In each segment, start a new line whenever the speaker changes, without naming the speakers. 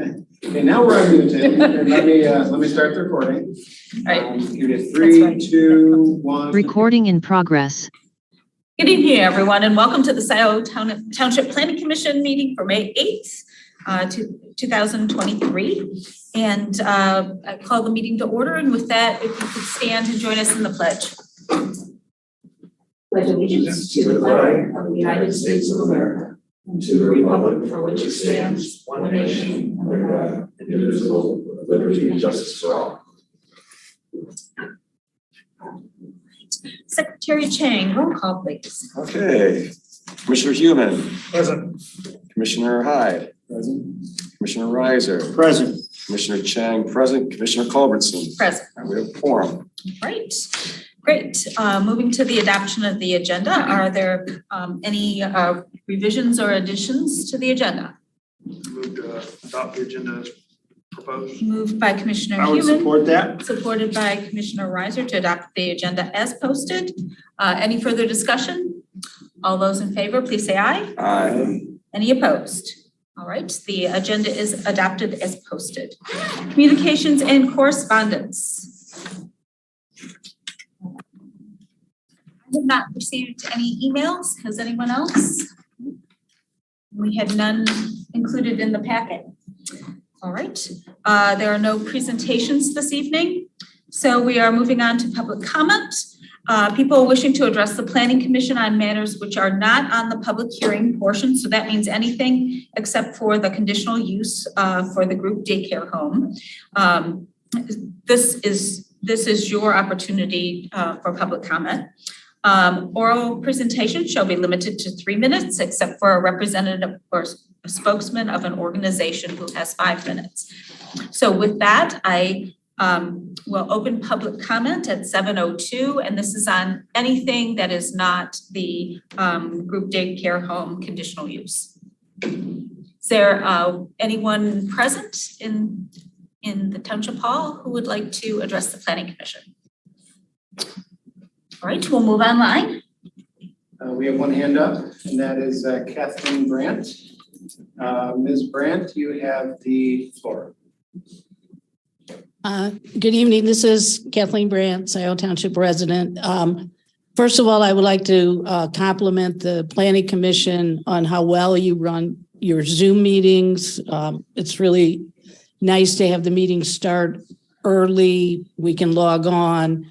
Okay, now we're on YouTube. And let me start the recording.
All right.
Give it 3, 2, 1.
Recording in progress.
Good evening, everyone, and welcome to the Scio Township Planning Commission meeting for May 8th, 2023. And I call the meeting to order. And with that, if you could stand and join us in the pledge.
Pledge allegiance to the flag of the United States of America and to the republic for which it stands, one nation, under God, indivisible, with liberty and justice for all.
Secretary Chang, roll call, please.
Okay. Commissioner Human.
Present.
Commissioner Hyde.
Present.
Commissioner Reiser.
Present.
Commissioner Chang present. Commissioner Culbertson.
Present.
And we have a quorum.
Right. Great. Moving to the adoption of the agenda. Are there any revisions or additions to the agenda?
Move to adopt the agenda as proposed.
Moved by Commissioner
I would
Human.
support that.
Supported by Commissioner Reiser to adopt the agenda as posted. Any further discussion? All those in favor, please say aye.
Aye.
Any opposed? All right, the agenda is adopted as posted. Communications and correspondence. I have not received any emails. Has anyone else? We had none included in the packet. All right, there are no presentations this evening. So we are moving on to public comment. People wishing to address the Planning Commission on matters which are not on the public hearing portion. So that means anything except for the conditional use for the group daycare home. This is your opportunity for public comment. Oral presentation shall be limited to 3 minutes, except for a representative or a spokesman of an organization who has 5 minutes. So with that, I will open public comment at 7:02, and this is on anything that is not the group daycare home conditional use. Is there anyone present in the Township Hall who would like to address the Planning Commission? All right, we'll move online.
We have one hand up, and that is Kathleen Brandt. Ms. Brandt, you have the floor.
Good evening. This is Kathleen Brandt, Scio Township resident. First of all, I would like to compliment the Planning Commission on how well you run your Zoom meetings. It's really nice to have the meetings start early. We can log on.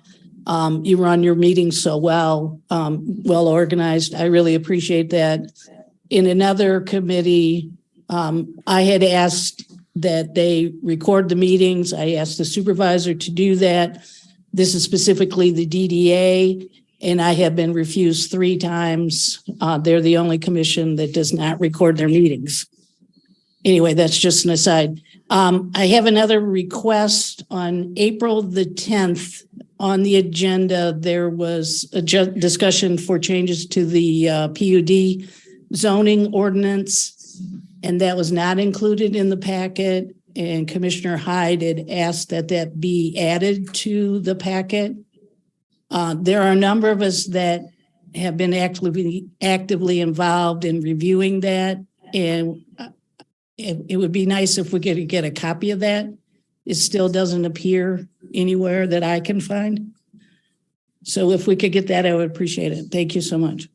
You run your meetings so well, well organized. I really appreciate that. In another committee, I had asked that they record the meetings. I asked the supervisor to do that. This is specifically the DDA, and I have been refused 3 times. They're the only commission that does not record their meetings. Anyway, that's just an aside. I have another request. On April the 10th, on the agenda, there was a discussion for changes to the PUD zoning ordinance, and that was not included in the packet. And Commissioner Hyde had asked that that be added to the packet. There are a number of us that have been actively involved in reviewing that, and it would be nice if we could get a copy of that. It still doesn't appear anywhere that I can find. So if we could get that, I would appreciate it. Thank you so much.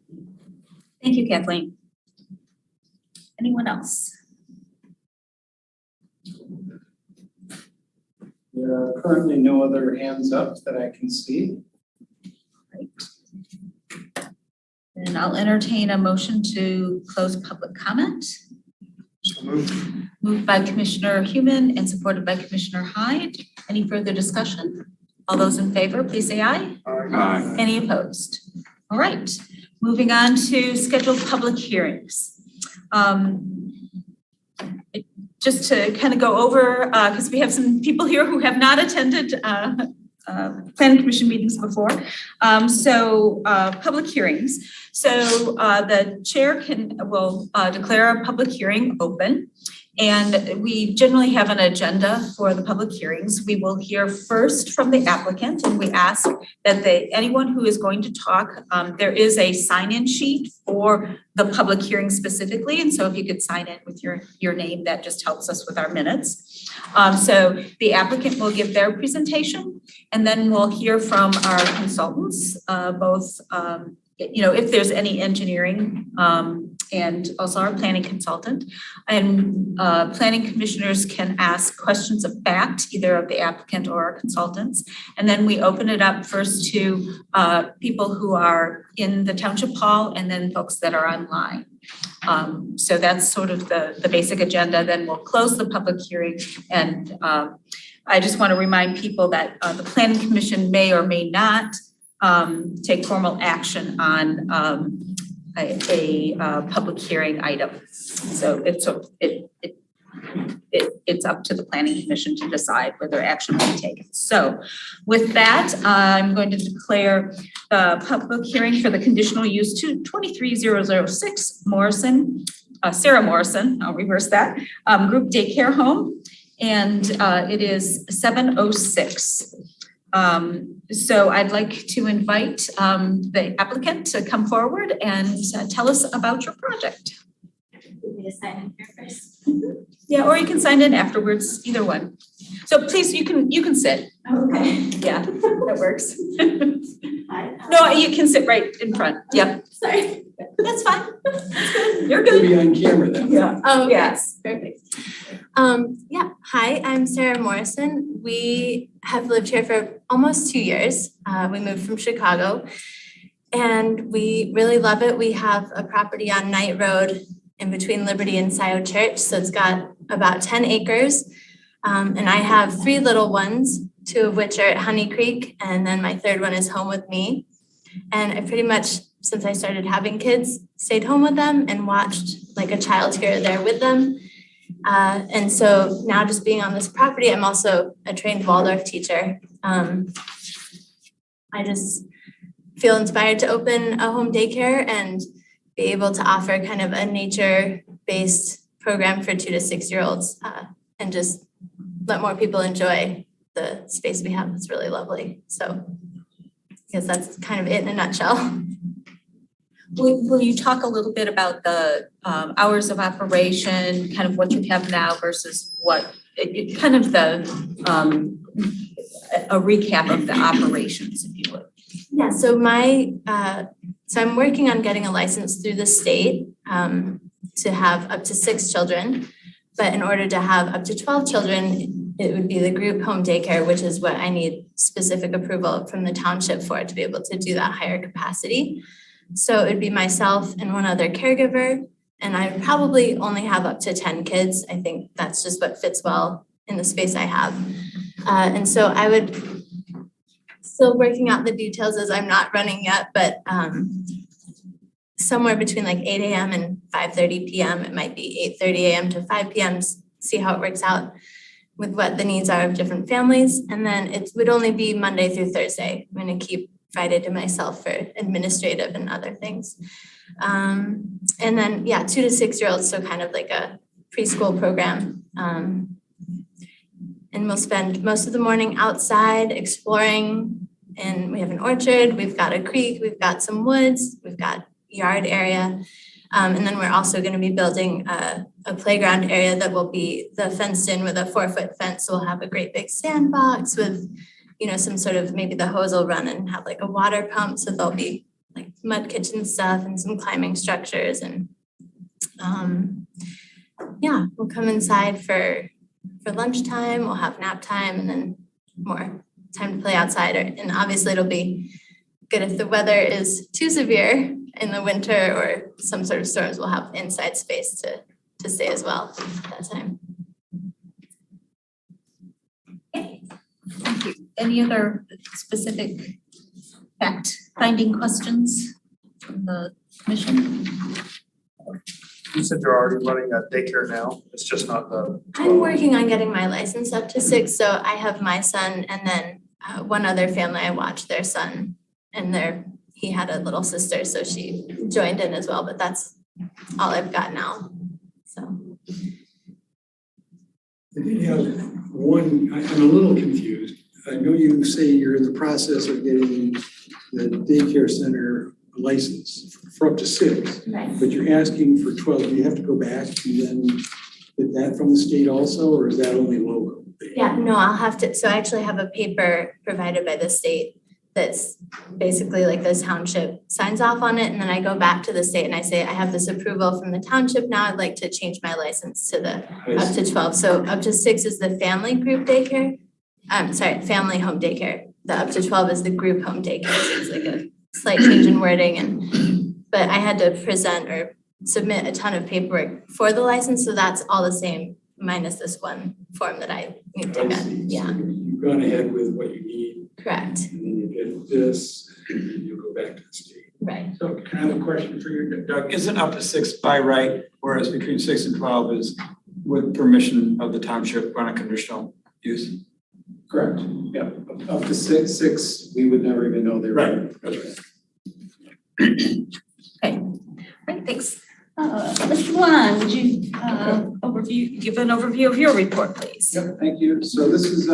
Thank you, Kathleen. Anyone else?
There are currently no other hands up that I can see.
Right. And I'll entertain a motion to close public comment.
So moved.
Moved by Commissioner Human and supported by Commissioner Hyde. Any further discussion? All those in favor, please say aye.
Aye.
Any opposed? All right, moving on to scheduled public hearings. Just to kind of go over, because we have some people here who have not attended Planning Commission meetings before. Public hearings. So the chair will declare a public hearing open, And we generally have an agenda for the public hearings. We will hear first from the applicant, and we ask that anyone who is going to talk, there is a sign-in sheet for the public hearing specifically. And so if you could sign in with your name, that just helps us with our minutes. So the applicant will give their presentation, and then we'll hear from our consultants, both if there's any engineering, and also our planning consultant. And planning commissioners can ask questions of fact, either of the applicant or our consultants. And then we open it up first to people who are in the township hall, and then folks that are online. So that's sort of the basic agenda. Then we'll close the public hearing, and I just want to remind people that the planning commission may or may not take formal action on a public hearing item. So it's up to the planning commission to decide whether action will be taken. So with that, I'm going to declare the public hearing for the conditional use to 23006 Morrison, Sarah Morrison, I'll reverse that, group daycare home, and it is 7:06. So I'd like to invite the applicant to come forward and tell us about your project.
Want me to sign in here first?
Yeah, or you can sign in afterwards, either one. So please, you can sit.
Okay.
Yeah, that works.
Hi.
No, you can sit right in front. Yep,
Sorry.
that's fine. That's good. You're good.
Be on camera then.
Yeah.
Oh,
Yes.
perfect. Yeah, hi, I'm Sarah Morrison. We have lived here for almost 2 years. We moved from Chicago and we really love it. We have a property on Knight Road in between Liberty and Scio Church. So it's got about 10 acres. And I have 3 little ones, 2 of which are at Honey Creek, and then my 3rd one is home with me. And I pretty much, since I started having kids, stayed home with them and watched like a child here or there with them. And so now just being on this property, I'm also a trained Waldorf teacher. I just feel inspired to open a home daycare and be able to offer kind of a nature-based program for 2 to 6-year-olds, and just let more people enjoy the space we have. It's really lovely. So I guess that's kind of it in a nutshell.
Will you talk a little bit about the hours of operation, kind of what you have now versus what, kind of a recap of the operations, if you would?
Yeah, so so I'm working on getting a license through the state to have up to 6 children. But in order to have up to 12 children, it would be the group home daycare, which is what I need specific approval from the township for to be able to do that higher capacity. So it would be myself and 1 other caregiver, and I would probably only have up to 10 kids. I think that's just what fits well in the space I have. And so I would, still working out the details as I'm not running yet, but somewhere between like 8 a.m. and 5:30 p.m. It might be 8:30 a.m. to 5 p.m. See how it works out with what the needs are of different families. And then it would only be Monday through Thursday. I'm going to keep Friday to myself for administrative and other things. And then, 2 to 6-year-olds, so kind of like a preschool program. And we'll spend most of the morning outside exploring, and we have an orchard, we've got a creek, we've got some woods, we've got yard area. And then we're also going to be building a playground area that will be fenced in with a 4-foot fence. So we'll have a great big sandbox with, some sort of, maybe the hose will run and have like a water pump. So there'll be like mud kitchen stuff and some climbing structures. And we'll come inside for lunchtime, we'll have nap time, and then more time to play outside. And obviously it'll be good if the weather is too severe in the winter or some sort of storms, we'll have inside space to stay as well at that time.
Okay, thank you. Any other specific fact-finding questions from the commission?
You said you're already running a daycare now, it's just not the.
I'm working on getting my license up to 6, so I have my son and then 1 other family I watched their son, and he had a little sister, so she joined in as well, but that's all I've got now. So
I'm a little confused. I know you say you're in the process of getting the daycare center license for up to 6,
Right.
but you're asking for 12. Do you have to go back and then get that from the state also, or is that only local?
Yeah, no, I'll have to, so I actually have a paper provided by the state that's basically like the township signs off on it, and then I go back to the state and I say, I have this approval from the township, now I'd like to change my license to the up to 12. So up to 6 is the family group daycare. Family home daycare. The up to 12 is the group home daycare. So it's like a slight change in wording but I had to present or submit a ton of paperwork for the license, so that's all the same minus this one form that I need to get. Yeah,
So you've gone ahead with what you need,
correct,
and then you get this, and then you'll go back to the state.
right.
So can I have a question for you, Doug? Isn't up to 6 by right, whereas between 6 and 12 is with permission of the township on a conditional use?
Correct. Yeah, up to six, we would never even know they were.
Right, that's right.
Right, thanks. Mr. Lon, would you give an overview of your report, please?
Yep, thank you. So this is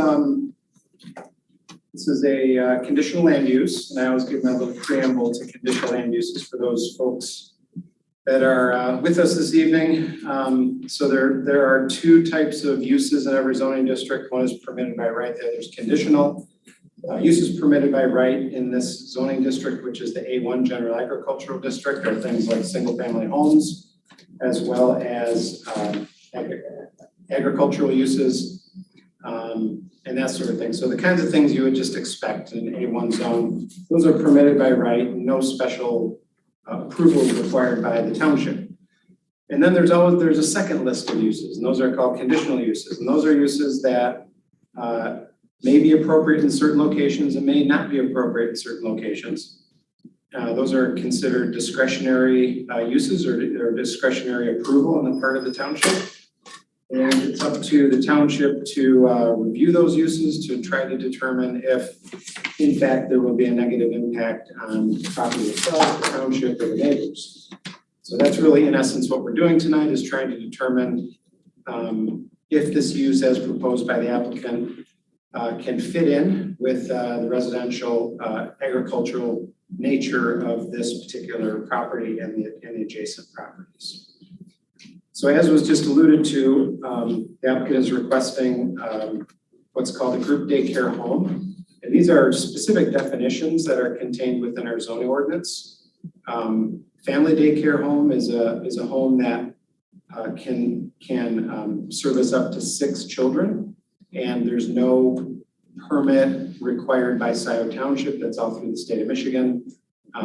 a conditional land use, and I always give my little preamble to conditional land uses for those folks that are with us this evening. So there are 2 types of uses in every zoning district. One is permitted by right, the other is conditional. Uses permitted by right in this zoning district, which is the A1 General Agricultural District, are things like single-family homes, as well as agricultural uses, and that sort of thing. So the kinds of things you would just expect in an A1 zone, those are permitted by right, no special approval is required by the township. And then there's a second list of uses, and those are called conditional uses, and those are uses that may be appropriate in certain locations and may not be appropriate in certain locations. Those are considered discretionary uses or discretionary approval on the part of the township. And it's up to the township to review those uses to try to determine if, in fact, there will be a negative impact on the property itself, the township, or the neighbors. So that's really, in essence, what we're doing tonight, is trying to determine if this use as proposed by the applicant can fit in with the residential agricultural nature of this particular property and the adjacent properties. So as was just alluded to, the applicant is requesting what's called a group daycare home. And these are specific definitions that are contained within our zoning ordinance. Family daycare home is a home that can service up to 6 children. And there's no permit required by Scio Township. That's all through the state of Michigan.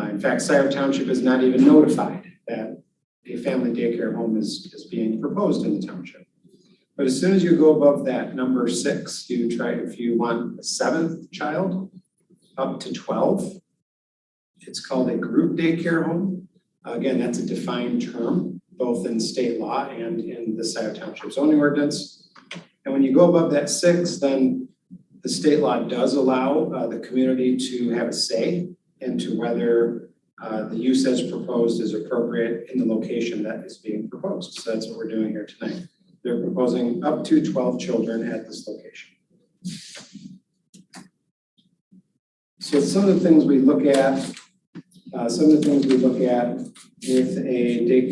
In fact, Scio Township is not even notified that a family daycare home is being proposed in the township. But as soon as you go above that number 6, if you want a 7th child up to 12, it's called a group daycare home. Again, that's a defined term, both in state law and in the Scio Township zoning ordinance. And when you go above that 6, then the state law does allow the community to have a say into whether the use as proposed is appropriate in the location that is being proposed. So that's what we're doing here tonight. They're proposing up to 12 children at this location. So some of the things we look at,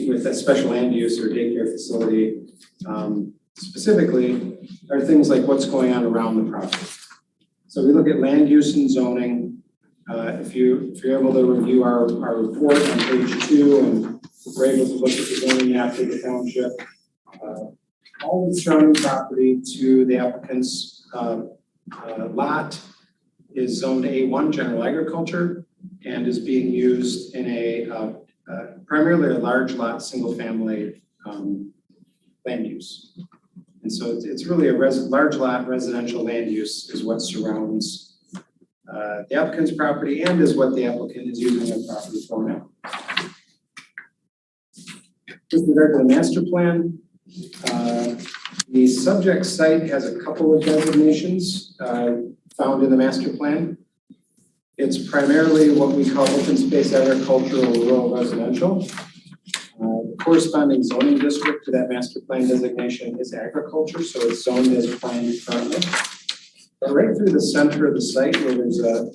with a special land use or daycare facility, specifically, are things like what's going on around the property. So we look at land use and zoning. If you're able to review our report on page 2, and we're able to look at the zoning map of the township, all the surrounding property to the applicant's lot is zoned A1 General Agriculture and is being used in a primarily a large lot, single family land use. And so it's really a large lot residential land use is what surrounds the applicant's property and is what the applicant is using their property for now. With regard to the master plan, the subject site has a couple of designations found in the master plan. It's primarily what we call open space agricultural rural residential. the corresponding zoning district to that master plan designation is agriculture, so it's zoned as planned currently. But right through the center of the site where there's a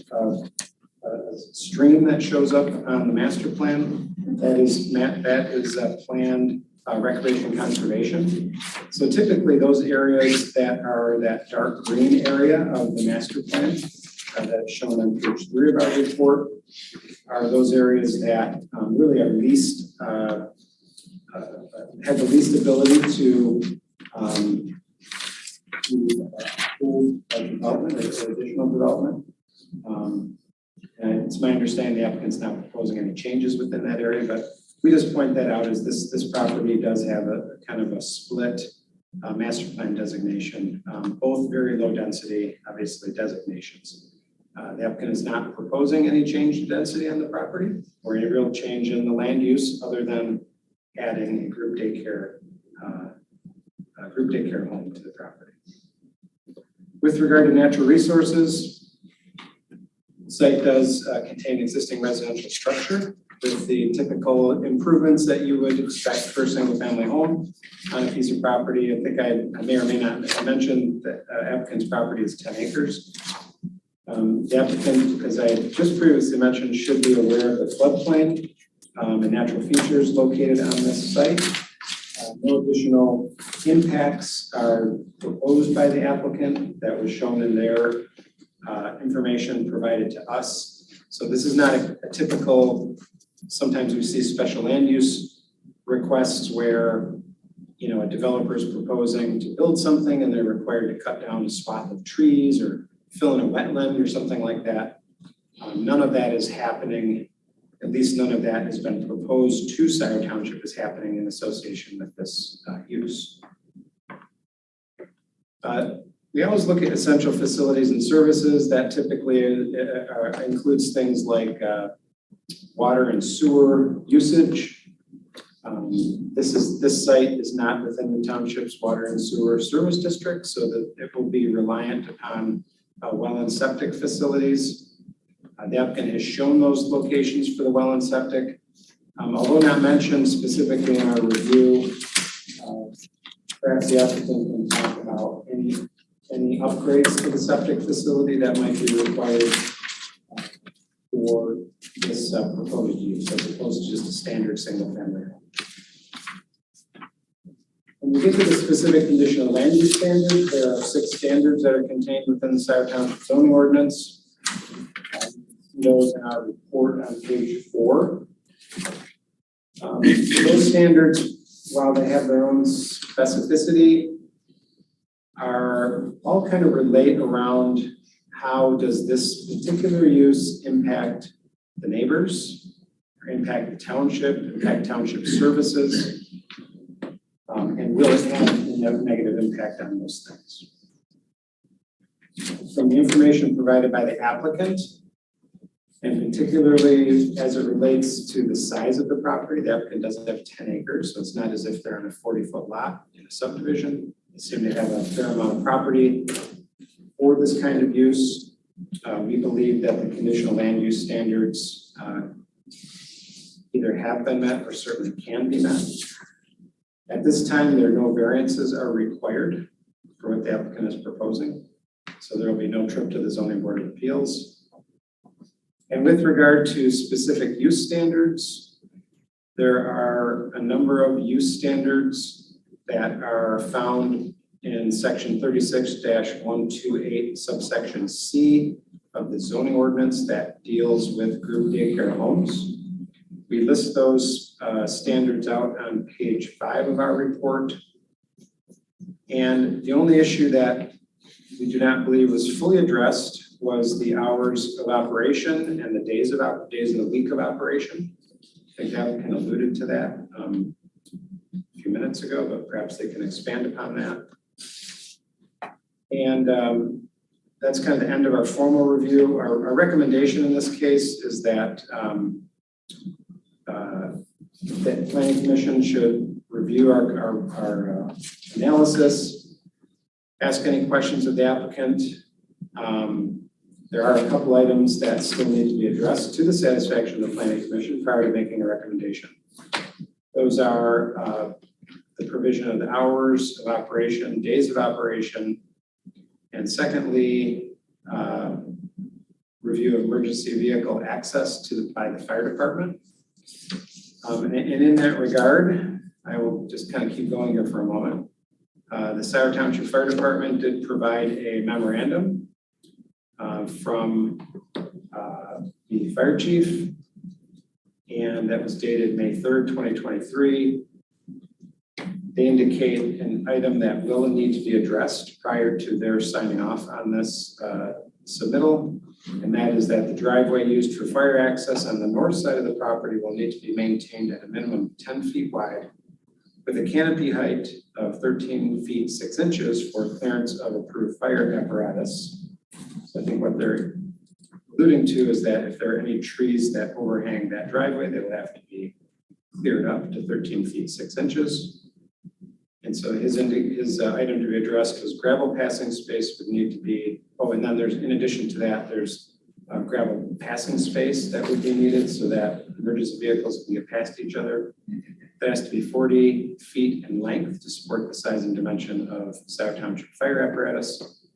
stream that shows up on the master plan, that is planned recreation conservation. So typically those areas that are that dark green area of the master plan that's shown on page 3 of our report are those areas that really are least, have the least ability to hold development or additional development. And it's my understanding the applicant's not proposing any changes within that area, but we just point that out as this property does have a kind of a split master plan designation, both very low density, obviously designations. The applicant is not proposing any change to density on the property or any real change in the land use other than adding a group daycare home to the property. With regard to natural resources, the site does contain existing residential structure with the typical improvements that you would expect for a single family home on a piece of property. I think I may or may not have mentioned that applicant's property is 10 acres. The applicant, as I just previously mentioned, should be aware of the floodplain and natural features located on this site. No additional impacts are proposed by the applicant. That was shown in their information provided to us. So this is not a typical, sometimes we see special land use requests where, you know, a developer is proposing to build something and they're required to cut down a swath of trees or fill in a wetland or something like that. None of that is happening, at least none of that has been proposed to Scio Township as happening in association with this use. We always look at essential facilities and services. That typically includes things like water and sewer usage. This site is not within the township's water and sewer service district, so that it will be reliant upon well and septic facilities. The applicant has shown those locations for the well and septic. Although not mentioned specifically in our review, perhaps the applicant can talk about any upgrades to the septic facility that might be required for this proposed use, as opposed to just a standard single family home. When we get to the specific conditional land use standards, there are 6 standards that are contained within the Scio Township zoning ordinance. Those in our report on page 4. Those standards, while they have their own specificity, are all kind of relate around how does this particular use impact the neighbors, or impact the township, impact township services, and will it have a negative impact on those things. From the information provided by the applicant, and particularly as it relates to the size of the property, the applicant doesn't have 10 acres, so it's not as if they're on a 40-foot lot in a subdivision. They seem to have a fair amount of property for this kind of use. We believe that the conditional land use standards either have been met or certainly can be met. At this time, there are no variances are required for what the applicant is proposing. So there will be no trip to the Zoning Board of Appeals. And with regard to specific use standards, there are a number of use standards that are found in section 36-128 subsection C of the zoning ordinance that deals with group daycare homes. We list those standards out on page 5 of our report. And the only issue that we do not believe was fully addressed was the hours of operation and the days of the week of operation. I think Gavin alluded to that a few minutes ago, but perhaps they can expand upon that. And that's kind of the end of our formal review. Our recommendation in this case is that the Planning Commission should review our analysis, ask any questions of the applicant. There are a couple items that still need to be addressed to the satisfaction of the Planning Commission prior to making a recommendation. Those are the provision of the hours of operation, days of operation, and secondly, review of emergency vehicle access by the fire department. And in that regard, I will just kind of keep going here for a moment. The Scio Township Fire Department did provide a memorandum from the fire chief, and that was dated May 3rd, 2023. They indicate an item that will need to be addressed prior to their signing off on this submittal, and that is that the driveway used for fire access on the north side of the property will need to be maintained at a minimum of 10 feet wide with a canopy height of 13 feet 6 inches for clearance of approved fire apparatus. So I think what they're alluding to is that if there are any trees that overhang that driveway, they will have to be cleared up to 13 feet 6 inches. And so his item to be addressed was gravel passing space would need to be, and then there's, in addition to that, there's gravel passing space that would be needed so that emergency vehicles can get past each other. That has to be 40 feet in length to support the size and dimension of Scio Township fire apparatus.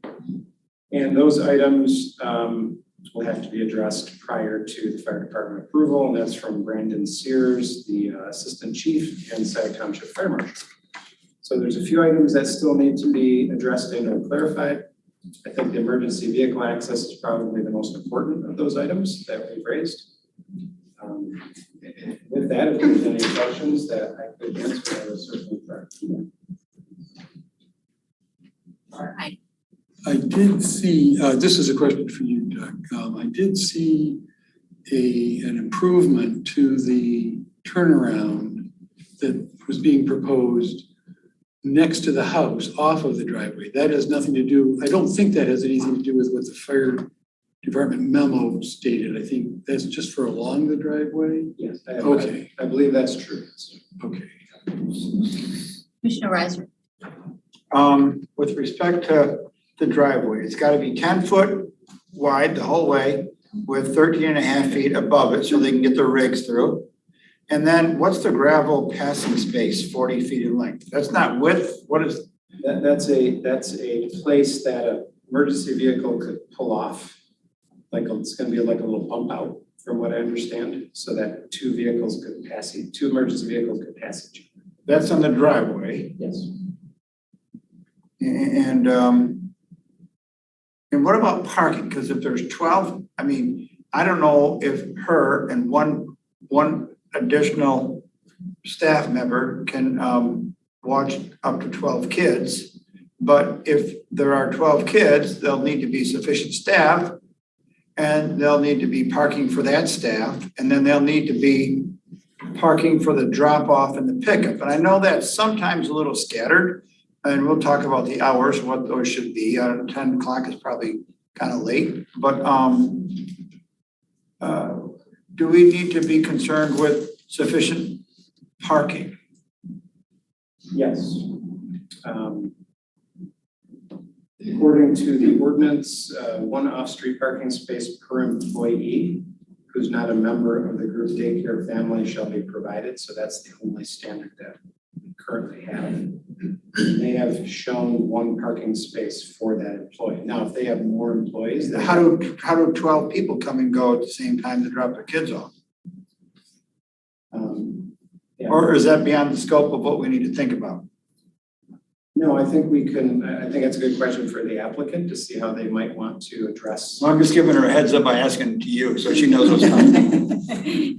And those items will have to be addressed prior to the fire department approval, and that's from Brandon Sears, the assistant chief, and Scio Township fire marshal. So there's a few items that still need to be addressed and or clarified. I think the emergency vehicle access is probably the most important of those items that we've raised. With that, if there's any questions that I could answer, I will certainly try.
I did see, this is a question for you, Doug. I did see an improvement to the turnaround that was being proposed next to the house off of the driveway. That has nothing to do, I don't think that has anything to do with what the fire department memo stated. I think that's just for along the driveway?
Yes,
Okay.
I believe that's true.
Okay.
Commissioner Reiser.
With respect to the driveway, it's gotta be 10 foot wide the whole way with 13 and a half feet above it so they can get their rigs through. And then what's the gravel passing space, 40 feet in length? That's not width, what is?
That's a place that an emergency vehicle could pull off. Like it's gonna be like a little bump out from what I understand, so that two emergency vehicles could pass each other.
That's on the driveway.
Yes.
And what about parking? Because if there's 12, I mean, I don't know if her and one additional staff member can watch up to 12 kids. But if there are 12 kids, there'll need to be sufficient staff and they'll need to be parking for that staff. And then they'll need to be parking for the drop off and the pickup. And I know that's sometimes a little scattered. And we'll talk about the hours, what those should be. 10 o'clock is probably kind of late, but do we need to be concerned with sufficient parking?
Yes. According to the ordinance, one off-street parking space per employee who's not a member of the group daycare family shall be provided. So that's the only standard that we currently have. They have shown one parking space for that employee. Now, if they have more employees,
How do 12 people come and go at the same time to drop their kids off?
yeah.
Or is that beyond the scope of what we need to think about?
No, I think I think that's a good question for the applicant to see how they might want to address.
Well, I'm just giving her a heads up by asking to you, so she knows what's coming.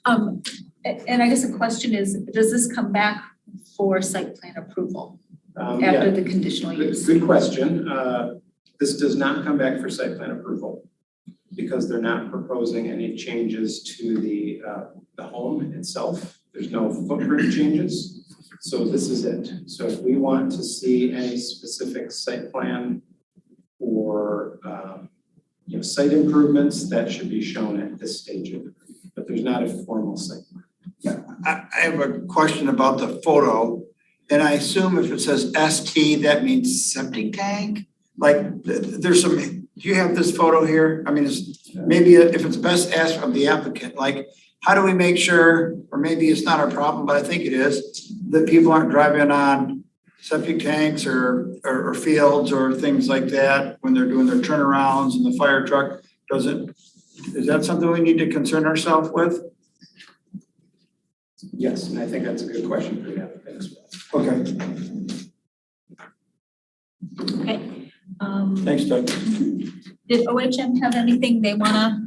And I guess the question is, does this come back for site plan approval
Yeah.
after the conditional use?
Good question. This does not come back for site plan approval because they're not proposing any changes to the home itself. There's no footprint changes. So this is it. So if we want to see any specific site plan or site improvements, that should be shown at this stage of it. But there's not a formal site plan.
I have a question about the photo, and I assume if it says ST, that means septic tank? Like, there's some, do you have this photo here? I mean, it's maybe if it's best asked of the applicant, like, how do we make sure, or maybe it's not our problem, but I think it is, that people aren't driving on septic tanks or fields or things like that when they're doing their turnarounds and the fire truck is that something we need to concern ourselves with?
Yes, and I think that's a good question for you. Thanks.
Okay.
Okay.
Thanks, Doug.
Did OHM have anything they wanna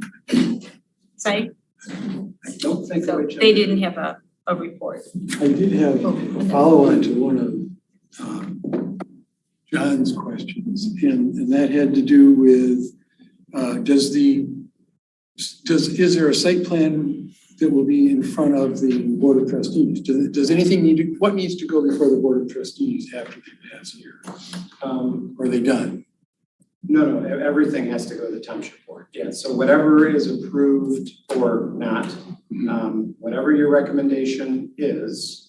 say?
I don't think
So
OHM
they didn't have a report.
I did have a follow-on to one of John's questions, and that had to do with, is there a site plan that will be in front of the Board of Trustees? Does anything what needs to go before the Board of Trustees after they pass here? Are they done?
No, everything has to go to the township board. Yeah, so whatever is approved or not, whatever your recommendation is,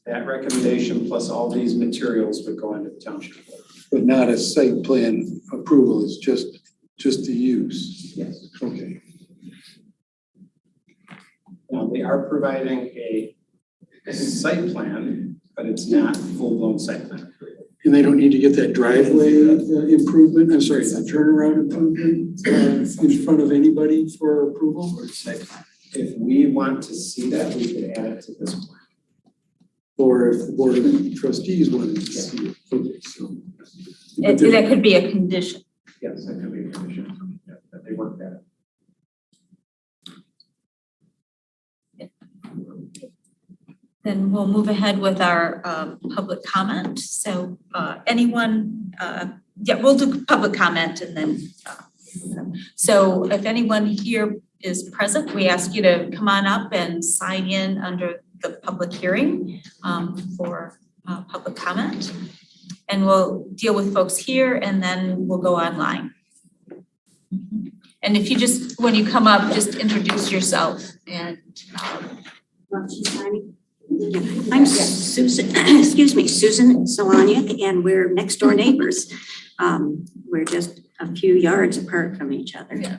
that recommendation plus all these materials would go into the township board.
But not a site plan approval, it's just the use?
Yes.
Okay.
Now, they are providing a site plan, but it's not full-blown site plan.
And they don't need to get that driveway improvement, the turnaround improvement in front of anybody for approval? Or
If we want to see that, we could add it to this plan.
or if the Board of Trustees wanted to see it? Okay, so.
That could be a condition.
Yes, that could be a condition, that they work that.
Then we'll move ahead with our public comment. So anyone, we'll do public comment and then. So if anyone here is present, we ask you to come on up and sign in under the public hearing for public comment. And we'll deal with folks here and then we'll go online. And if you just, when you come up, just introduce yourself and.
I'm Susan, excuse me, Susan Soloniak, and we're next door neighbors. We're just a few yards apart from each other.
Yeah.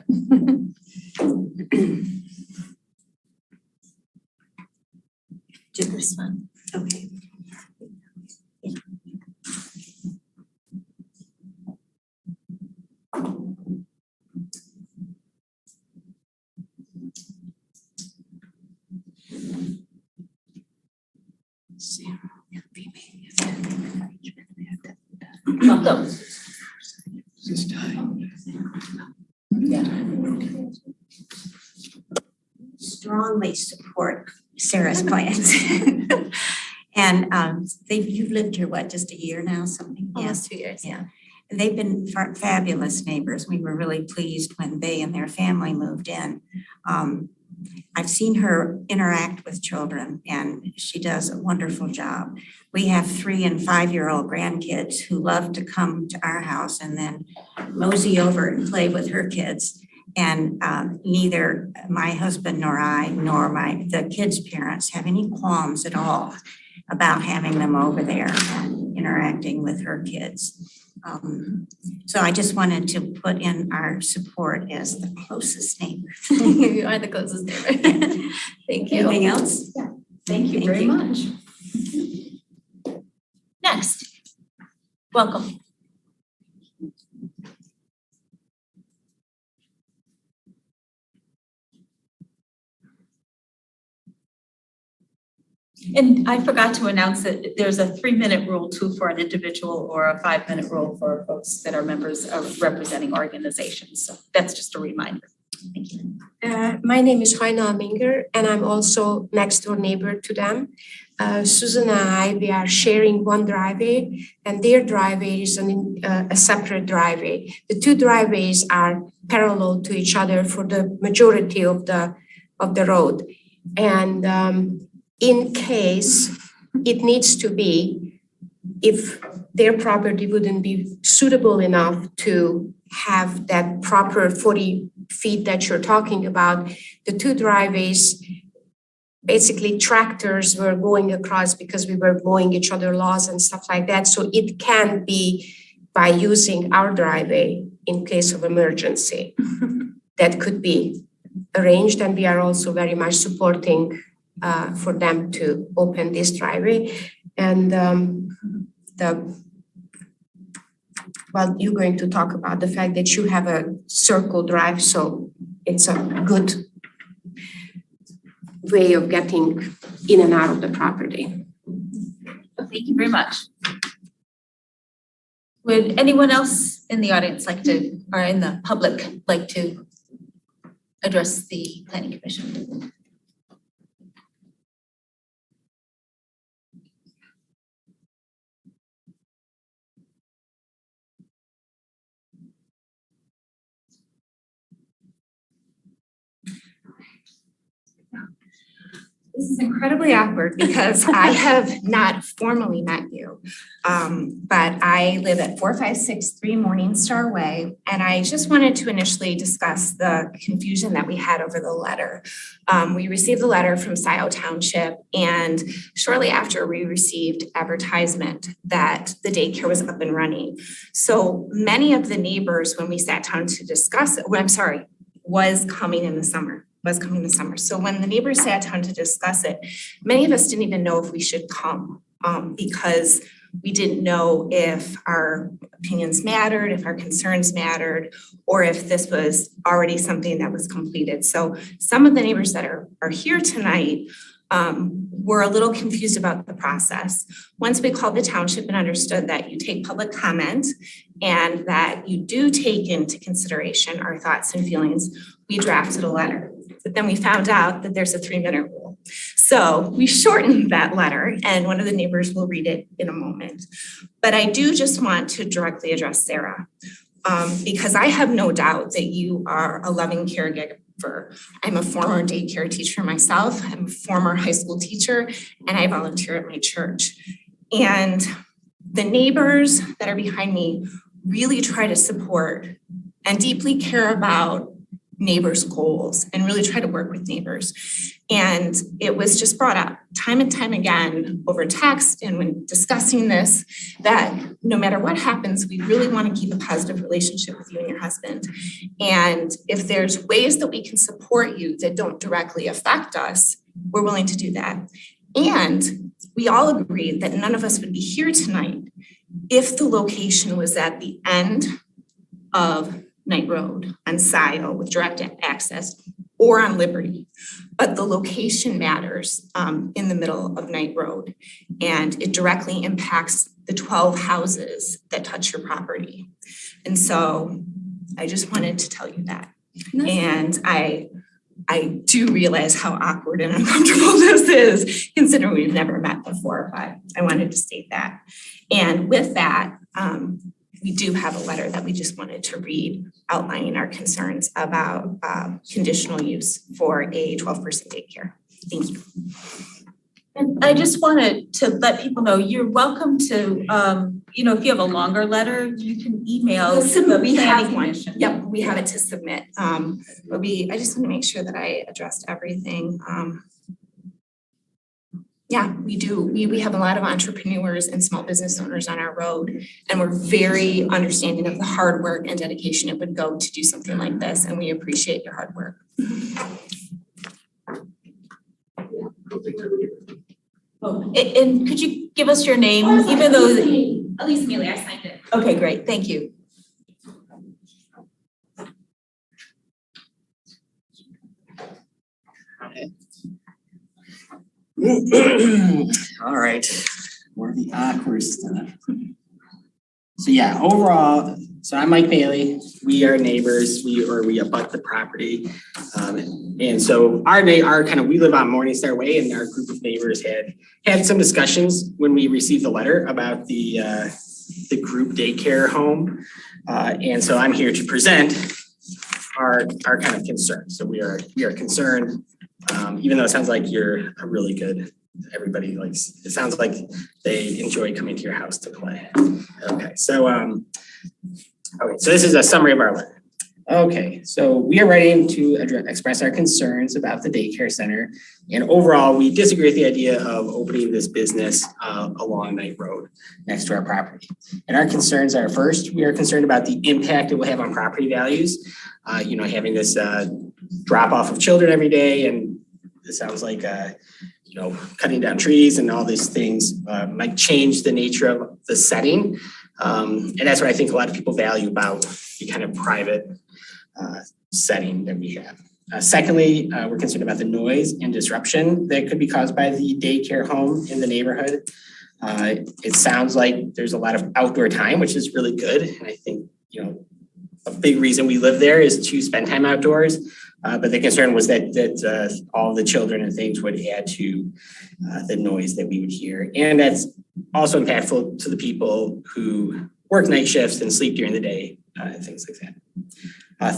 Do this one, okay.
Welcome.
This time.
Strongly support Sarah's plans. And you've lived here, what, just a year now, something?
Almost 2 years.
Yeah. They've been fabulous neighbors. We were really pleased when they and their family moved in. I've seen her interact with children and she does a wonderful job. We have 3- and 5-year-old grandkids who love to come to our house and then mosey over and play with her kids. And neither my husband nor I nor the kids' parents have any qualms at all about having them over there and interacting with her kids. So I just wanted to put in our support as the closest neighbor.
You are the closest neighbor. Thank you.
Anything else?
Yeah. Thank you very much. Next, welcome. And I forgot to announce that there's a 3-minute rule too for an individual or a 5-minute rule for folks that are members of representing organizations. So that's just a reminder. Thank you.
My name is Haina Minger, and I'm also next door neighbor to them. Susan and I, we are sharing one driveway, and their driveway is a separate driveway. The two driveways are parallel to each other for the majority of the road. And in case it needs to be, if their property wouldn't be suitable enough to have that proper 40 feet that you're talking about, the two driveways, basically tractors were going across because we were mowing each other lawns and stuff like that. So it can be by using our driveway in case of emergency. That could be arranged, and we are also very much supporting for them to open this driveway. And well, you're going to talk about the fact that you have a circle drive, so it's a good way of getting in and out of the property.
Thank you very much. Would anyone else in the audience like to, or in the public, like to address the planning commission?
This is incredibly awkward because I have not formally met you. But I live at 4563 Morningstar Way, and I just wanted to initially discuss the confusion that we had over the letter. We received the letter from Scio Township, and shortly after we received advertisement that the daycare was up and running. So many of the neighbors, when we sat down to discuss it, was coming in the summer. So when the neighbors sat down to discuss it, many of us didn't even know if we should come because we didn't know if our opinions mattered, if our concerns mattered, or if this was already something that was completed. So some of the neighbors that are here tonight were a little confused about the process. Once we called the township and understood that you take public comment and that you do take into consideration our thoughts and feelings, we drafted a letter. But then we found out that there's a 3-minute rule. So we shortened that letter, and one of the neighbors will read it in a moment. But I do just want to directly address Sarah, because I have no doubt that you are a loving caregiver. I'm a former daycare teacher myself. I'm a former high school teacher, and I volunteer at my church. And the neighbors that are behind me really try to support and deeply care about neighbors' goals and really try to work with neighbors. And it was just brought up time and time again over text and when discussing this, that no matter what happens, we really want to keep a positive relationship with you and your husband. And if there's ways that we can support you that don't directly affect us, we're willing to do that. And we all agreed that none of us would be here tonight if the location was at the end of Knight Road on Scio with direct access or on Liberty. But the location matters in the middle of Knight Road, and it directly impacts the 12 houses that touch your property. And so I just wanted to tell you that. And I do realize how awkward and uncomfortable this is, considering we've never met before, but I wanted to state that. And with that, we do have a letter that we just wanted to read outlining our concerns about conditional use for a 12-person daycare. Thank you.
And I just wanted to let people know you're welcome to, if you have a longer letter, you can email the
We have
planning
one.
commission.
Yep, we have it to submit. But I just want to make sure that I addressed everything. Yeah, we do. We have a lot of entrepreneurs and small business owners on our road, and we're very understanding of the hard work and dedication it would go to do something like this, and we appreciate your hard work.
Oh, and could you give us your name, even though?
Elise Mealy, I signed it.
Okay, great, thank you.
All right, more the awkward stuff. So yeah, overall, so I'm Mike Bailey. We are neighbors. We abut the property. And so we live on Morningstar Way, and our group of neighbors had some discussions when we received the letter about the group daycare home. And so I'm here to present our kind of concerns. So we are concerned, even though it sounds like you're a really good, everybody likes, it sounds like they enjoy coming to your house to play. Okay, so so this is a summary of our letter. Okay, so we are writing to express our concerns about the daycare center. And overall, we disagree with the idea of opening this business along Knight Road next to our property. And our concerns are, first, we are concerned about the impact it will have on property values. Having this drop off of children every day, and it sounds like cutting down trees and all these things might change the nature of the setting. And that's what I think a lot of people value about the kind of private setting that we have. Secondly, we're concerned about the noise and disruption that could be caused by the daycare home in the neighborhood. It sounds like there's a lot of outdoor time, which is really good. And I think, a big reason we live there is to spend time outdoors. But the concern was that all the children and things would add to the noise that we would hear. And that's also impactful to the people who work night shifts and sleep during the day, things like that.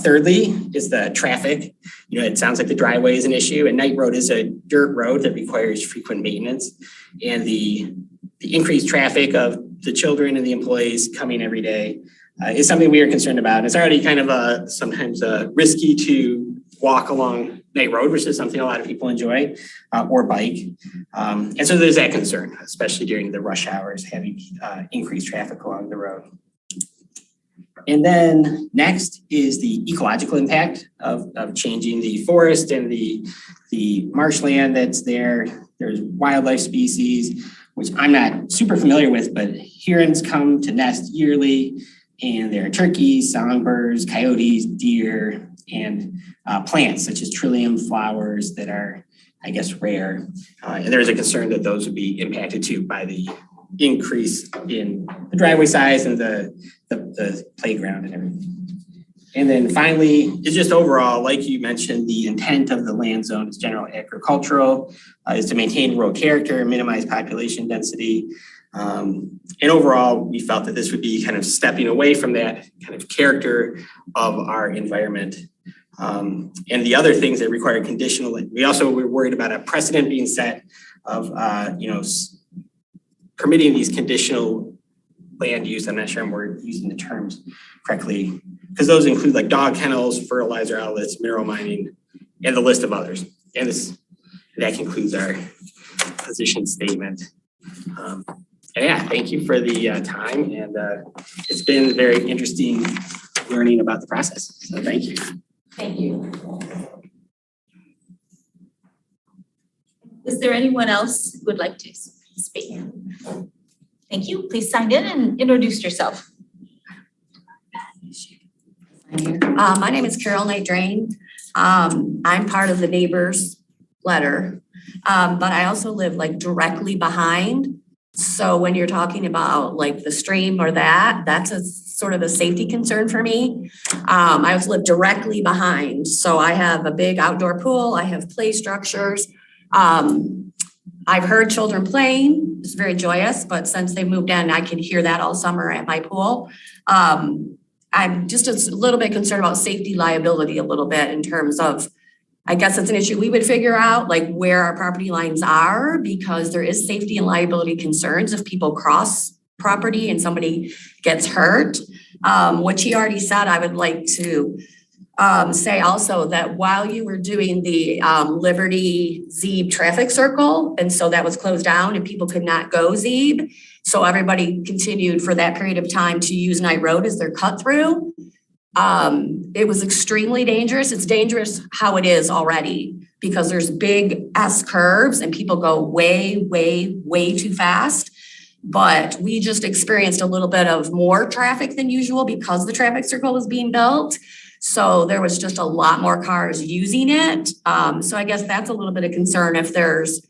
Thirdly is the traffic. It sounds like the driveway is an issue, and Knight Road is a dirt road that requires frequent maintenance. And the increased traffic of the children and the employees coming every day is something we are concerned about. It's already kind of sometimes risky to walk along Knight Road, which is something a lot of people enjoy, or bike. And so there's that concern, especially during the rush hours, having increased traffic along the road. And then next is the ecological impact of changing the forest and the marshland that's there. There's wildlife species, which I'm not super familiar with, but herons come to nest yearly, and there are turkeys, songbirds, coyotes, deer, and plants such as trillium flowers that are, I guess, rare. And there's a concern that those would be impacted too by the increase in the driveway size and the playground and everything. And then finally, it's just overall, like you mentioned, the intent of the land zone is general agricultural, is to maintain rural character, minimize population density. And overall, we felt that this would be kind of stepping away from that kind of character of our environment. And the other things that require conditional, we also were worried about a precedent being set of, permitting these conditional land use. I'm not sure I'm using the terms correctly, because those include like dog kennels, fertilizer outlets, mineral mining, and the list of others. And that concludes our position statement. And yeah, thank you for the time, and it's been very interesting learning about the process. So thank you.
Thank you. Is there anyone else who would like to speak? Thank you. Please sign in and introduce yourself.
My name is Carol Knight Drain. I'm part of the neighbors letter, but I also live like directly behind. So when you're talking about like the stream or that's a sort of a safety concern for me. I also live directly behind. So I have a big outdoor pool. I have play structures. I've heard children playing. It's very joyous, but since they moved in, I can hear that all summer at my pool. I'm just a little bit concerned about safety liability a little bit in terms of, I guess it's an issue we would figure out, like where our property lines are, because there is safety and liability concerns if people cross property and somebody gets hurt. What she already said, I would like to say also that while you were doing the Liberty Zeeb traffic circle, and so that was closed down and people could not go Zeeb, so everybody continued for that period of time to use Knight Road as their cut through. It was extremely dangerous. It's dangerous how it is already because there's big S curves and people go way, way, way too fast. But we just experienced a little bit of more traffic than usual because the traffic circle was being built. So there was just a lot more cars using it. So I guess that's a little bit of concern if there's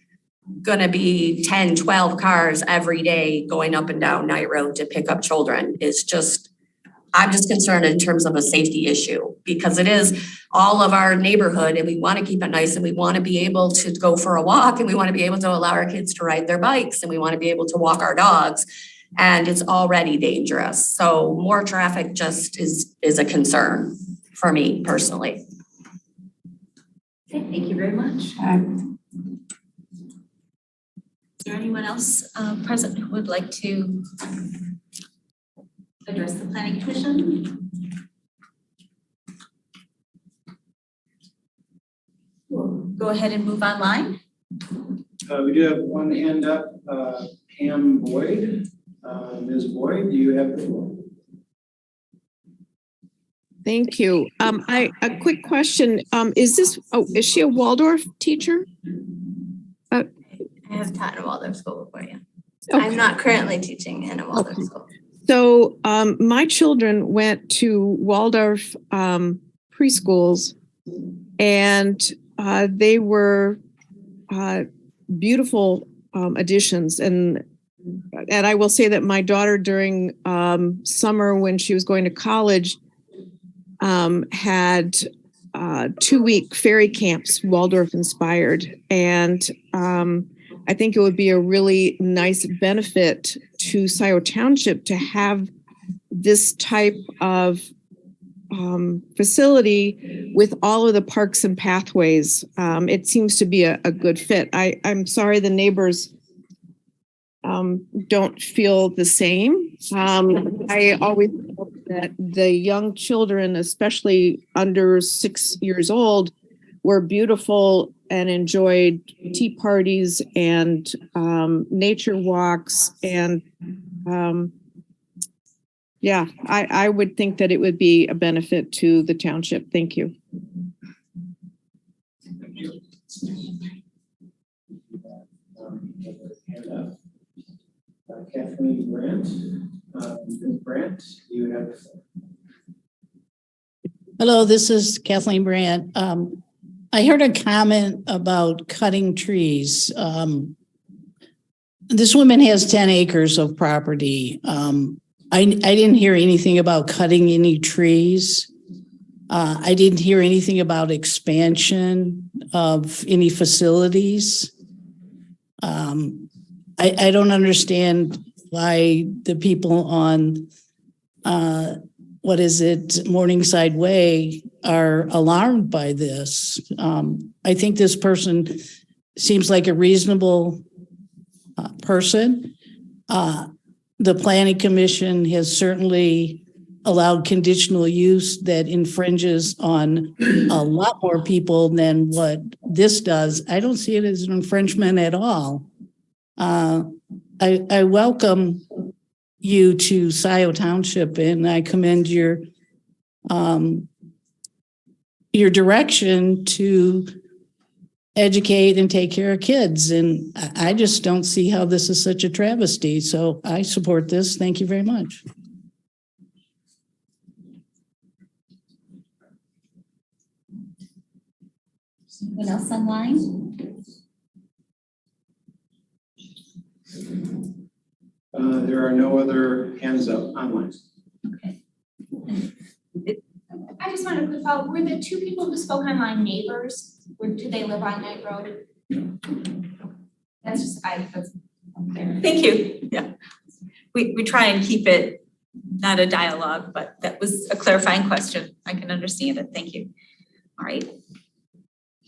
gonna be 10, 12 cars every day going up and down Knight Road to pick up children. I'm just concerned in terms of a safety issue because it is all of our neighborhood and we want to keep it nice and we want to be able to go for a walk and we want to be able to allow our kids to ride their bikes and we want to be able to walk our dogs, and it's already dangerous. So more traffic just is a concern for me personally.
Okay, thank you very much. Is there anyone else present who would like to address the planning commission? We'll go ahead and move online.
We do have one hand up, Pam Boyd. Ms. Boyd, do you have the floor?
Thank you. A quick question. Is she a Waldorf teacher?
I have taught in a Waldorf school before, yeah. I'm not currently teaching in a Waldorf school.
So my children went to Waldorf preschools, and they were beautiful additions. And I will say that my daughter during summer when she was going to college had 2-week fairy camps, Waldorf inspired. And I think it would be a really nice benefit to Scio Township to have this type of facility with all of the parks and pathways. It seems to be a good fit. I'm sorry the neighbors don't feel the same. I always hope that the young children, especially under 6 years old, were beautiful and enjoyed tea parties and nature walks. And yeah, I would think that it would be a benefit to the township. Thank you.
Kathleen Brandt. Brandt, you have.
Hello, this is Kathleen Brandt. I heard a comment about cutting trees. This woman has 10 acres of property. I didn't hear anything about cutting any trees. I didn't hear anything about expansion of any facilities. I don't understand why the people on, Morningside Way are alarmed by this. I think this person seems like a reasonable person. The Planning Commission has certainly allowed conditional use that infringes on a lot more people than what this does. I don't see it as an infringement at all. I welcome you to Scio Township, and I commend your direction to educate and take care of kids. And I just don't see how this is such a travesty. So I support this. Thank you very much.
Anyone else online?
There are no other hands up online.
Okay.
I just wanted to quick follow, were the two people who spoke online neighbors? Do they live on Knight Road? That's just, that's unclear.
Thank you. Yeah. We try and keep it not a dialogue, but that was a clarifying question. I can understand it. Thank you. All right.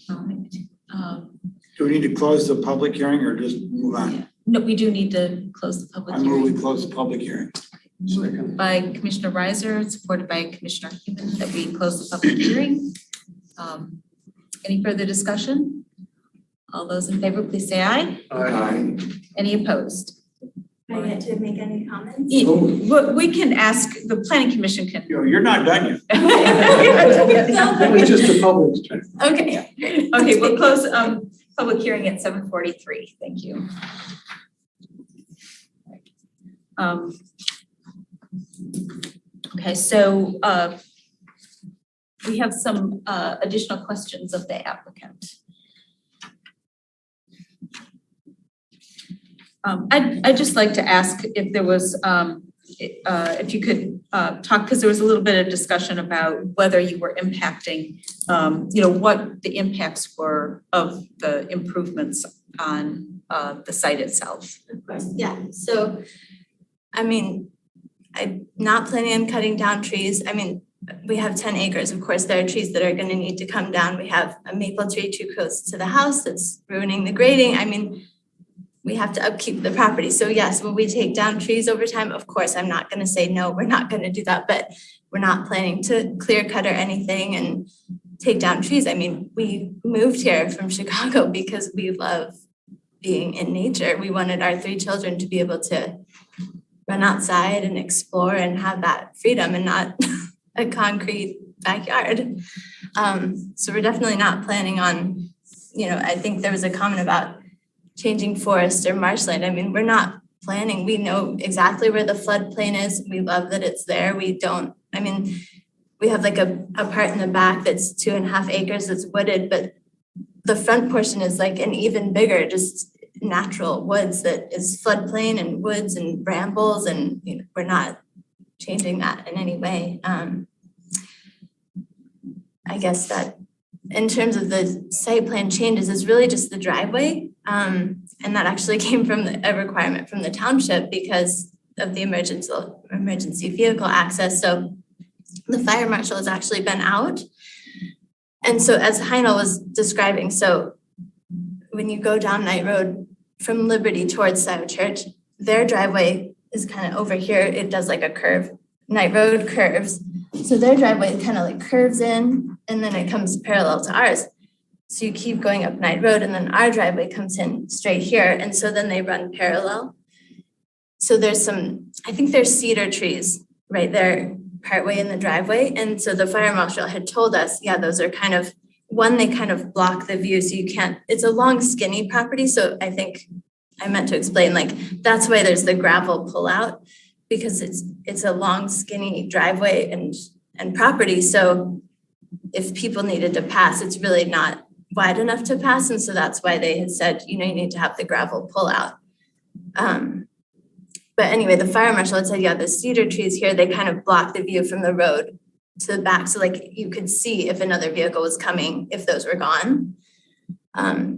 Do we need to close the public hearing or just move on?
No, we do need to close the public
I
hearing.
move we close the public hearing.
Moved by Commissioner Reiser, supported by Commissioner Human, that we close the public hearing. Any further discussion? All those in favor, please say aye.
Aye.
Any opposed?
I get to make any comments?
We can ask, the Planning Commission can.
You're not done yet.
That was just a public turn.
Okay, okay, we'll close public hearing at 7:43. Thank you. Okay, so we have some additional questions of the applicant. I'd just like to ask if there was, if you could talk, because there was a little bit of discussion about whether you were impacting, what the impacts were of the improvements on the site itself.
Of course, yeah. So, I mean, I'm not planning on cutting down trees. I mean, we have 10 acres. Of course, there are trees that are going to need to come down. We have a maple tree too close to the house that's ruining the grading. I mean, we have to upkeep the property. So yes, will we take down trees over time? Of course, I'm not going to say no, we're not going to do that, but we're not planning to clear cut or anything and take down trees. I mean, we moved here from Chicago because we love being in nature. We wanted our 3 children to be able to run outside and explore and have that freedom and not a concrete backyard. So we're definitely not planning on, I think there was a comment about changing forest or marshland. I mean, we're not planning, we know exactly where the floodplain is. We love that it's there. We have like a part in the back that's 2.5 acres that's wooded, but the front portion is like an even bigger, just natural woods that is floodplain and woods and brambles, and we're not changing that in any way. I guess that in terms of the site plan changes is really just the driveway. And that actually came from a requirement from the township because of the emergency vehicle access. So the fire marshal has actually been out. And so as Heinel was describing, so when you go down Knight Road from Liberty towards Scio Church, their driveway is kind of over here. It does like a curve. Knight Road curves. So their driveway kind of like curves in and then it comes parallel to ours. So you keep going up Knight Road and then our driveway comes in straight here. And so then they run parallel. So there's I think there's cedar trees right there partway in the driveway. And so the fire marshal had told us, yeah, those are kind of, they kind of block the view. So you can't, it's a long skinny property. So I think I meant to explain, like, that's why there's the gravel pullout, because it's a long skinny driveway and property. So if people needed to pass, it's really not wide enough to pass. And so that's why they had said, you need to have the gravel pullout. But anyway, the fire marshal had said, yeah, the cedar trees here, they kind of block the view from the road to the back. So like you could see if another vehicle was coming, if those were gone.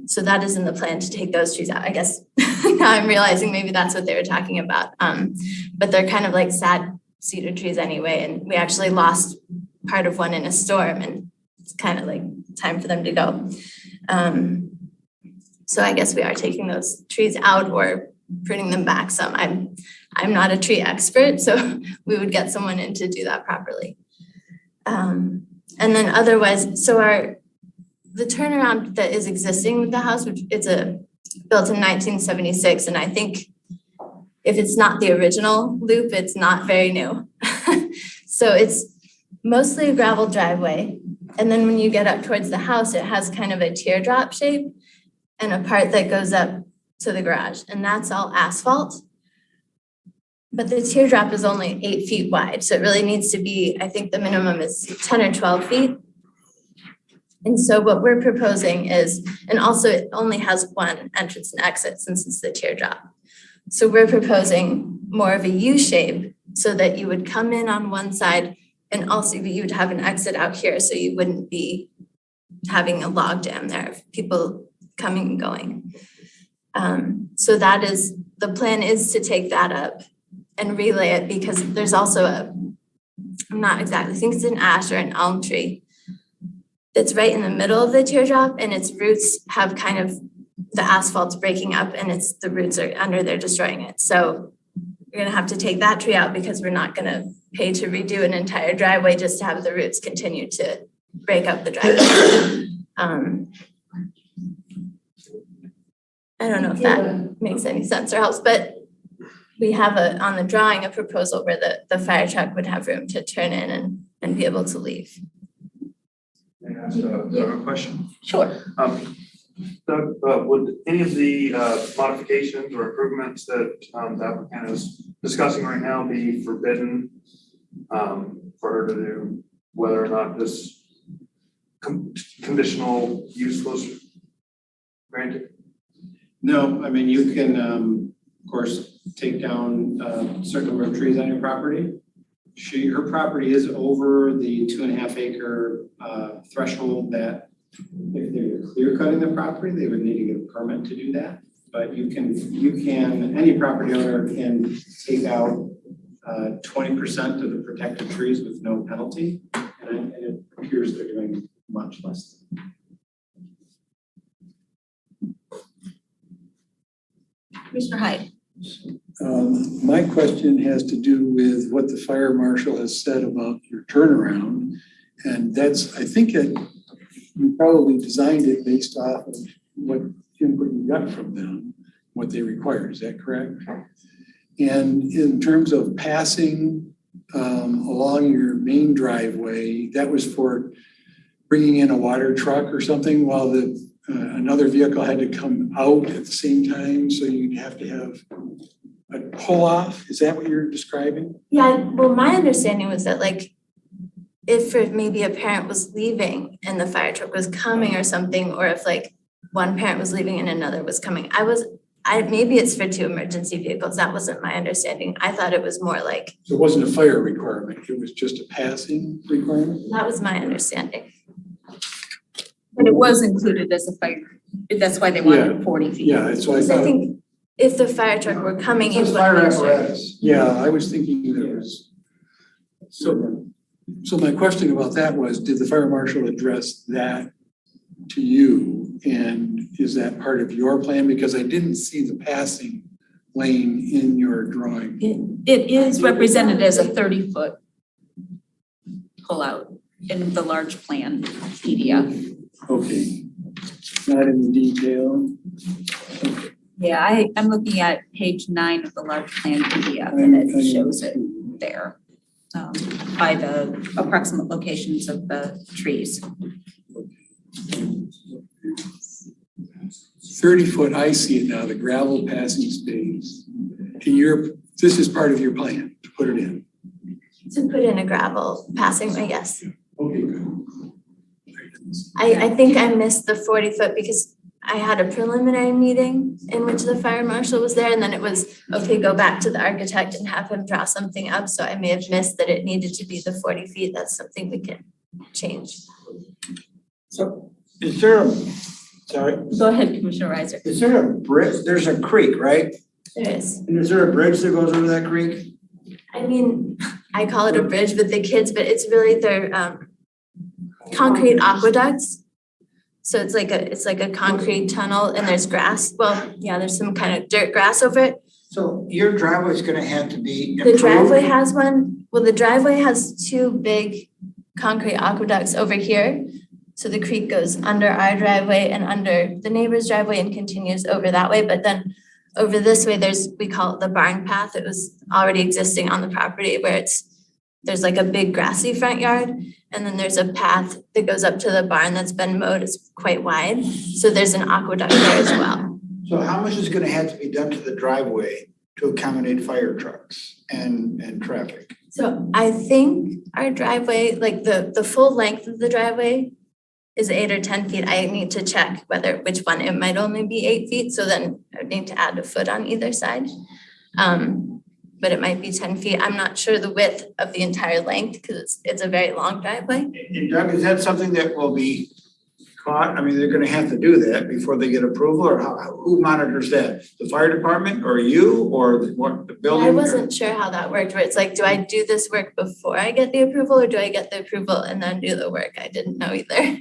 So that is in the plan to take those trees out. I guess now I'm realizing maybe that's what they were talking about. But they're kind of like sad cedar trees anyway. And we actually lost part of one in a storm and it's kind of like time for them to go. So I guess we are taking those trees out or pruning them back some. I'm not a tree expert, so we would get someone in to do that properly. And then otherwise, so the turnaround that is existing with the house, which it's built in 1976, and I think if it's not the original loop, it's not very new. So it's mostly a gravel driveway. And then when you get up towards the house, it has kind of a teardrop shape and a part that goes up to the garage, and that's all asphalt. But the teardrop is only 8 feet wide, so it really needs to be, I think the minimum is 10 or 12 feet. And so what we're proposing is, and also it only has one entrance and exit since it's the teardrop. So we're proposing more of a U shape so that you would come in on one side and also you would have an exit out here, so you wouldn't be having a log jam there of people coming and going. So that is, the plan is to take that up and relay it, because there's also I'm not exactly, I think it's an ash or an elm tree that's right in the middle of the teardrop, and its roots have kind of, the asphalt's breaking up and the roots are under there destroying it. So we're gonna have to take that tree out because we're not gonna pay to redo an entire driveway just to have the roots continue to break up the driveway. I don't know if that makes any sense or helps, but we have on the drawing, a proposal where the fire truck would have room to turn in and be able to leave.
May I ask a question?
Sure.
Doug, would any of the modifications or improvements that the applicant is discussing right now be forbidden for her to do, whether or not this conditional use was granted?
No, I mean, you can, of course, take down a certain number of trees on your property. Her property is over the 2.5 acre threshold that if they're clear cutting the property, they would need to get a permit to do that. But you can, any property owner can take out 20% of the protected trees with no penalty. And it appears they're doing much less.
Commissioner Hyde.
My question has to do with what the fire marshal has said about your turnaround. And that's, I think that you probably designed it based off of what input you got from them, what they require. Is that correct? And in terms of passing along your main driveway, that was for bringing in a water truck or something while another vehicle had to come out at the same time, so you'd have to have a pull-off? Is that what you're describing?
Yeah, well, my understanding was that like, if maybe a parent was leaving and the fire truck was coming or something, or if like one parent was leaving and another was coming, maybe it's for two emergency vehicles, that wasn't my understanding. I thought it was more like.
So it wasn't a fire requirement, it was just a passing requirement?
That was my understanding.
But it was included as a fire, that's why they wanted 40 feet.
Yeah, that's why I
Because I
thought,
think if the fire truck were coming, it would
Fire
make sure.
apparatus.
yeah, I was thinking there was. So my question about that was, did the fire marshal address that to you? And is that part of your plan? Because I didn't see the passing lane in your drawing.
It is represented as a 30-foot pullout in the large plan PDF.
Okay, not in the detail.
Yeah, I'm looking at page 9 of the large plan PDF and it shows it there by the approximate locations of the trees.
30-foot, I see it now, the gravel passing space. This is part of your plan to put it in.
To put in a gravel passing way, yes.
Okay, good.
I think I missed the 40-foot because I had a preliminary meeting in which the fire marshal was there, and then it was, okay, go back to the architect and have him draw something up. So I may have missed that it needed to be the 40 feet. That's something we can change.
So is there sorry,
Go ahead, Commissioner Reiser.
is there a bridge? There's a creek, right?
There is.
And is there a bridge that goes over that creek?
I mean, I call it a bridge with the kids, but it's really their concrete aqueducts. So it's like a concrete tunnel and there's grass. Well, yeah, there's some kind of dirt grass over it.
So your driveway's gonna have to be
The driveway
improved?
has one. Well, the driveway has two big concrete aqueducts over here. So the creek goes under our driveway and under the neighbor's driveway and continues over that way. But then over this way, we call it the barn path. It was already existing on the property where there's like a big grassy front yard. And then there's a path that goes up to the barn that's been mowed. It's quite wide. So there's an aqueduct there as well.
So how much is gonna have to be done to the driveway to accommodate fire trucks and traffic?
So I think our driveway, like the full length of the driveway is 8 or 10 feet. I need to check which one. It might only be 8 feet. So then I would need to add a foot on either side. But it might be 10 feet. I'm not sure the width of the entire length because it's a very long driveway.
And Doug, is that something that will be caught? I mean, they're gonna have to do that before they get approval, or who monitors that? The fire department or you or the building?
I wasn't sure how that worked, where it's like, do I do this work before I get the approval or do I get the approval and then do the work? I didn't know either.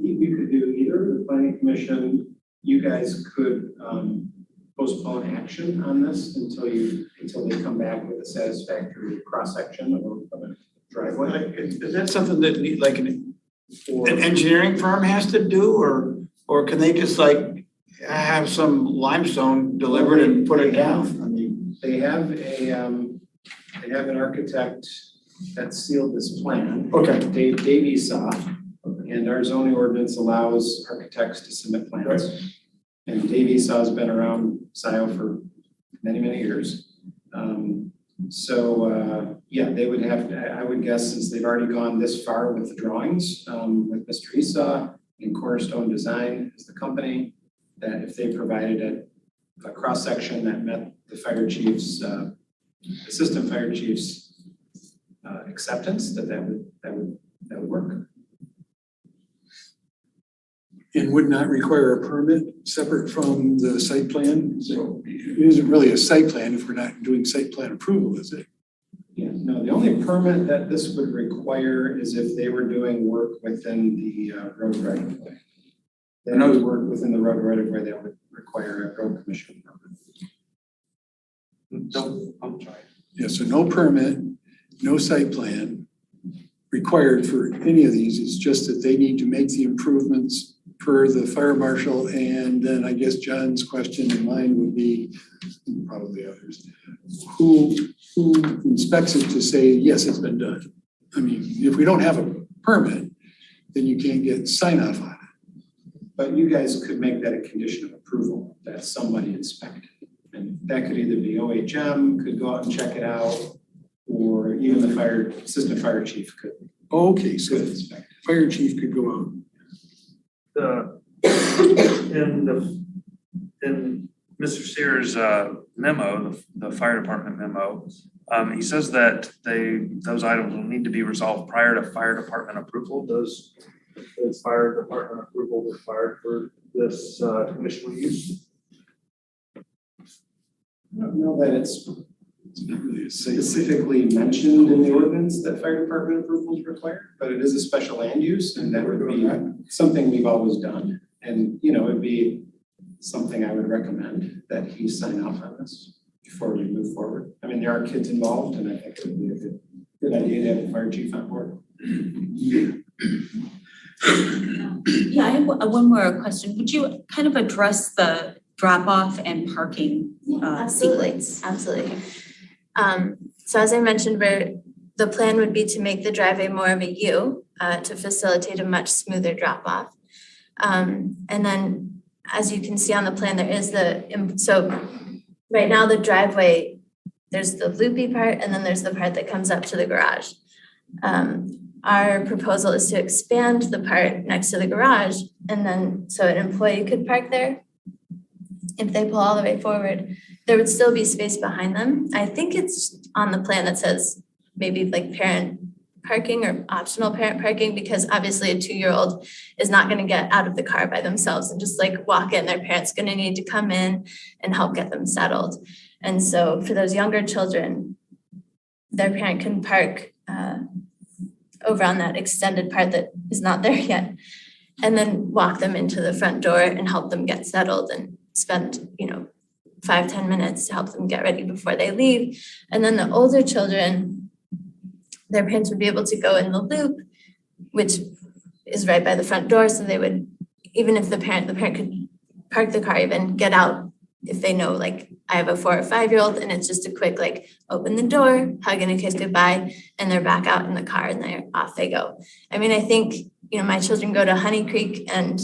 You could do either. The planning commission, you guys could postpone action on this until they come back with a satisfactory cross-section of a driveway.
Is that something that like an engineering firm has to do, or can they just like have some limestone delivered and put it down? I mean,
They have an architect that sealed this plan.
Okay.
Dave Esau, and our zoning ordinance allows architects to submit plans. And Dave Esau's been around Scio for many, many years. Yeah, they would have to, I would guess, since they've already gone this far with the drawings, with Mr. Esau and Cornerstone Design as the company, that if they provided a cross-section that met the fire chief's, assistant fire chief's acceptance, that would work.
And would not require a permit separate from the site plan? So it isn't really a site plan if we're not doing site plan approval, is it?
Yeah, no, the only permit that this would require is if they were doing work within the road right of way. They don't work within the road right of way, they would require a road commission permit.
no, I'm sorry.
Yeah, so no permit, no site plan required for any of these. It's just that they need to make the improvements per the fire marshal. And then I guess John's question and mine would be, and probably others, who who inspects it to say, yes, it's been done? I mean, if we don't have a permit, then you can't get sign off on it.
But you guys could make that a condition of approval, that somebody inspect it. And that could either be OHM, could go out and check it out, or even the assistant fire chief could
Okay, so
inspect it.
fire chief could go out.
In Mr. Sears' memo, the fire department memo, he says that those items will need to be resolved prior to fire department approval. Is fire department approval required for this conditional use?
I don't know that it's
not really a safe.
specifically mentioned in the ordinance that fire department approval is required, but it is a special land use, and that would be something we've always done. And, it'd be something I would recommend that he sign off on this before we move forward. I mean, there are kids involved, and I think it would be a good idea to have the fire chief on board.
Yeah.
Yeah, I have one more question. Would you kind of address the drop off and parking sequence?
Absolutely. So as I mentioned, the plan would be to make the driveway more of a U to facilitate a much smoother drop off. And then, as you can see on the plan, there is so right now the driveway, there's the loopy part and then there's the part that comes up to the garage. Our proposal is to expand the part next to the garage, and then so an employee could park there. If they pull all the way forward, there would still be space behind them. I think it's on the plan that says maybe like parent parking or optional parent parking, because obviously a 2-year-old is not going to get out of the car by themselves and just like walk in. Their parent's going to need to come in and help get them settled. And so for those younger children, their parent can park over on that extended part that is not there yet, and then walk them into the front door and help them get settled and spend, 5-10 minutes to help them get ready before they leave. And then the older children, their parents would be able to go in the loop, which is right by the front door. So they would, even if the parent could park the car, even get out if they know, like, I have a 4 or 5-year-old and it's just a quick, like, open the door, hug and a kiss goodbye, and they're back out in the car and they're off they go. I mean, I think, my children go to Honey Creek and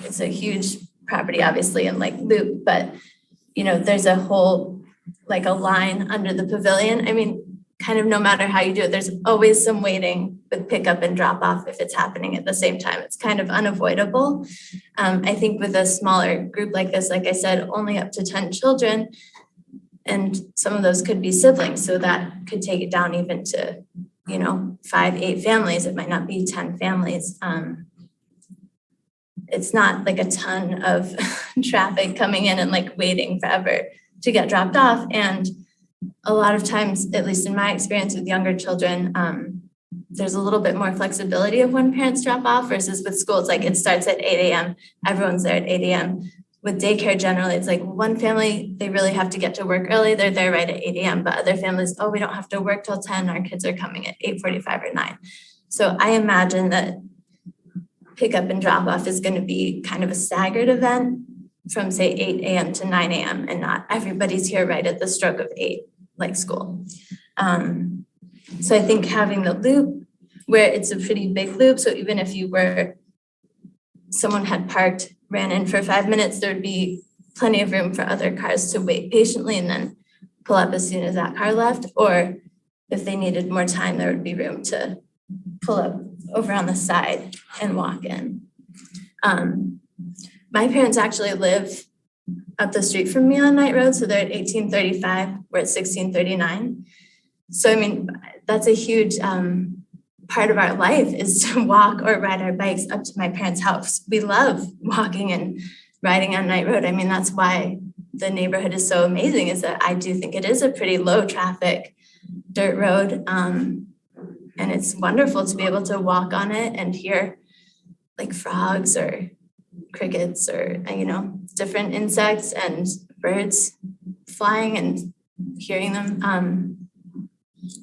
it's a huge property, obviously, and like loop, but, there's a whole, like a line under the pavilion. I mean, kind of no matter how you do it, there's always some waiting with pickup and drop off if it's happening at the same time. It's kind of unavoidable. I think with a smaller group like this, like I said, only up to 10 children, and some of those could be siblings. So that could take it down even to, 5-8 families. It might not be 10 families. It's not like a ton of traffic coming in and like waiting forever to get dropped off. And a lot of times, at least in my experience with younger children, there's a little bit more flexibility of when parents drop off versus with school. It's like it starts at 8 a.m. Everyone's there at 8 a.m. With daycare, generally, it's like one family, they really have to get to work early. They're there right at 8 a.m. But other families, we don't have to work till 10. Our kids are coming at 8:45 or 9. So I imagine that pickup and drop off is going to be kind of a staggered event from say 8 a.m. to 9 a.m. and not everybody's here right at the stroke of 8 like school. So I think having the loop where it's a pretty big loop, so even if someone had parked, ran in for 5 minutes, there'd be plenty of room for other cars to wait patiently and then pull up as soon as that car left. Or if they needed more time, there would be room to pull up over on the side and walk in. My parents actually live up the street from me on Knight Road, so they're at 1835, we're at 1639. So I mean, that's a huge part of our life is to walk or ride our bikes up to my parents' house. We love walking and riding on Knight Road. I mean, that's why the neighborhood is so amazing, is that I do think it is a pretty low traffic dirt road. And it's wonderful to be able to walk on it and hear like frogs or crickets or, different insects and birds flying and hearing them,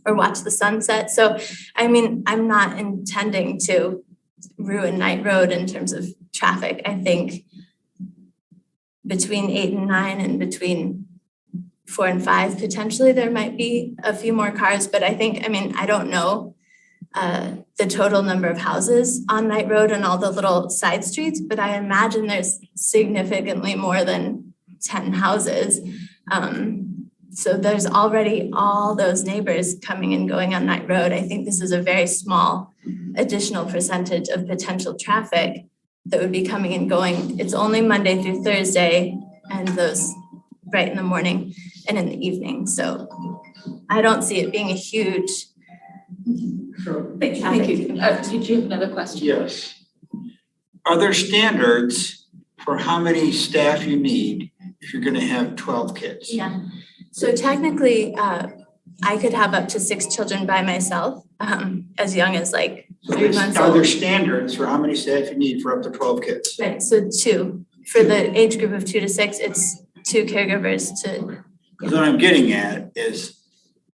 or watch the sunset. So, I mean, I'm not intending to ruin Knight Road in terms of traffic. I think between 8 and 9 and between 4 and 5, potentially there might be a few more cars, but I think, I mean, I don't know the total number of houses on Knight Road and all the little side streets, but I imagine there's significantly more than 10 houses. So there's already all those neighbors coming and going on Knight Road. I think this is a very small additional percentage of potential traffic that would be coming and going. It's only Monday through Thursday and those right in the morning and in the evening. So I don't see it being a huge
Thank you. Did you have another question?
Yes. Are there standards for how many staff you need if you're gonna have 12 kids?
Yeah. So technically, I could have up to 6 children by myself, as young as like 3 months
Are there
old.
standards for how many staff you need for up to 12 kids?
Right, so 2. For the age group of 2 to 6, it's 2 caregivers to.
Because what I'm getting at is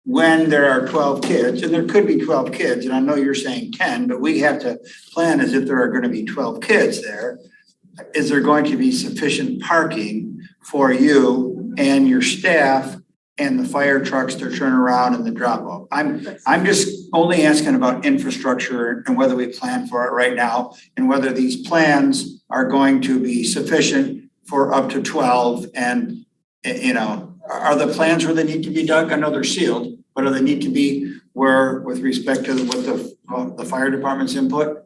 when there are 12 kids, and there could be 12 kids, and I know you're saying 10, but we have to plan as if there are gonna be 12 kids there. Is there going to be sufficient parking for you and your staff and the fire trucks to turn around and the drop off? I'm just only asking about infrastructure and whether we plan for it right now and whether these plans are going to be sufficient for up to 12 and, you know, are the plans where they need to be, Doug? I know they're sealed, but do they need to be where with respect to what the fire department's input?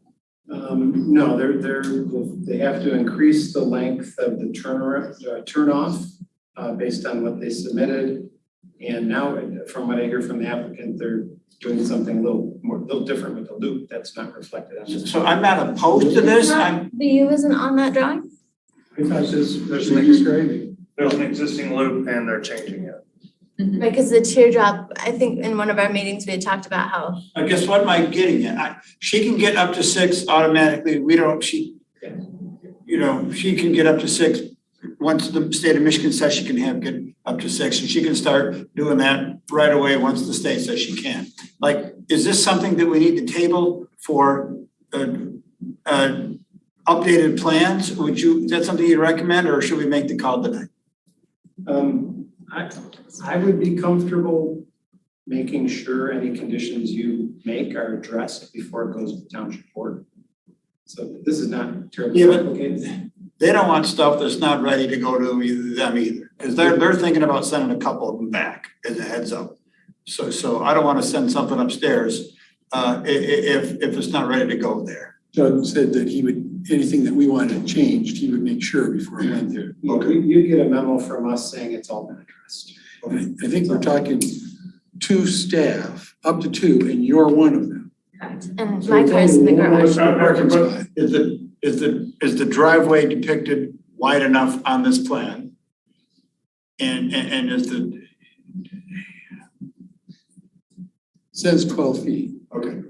No, they have to increase the length of the turnoff based on what they submitted. And now, from what I hear from the applicant, they're doing something a little different with the loop that's not reflected on this.
So I'm not opposed to this.
The U isn't on that drawing?
I thought there's an extra.
There's an existing loop and they're changing it.
Right, because the teardrop, I think in one of our meetings, we had talked about how.
I guess what am I getting at? She can get up to 6 automatically. She can get up to 6. Once the state of Michigan says she can get up to 6, and she can start doing that right away once the state says she can. Like, is this something that we need to table for updated plans? Is that something you'd recommend, or should we make the call tonight?
I would be comfortable making sure any conditions you make are addressed before it goes to township board. So this is not terribly complicated.
They don't want stuff that's not ready to go to them either, because they're thinking about sending a couple of them back as a heads up. So I don't want to send something upstairs if it's not ready to go there.
Doug said that anything that we wanted changed, he would make sure before it went there.
You get a memo from us saying it's all been addressed.
I think we're talking 2 staff, up to 2, and you're one of them.
Correct. And my car's in the garage.
Parking spot.
Is the driveway depicted wide enough on this plan? And is
Says 12 feet.
okay,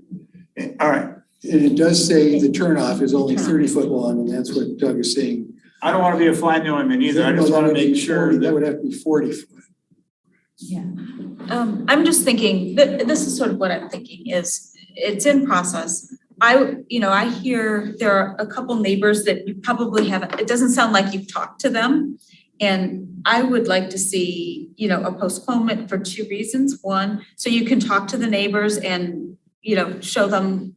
all right.
And it does say the turnoff is only 30 foot long, and that's what Doug is saying.
I don't want to be a fly in the ointment either. I just want to make sure
That would have to be 40 foot.
Yeah. I'm just thinking that this is sort of what I'm thinking is it's in process. I hear there are a couple neighbors that you probably haven't, it doesn't sound like you've talked to them. And I would like to see, a postponement for 2 reasons. One, so you can talk to the neighbors and, show them,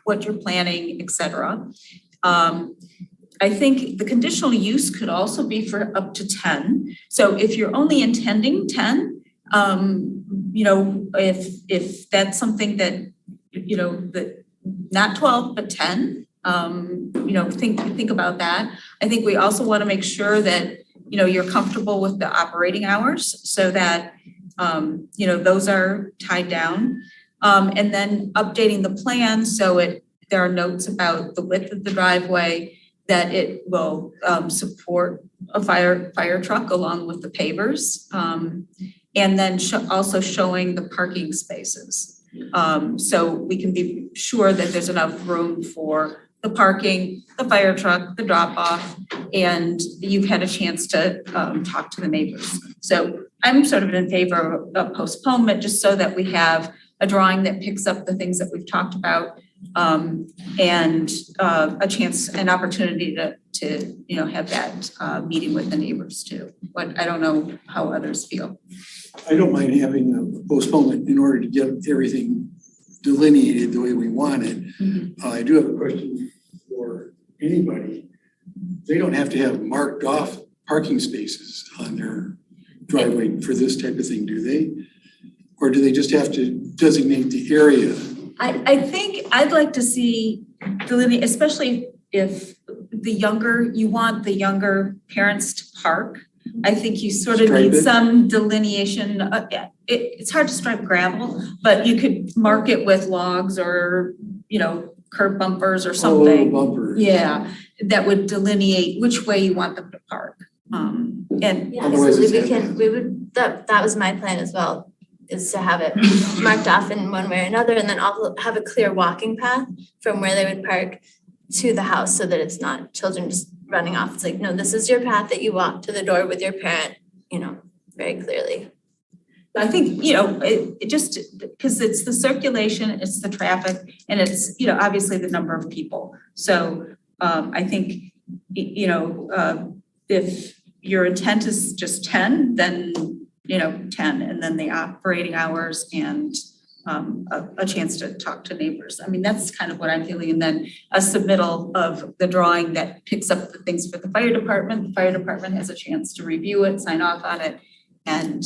what you're planning, et cetera. I think the conditional use could also be for up to 10. So if you're only intending 10, if that's something that, that not 12, but 10, think about that. I think we also want to make sure that, you're comfortable with the operating hours so that, those are tied down. And then updating the plan so there are notes about the width of the driveway, that it will support a fire truck along with the pavers. And then also showing the parking spaces. So we can be sure that there's enough room for the parking, the fire truck, the drop off, and you've had a chance to talk to the neighbors. So I'm sort of in favor of postponement just so that we have a drawing that picks up the things that we've talked about and an opportunity to have that meeting with the neighbors too. but I don't know how others feel.
I don't mind having a postponement in order to get everything delineated the way we want it. I do have a question for anybody. They don't have to have marked off parking spaces on their driveway for this type of thing, do they? Or do they just have to designate the area?
I think I'd like to see delineate, especially if you want the younger parents to park. I think you sort of need
Stripe it?
some delineation. It's hard to stripe gravel, but you could mark it with logs or, curb bumpers or something.
Oh, bumpers.
Yeah, that would delineate which way you want them to park. And
Yeah,
Otherwise it's
absolutely, that was my plan as well, is to have it marked off in one way or another, and then also have a clear walking path from where they would park to the house, so that it's not children just running off. It's like, no, this is your path that you walk to the door with your parent, very clearly.
I think, it just, because it's the circulation, it's the traffic, and it's, obviously the number of people. So I think, if your intent is just 10, then, 10, and then the operating hours and a chance to talk to neighbors. I mean, that's kind of what I'm feeling. And then a submittal of the drawing that picks up the things for the fire department. The fire department has a chance to review it, sign off on it, and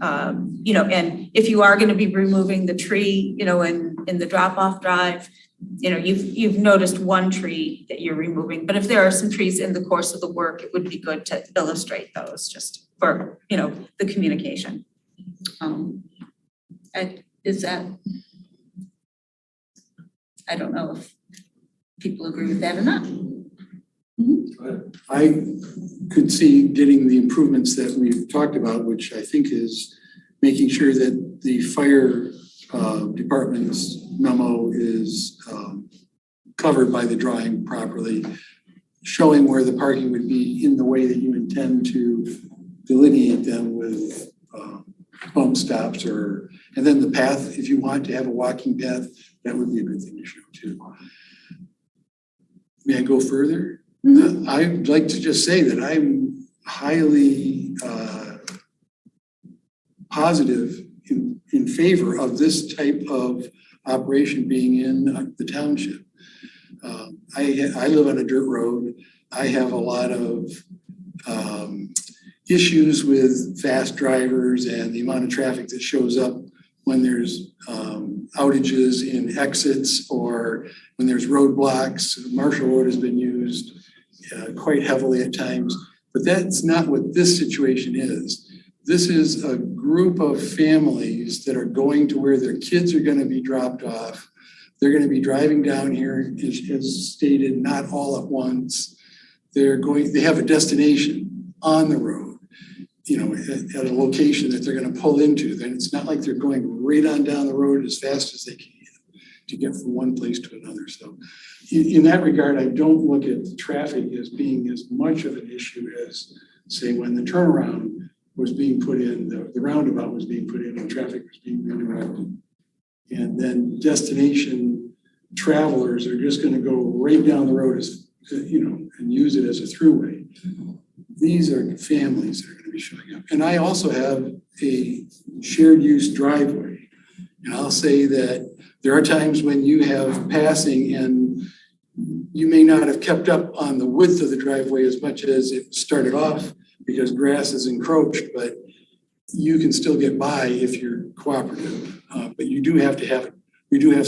and if you are going to be removing the tree, in the drop-off drive, you've noticed one tree that you're removing, but if there are some trees in the course of the work, it would be good to illustrate those just for, the communication. I don't know if people agree with that or not.
I could see getting the improvements that we've talked about, which I think is making sure that the fire department's memo is covered by the drawing properly, showing where the parking would be in the way that you intend to delineate them with bump stops and then the path, if you want to have a walking path, that would be a good thing to show too. May I go further? I'd like to just say that I'm highly positive in favor of this type of operation being in the township. I live on a dirt road. I have a lot of issues with fast drivers and the amount of traffic that shows up when there's outages in exits or when there's roadblocks. Marshall Road has been used quite heavily at times, but that's not what this situation is. This is a group of families that are going to where their kids are going to be dropped off. They're going to be driving down here, as stated, not all at once. They have a destination on the road, at a location that they're going to pull into. Then it's not like they're going right on down the road as fast as they can to get from one place to another. So in that regard, I don't look at the traffic as being as much of an issue as, say, when the turnaround was being put in, the roundabout was being put in and traffic was being redirected. And then destination travelers are just going to go right down the road as, and use it as a throughway. These are families that are going to be showing up. And I also have a shared use driveway. And I'll say that there are times when you have passing and you may not have kept up on the width of the driveway as much as it started off because grass is encroached, but you can still get by if you're cooperative. But we do have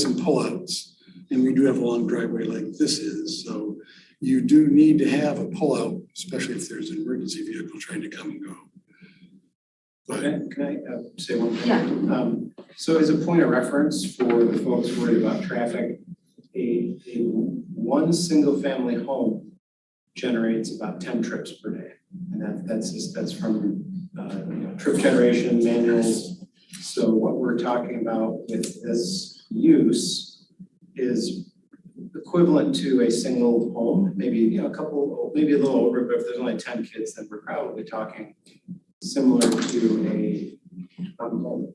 some pullouts, and we do have a long driveway like this is. So you do need to have a pullout, especially if there's an emergency vehicle trying to come and go. But
Can I say one thing? Yeah. So as a point of reference for the folks worried about traffic, a one single family home generates about 10 trips per day. And that's from trip generation manuals. So what we're talking about with this use is equivalent to a single home, maybe a little over, but if there's only 10 kids, then we're probably talking similar to a home.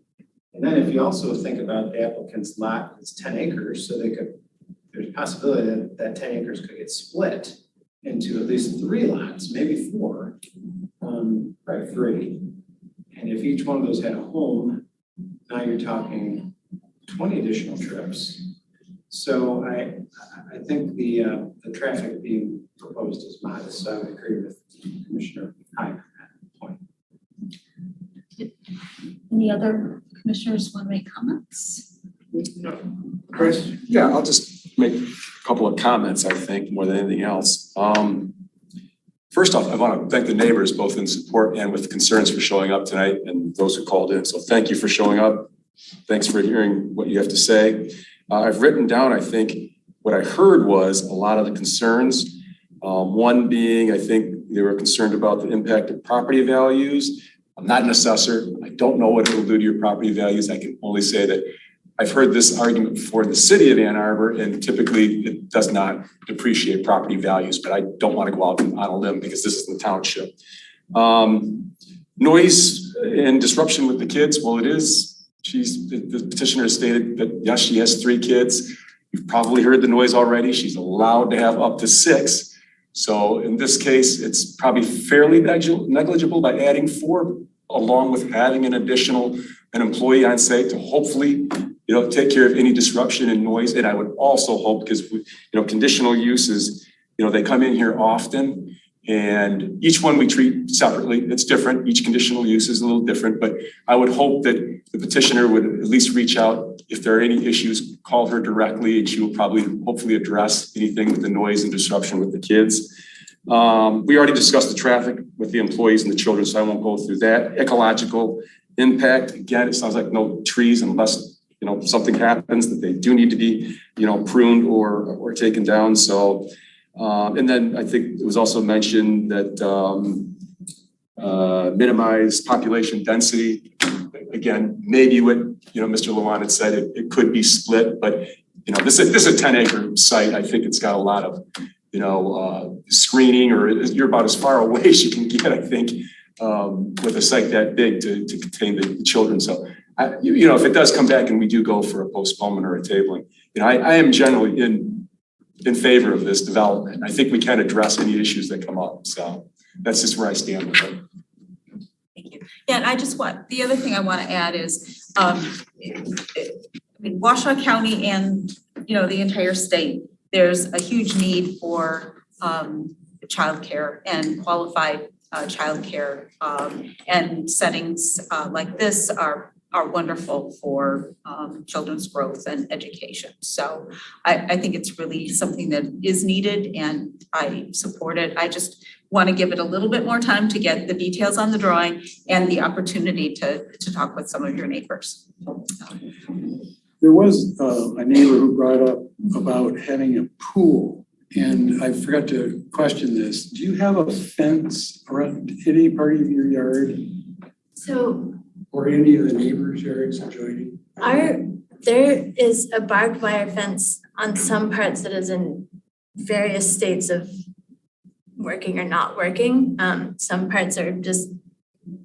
And then if you also think about the applicant's lot, it's 10 acres, so there's a possibility that 10 acres could get split into at least 3 lots, maybe 4. by 3. And if each one of those had a home, now you're talking 20 additional trips. So I think the traffic being proposed is modest, so I would agree with Commissioner Hyde on that point.
Any other commissioners want to make comments?
Chris? Yeah, I'll just make a couple of comments, I think, more than anything else. First off, I want to thank the neighbors, both in support and with concerns, for showing up tonight, and those who called in. So thank you for showing up. Thanks for hearing what you have to say. I've written down, I think, what I heard was a lot of the concerns. One being, I think they were concerned about the impact of property values. I'm not an assessor. I don't know what it will do to your property values. I can only say that I've heard this argument before in the city of Ann Arbor, and typically it does not depreciate property values, but I don't want to go out on a limb because this is the township. Noise and disruption with the kids, well, it is. The petitioner has stated that, yes, she has 3 kids. You've probably heard the noise already. She's allowed to have up to 6. So in this case, it's probably fairly negligible by adding 4, along with having an employee on site to hopefully, take care of any disruption and noise. And I would also hope, because conditional uses, they come in here often, and each one we treat separately. It's different. Each conditional use is a little different, but I would hope that the petitioner would at least reach out if there are any issues, call her directly, and she will probably hopefully address anything with the noise and disruption with the kids. We already discussed the traffic with the employees and the children, so I won't go through that. Ecological impact, again, it sounds like no trees unless something happens that they do need to be pruned or taken down. So and then I think it was also mentioned that minimize population density. Again, maybe what Mr. Lewan had said, it could be split, but this is a 10-acre site. I think it's got a lot of screening, or you're about as far away as you can get, I think, with a site that big to contain the children. So if it does come back and we do go for a postponement or a tabling, I am generally in favor of this development. I think we can address any issues that come up. So that's just where I stand with it.
Thank you. Yeah, and the other thing I want to add is, Washoe County and, the entire state, there's a huge need for childcare and qualified childcare, and settings like this are wonderful for children's growth and education. So I think it's really something that is needed, and I support it. I just want to give it a little bit more time to get the details on the drawing and the opportunity to talk with some of your neighbors.
There was a neighbor who brought up about having a pool, and I forgot to question this. Do you have a fence around any part of your yard?
So
Or any of the neighbors' yards adjoining?
there is a barbed wire fence on some parts that is in various states of working or not working. Some parts are just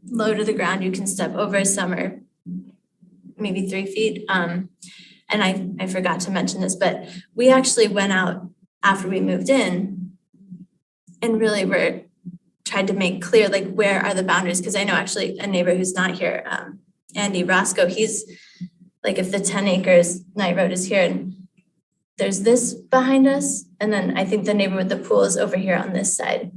low to the ground, you can step over, some are maybe 3 feet. And I forgot to mention this, but we actually went out after we moved in and really tried to make clear, like, where are the boundaries? Because I know actually a neighbor who's not here, Andy Roscoe, he's like, if the 10 acres Knight Road is here and there's this behind us, and then I think the neighbor with the pool is over here on this side.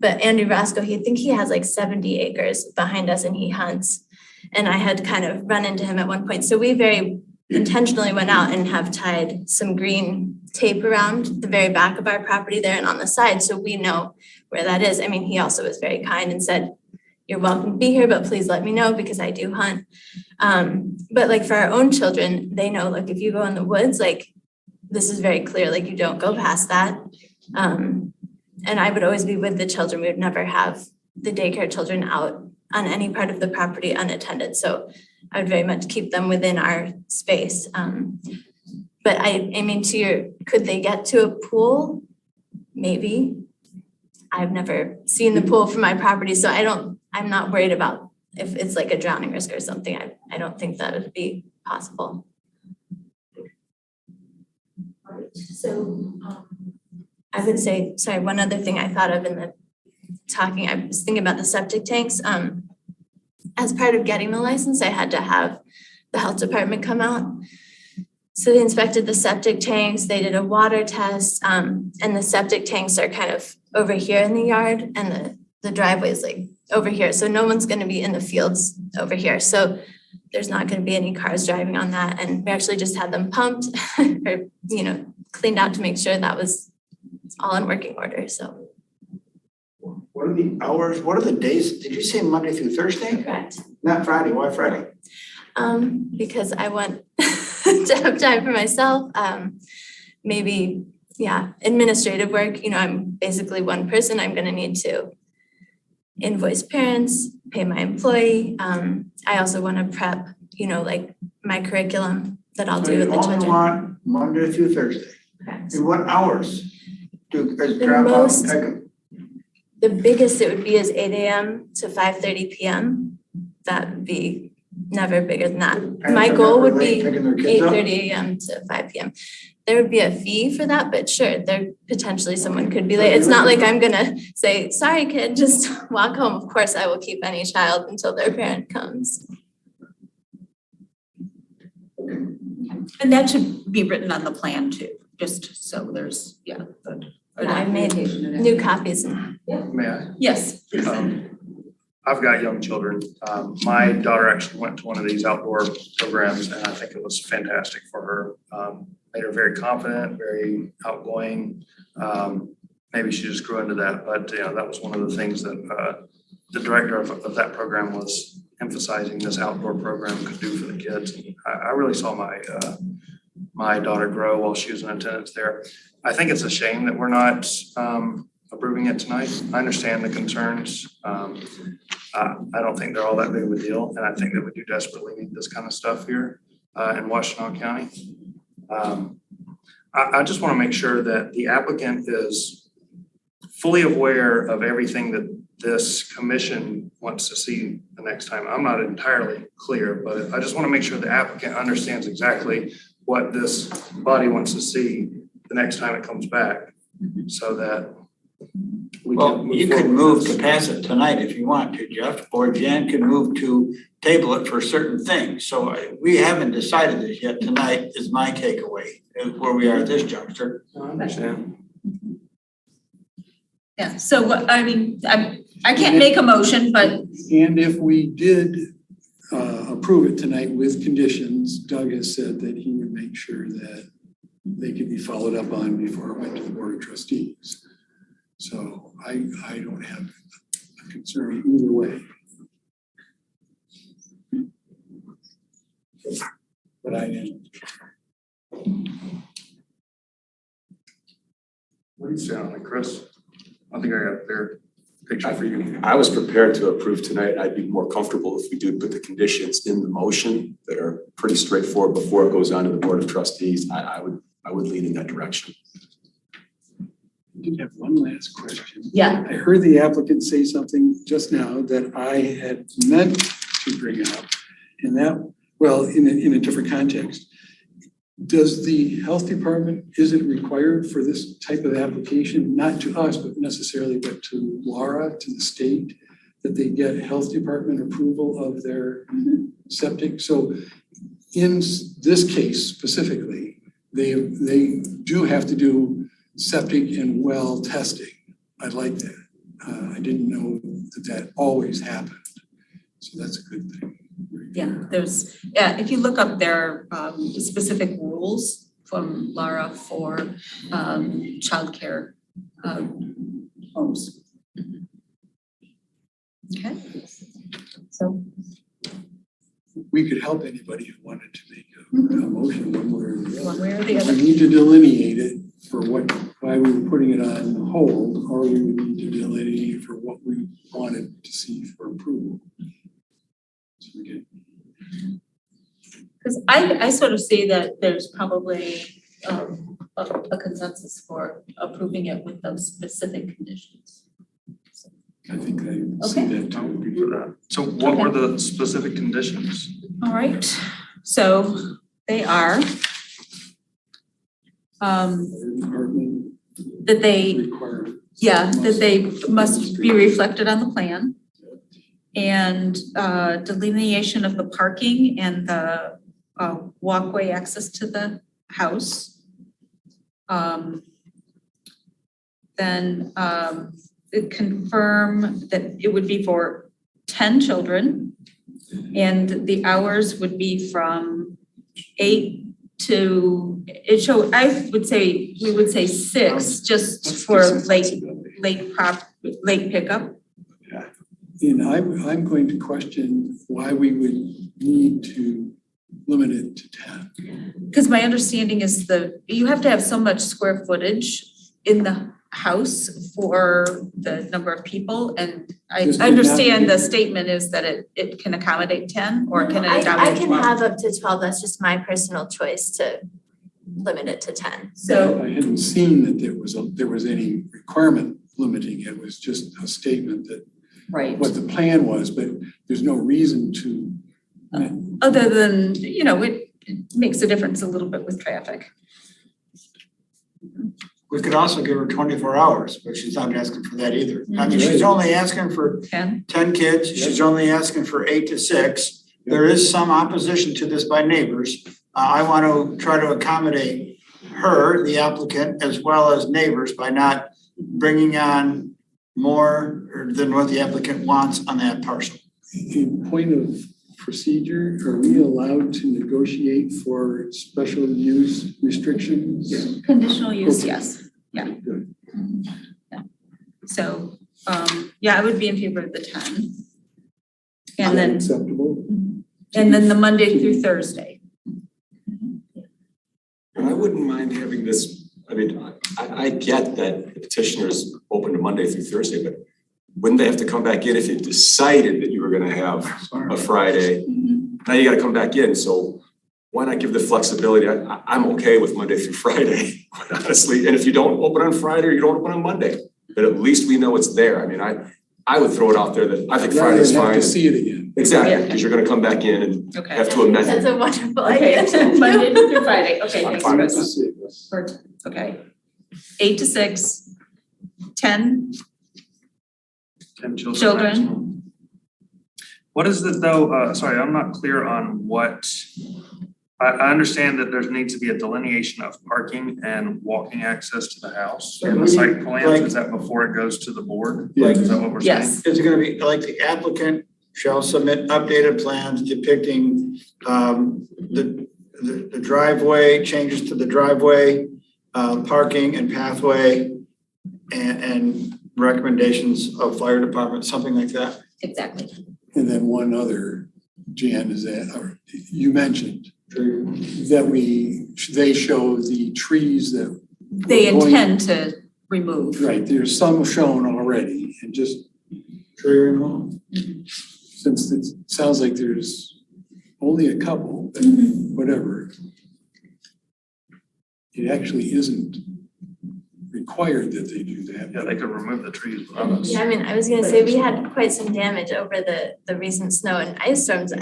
But Andy Roscoe, he has like 70 acres behind us and he hunts. And I had kind of run into him at one point. So we very intentionally went out and have tied some green tape around the very back of our property there and on the side, so we know where that is. I mean, he also was very kind and said, "You're welcome to be here, but please let me know because I do hunt." But like for our own children, they know, like, if you go in the woods, like, this is very clear, like, you don't go past that. And I would always be with the children. We would never have the daycare children out on any part of the property unattended. So I would very much keep them within our space. But I mean, could they get to a pool? Maybe. I've never seen the pool from my property, so I'm not worried about if it's like a drowning risk or something. I don't think that would be possible. So I would say, sorry, one other thing I thought of in the talking, I was thinking about the septic tanks. As part of getting the license, I had to have the health department come out. So they inspected the septic tanks, they did a water test, and the septic tanks are kind of over here in the yard and the driveway is like over here. So no one's gonna be in the fields over here. So there's not gonna be any cars driving on that. And we actually just had them pumped or, cleaned out to make sure that was all in working order, so.
What are the hours, what are the days? Did you say Monday through Thursday?
Correct.
Not Friday, why Friday?
Because I want to have time for myself, maybe, administrative work, I'm basically one person, I'm gonna need to invoice parents, pay my employee, I also wanna prep, like my curriculum that I'll do with the
So you
children.
only want Monday through Thursday?
Correct.
And what hours is
The
drop off
most-
and pick 'em?
The biggest it would be is 8 a.m. to 5:30 p.m. That would be never bigger than that. My
Parents are
goal
never
would
late
be
picking their kids up?
8:30 a.m. to 5 p.m. There would be a fee for that, but sure, there potentially someone could be late. It's not like I'm gonna say, sorry, kid, just walk home. Of course, I will keep any child until their parent comes.
And that should be written on the plan too, just so there's,
I made new copies.
May I?
Yes, please.
I've got young children. My daughter actually went to one of these outdoor programs and I think it was fantastic for her. Made her very confident, very outgoing. Maybe she just grew into that, but that was one of the things that the director of that program was emphasizing this outdoor program could do for the kids. And I really saw my daughter grow while she was in attendance there. I think it's a shame that we're not approving it tonight. I understand the concerns. I don't think they're all that big of a deal, and I think that we do desperately need this kind of stuff here in Washtenaw County. I just want to make sure that the applicant is fully aware of everything that this commission wants to see the next time. I'm not entirely clear, but I just want to make sure the applicant understands exactly what this body wants to see the next time it comes back, so that we
Well,
can move
you could
forward
move
with
to
this.
pass it tonight if you want to, Jeff, or Jan could move to table it for certain things. So we haven't decided this yet. Tonight is my takeaway, is where we are at this juncture.
I understand.
Yeah, so what, I can't make a motion, but
And if we did approve it tonight with conditions, Doug has said that he would make sure that they could be followed up on before it went to the Board of Trustees. So I don't have a concern either way. But I am.
What do you say on it, Chris? I think I got a clear picture for you.
I was prepared to approve tonight. I'd be more comfortable if we do put the conditions in the motion that are pretty straightforward before it goes on to the Board of Trustees. I would lean in that direction.
I did have one last question.
yeah,
I heard the applicant say something just now that I had meant to bring up, and that, well, in a different context. Does the health department, is it required for this type of application, not to us, but necessarily, but to Laura, to the state, that they get health department approval of their septic? So in this case specifically, they do have to do septic and well testing. I like that. I didn't know that always happened. So that's a good thing.
if you look up their specific rules from Lara for childcare homes. Okay, so.
We could help anybody who wanted to make a motion one way or the other.
One way or the
We
other.
need to delineate it for why we were putting it on hold, or we would need to delineate for what we wanted to see for approval. So we get.
Because I sort of see that there's probably a consensus for approving it with those specific conditions.
I think I see
Okay.
that
I would
too.
be for that. So what were the specific conditions?
All right, so they are
Fire department
that they
require
Yeah, that they must be reflected on the plan. And delineation of the parking and the walkway access to the house. Then confirm that it would be for 10 children. And the hours would be from 8 to, I would say, we would say 6, just for late pickup.
And I'm going to question why we would need to limit it to 10.
Because my understanding is you have to have so much square footage in the house for the number of people, and I
This would not
understand
be-
the statement is that it can accommodate 10 or can it
I
accommodate
can
12?
have up to 12, that's just my personal choice to limit it to 10.
So,
I hadn't seen that there was any requirement limiting. It was just a statement that
right,
what the plan was, but there's no reason to.
other than, it makes a difference a little bit with traffic.
We could also give her 24 hours, but she's not asking for that either. I mean, she's only asking for
10?
10 kids, she's only asking for 8 to 6. There is some opposition to this by neighbors. I want to try to accommodate her, the applicant, as well as neighbors by not bringing on more than what the applicant wants on that parcel.
In point of procedure, are we allowed to negotiate for special use restrictions?
Conditional use,
Okay.
yes, yeah.
Good.
Yeah. So, I would be in favor of the 10.
Is
And
that
then,
acceptable?
and then the Monday through Thursday.
And I wouldn't mind having this, I mean, I get that the petitioner is open to Monday through Thursday, but wouldn't they have to come back in if you decided that you were gonna have a Friday? Now you gotta come back in, so why not give the flexibility? I'm okay with Monday through Friday, quite honestly. And if you don't open on Friday, or you don't open on Monday, but at least we know it's there. I mean, I would throw it out there that I think Friday's
Rather than have
fine.
to see it again.
Exactly, because you're gonna come back in and
Okay.
have to amend
That's
it.
a wonderful
Okay,
idea.
so Monday through Friday, okay,
I'm
thanks,
fine with
Chris. Okay, 8 to 6, 10
10 children.
children.
maximum. What is it though, sorry, I'm not clear on what, I understand that there needs to be a delineation of parking and walking access to the house. In the site plans, is that before it goes to the board?
Yes.
Is that what we're saying?
Yes,
Is it gonna be like the applicant shall submit updated plans depicting the driveway, changes to the driveway, parking and pathway, and recommendations of fire department, something like that?
exactly.
And then one other, Jan, is that, or you mentioned that they show the trees that.
They
we're going-
intend to remove.
Right, there's some shown already, and just
Tree removal?
since it sounds like there's only a couple, but whatever. It actually isn't required that they do that.
Yeah, they could remove the trees without us.
Yeah, I mean, I was gonna say, we had quite some damage over the recent snow and ice storms.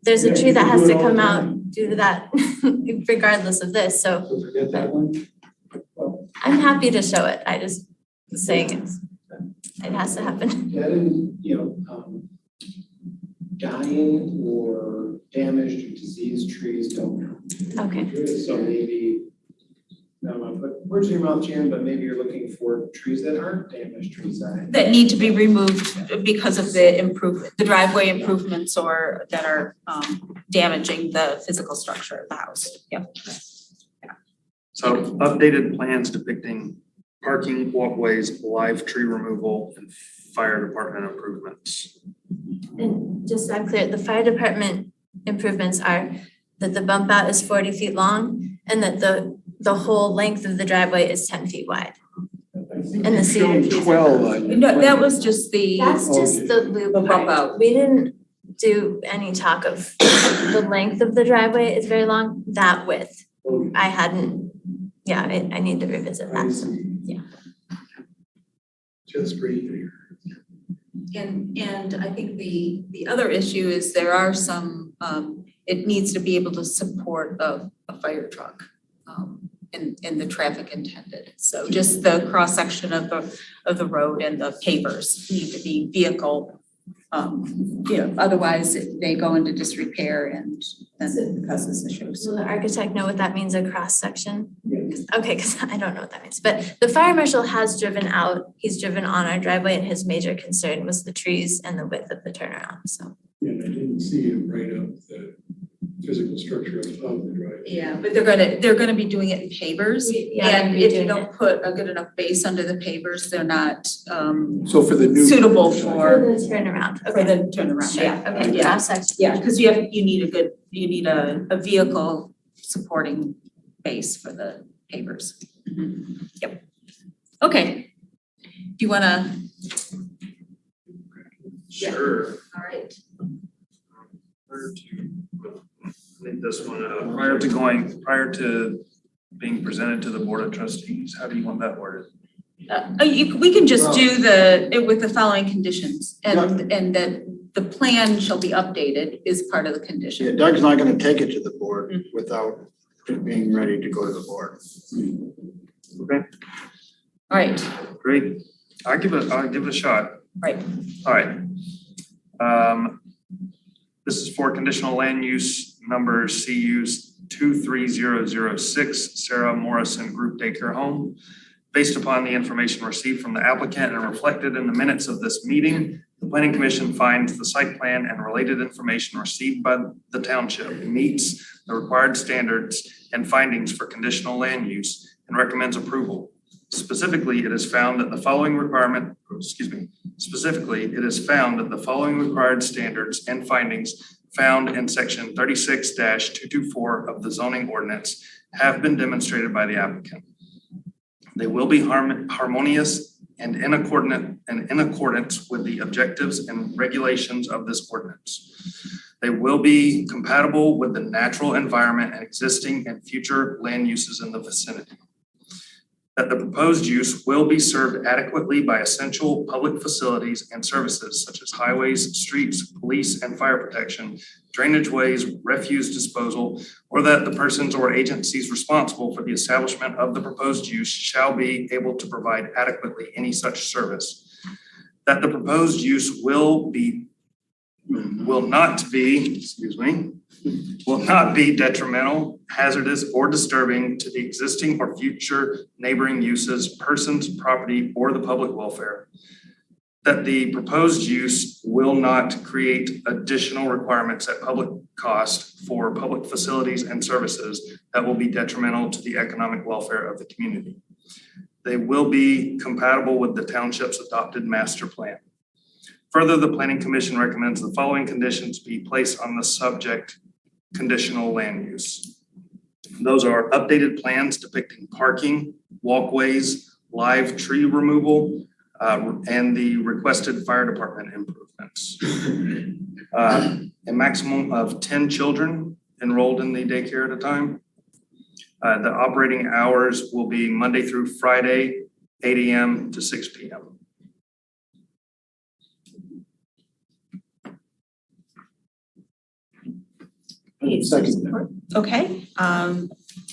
There's a tree that has to come out due to that regardless of this, so
So forget that one.
I'm happy to show it. I just was saying it has to happen.
Getting, dying or damaged or diseased trees don't count.
Okay.
So maybe, I don't want to put words in your mouth, Jan, but maybe you're looking for trees that aren't damaged trees.
That need to be removed because of the driveway improvements or that are damaging the physical structure of the house. Yep.
So updated plans depicting parking, walkways, live tree removal, and fire department improvements.
And just so I'm clear, the fire department improvements are that the bump out is 40 feet long and that the whole length of the driveway is 10 feet wide. And the cedar
Shown
trees.
12 on your
No, that
plan.
was just the.
That's just
Okay.
the loop
The bump
part.
out.
We didn't do any talk of the length of the driveway is very long, that width.
Okay.
I hadn't, I need to revisit
I
that.
see.
Yeah.
Just right here.
And I think the other issue is there are some, it needs to be able to support a fire truck. in the traffic intended. So just the cross section of the road and the pavers need to be vehicle. Otherwise they go into disrepair and it causes issues.
Will the architect know what that means, a cross section? Okay, because I don't know what that means, but the fire marshal has driven out, he's driven on our driveway and his major concern was the trees and the width of the turnaround, so.
Yeah, I didn't see him write up the physical structure of the driveway.
Yeah, but they're gonna be doing it in pavers. And if you don't put a good enough base under the pavers, they're not
So for the new.
suitable
For
for
the turnaround,
for the turnaround,
Sure,
yeah.
okay,
Yeah.
cross section.
Yeah, because you need a vehicle supporting base for the pavers. Yep. Okay. Do you wanna?
Sure.
All right.
I think this one, prior to being presented to the Board of Trustees, how do you want that worded?
We can just do it with the following conditions and that the plan shall be updated is part of the condition.
Yeah, Doug's not gonna take it to the board without it being ready to go to the board.
Okay,
All right,
great. I'll give it a shot.
right.
All right. This is for conditional land use number CU's 23006, Sarah Morrison Group Daycare Home. Based upon the information received from the applicant and reflected in the minutes of this meeting, the Planning Commission finds the site plan and related information received by the township meets the required standards and findings for conditional land use and recommends approval. Specifically, it is found that the following required standards and findings found in section 36-224 of the zoning ordinance have been demonstrated by the applicant. They will be harmonious and in accordance with the objectives and regulations of this ordinance. They will be compatible with the natural environment and existing and future land uses in the vicinity. That the proposed use will be served adequately by essential public facilities and services such as highways, streets, police and fire protection, drainage ways, refuse disposal, or that the persons or agencies responsible for the establishment of the proposed use shall be able to provide adequately any such service. That the proposed use will not be detrimental, hazardous, or disturbing to the existing or future neighboring uses, persons, property, or the public welfare. That the proposed use will not create additional requirements at public cost for public facilities and services that will be detrimental to the economic welfare of the community. They will be compatible with the township's adopted master plan. Further, the Planning Commission recommends the following conditions be placed on the subject conditional land use. Those are updated plans depicting parking, walkways, live tree removal, and the requested fire department improvements. A maximum of 10 children enrolled in the daycare at a time. The operating hours will be Monday through Friday, 8 a.m. to 6 p.m.
Okay,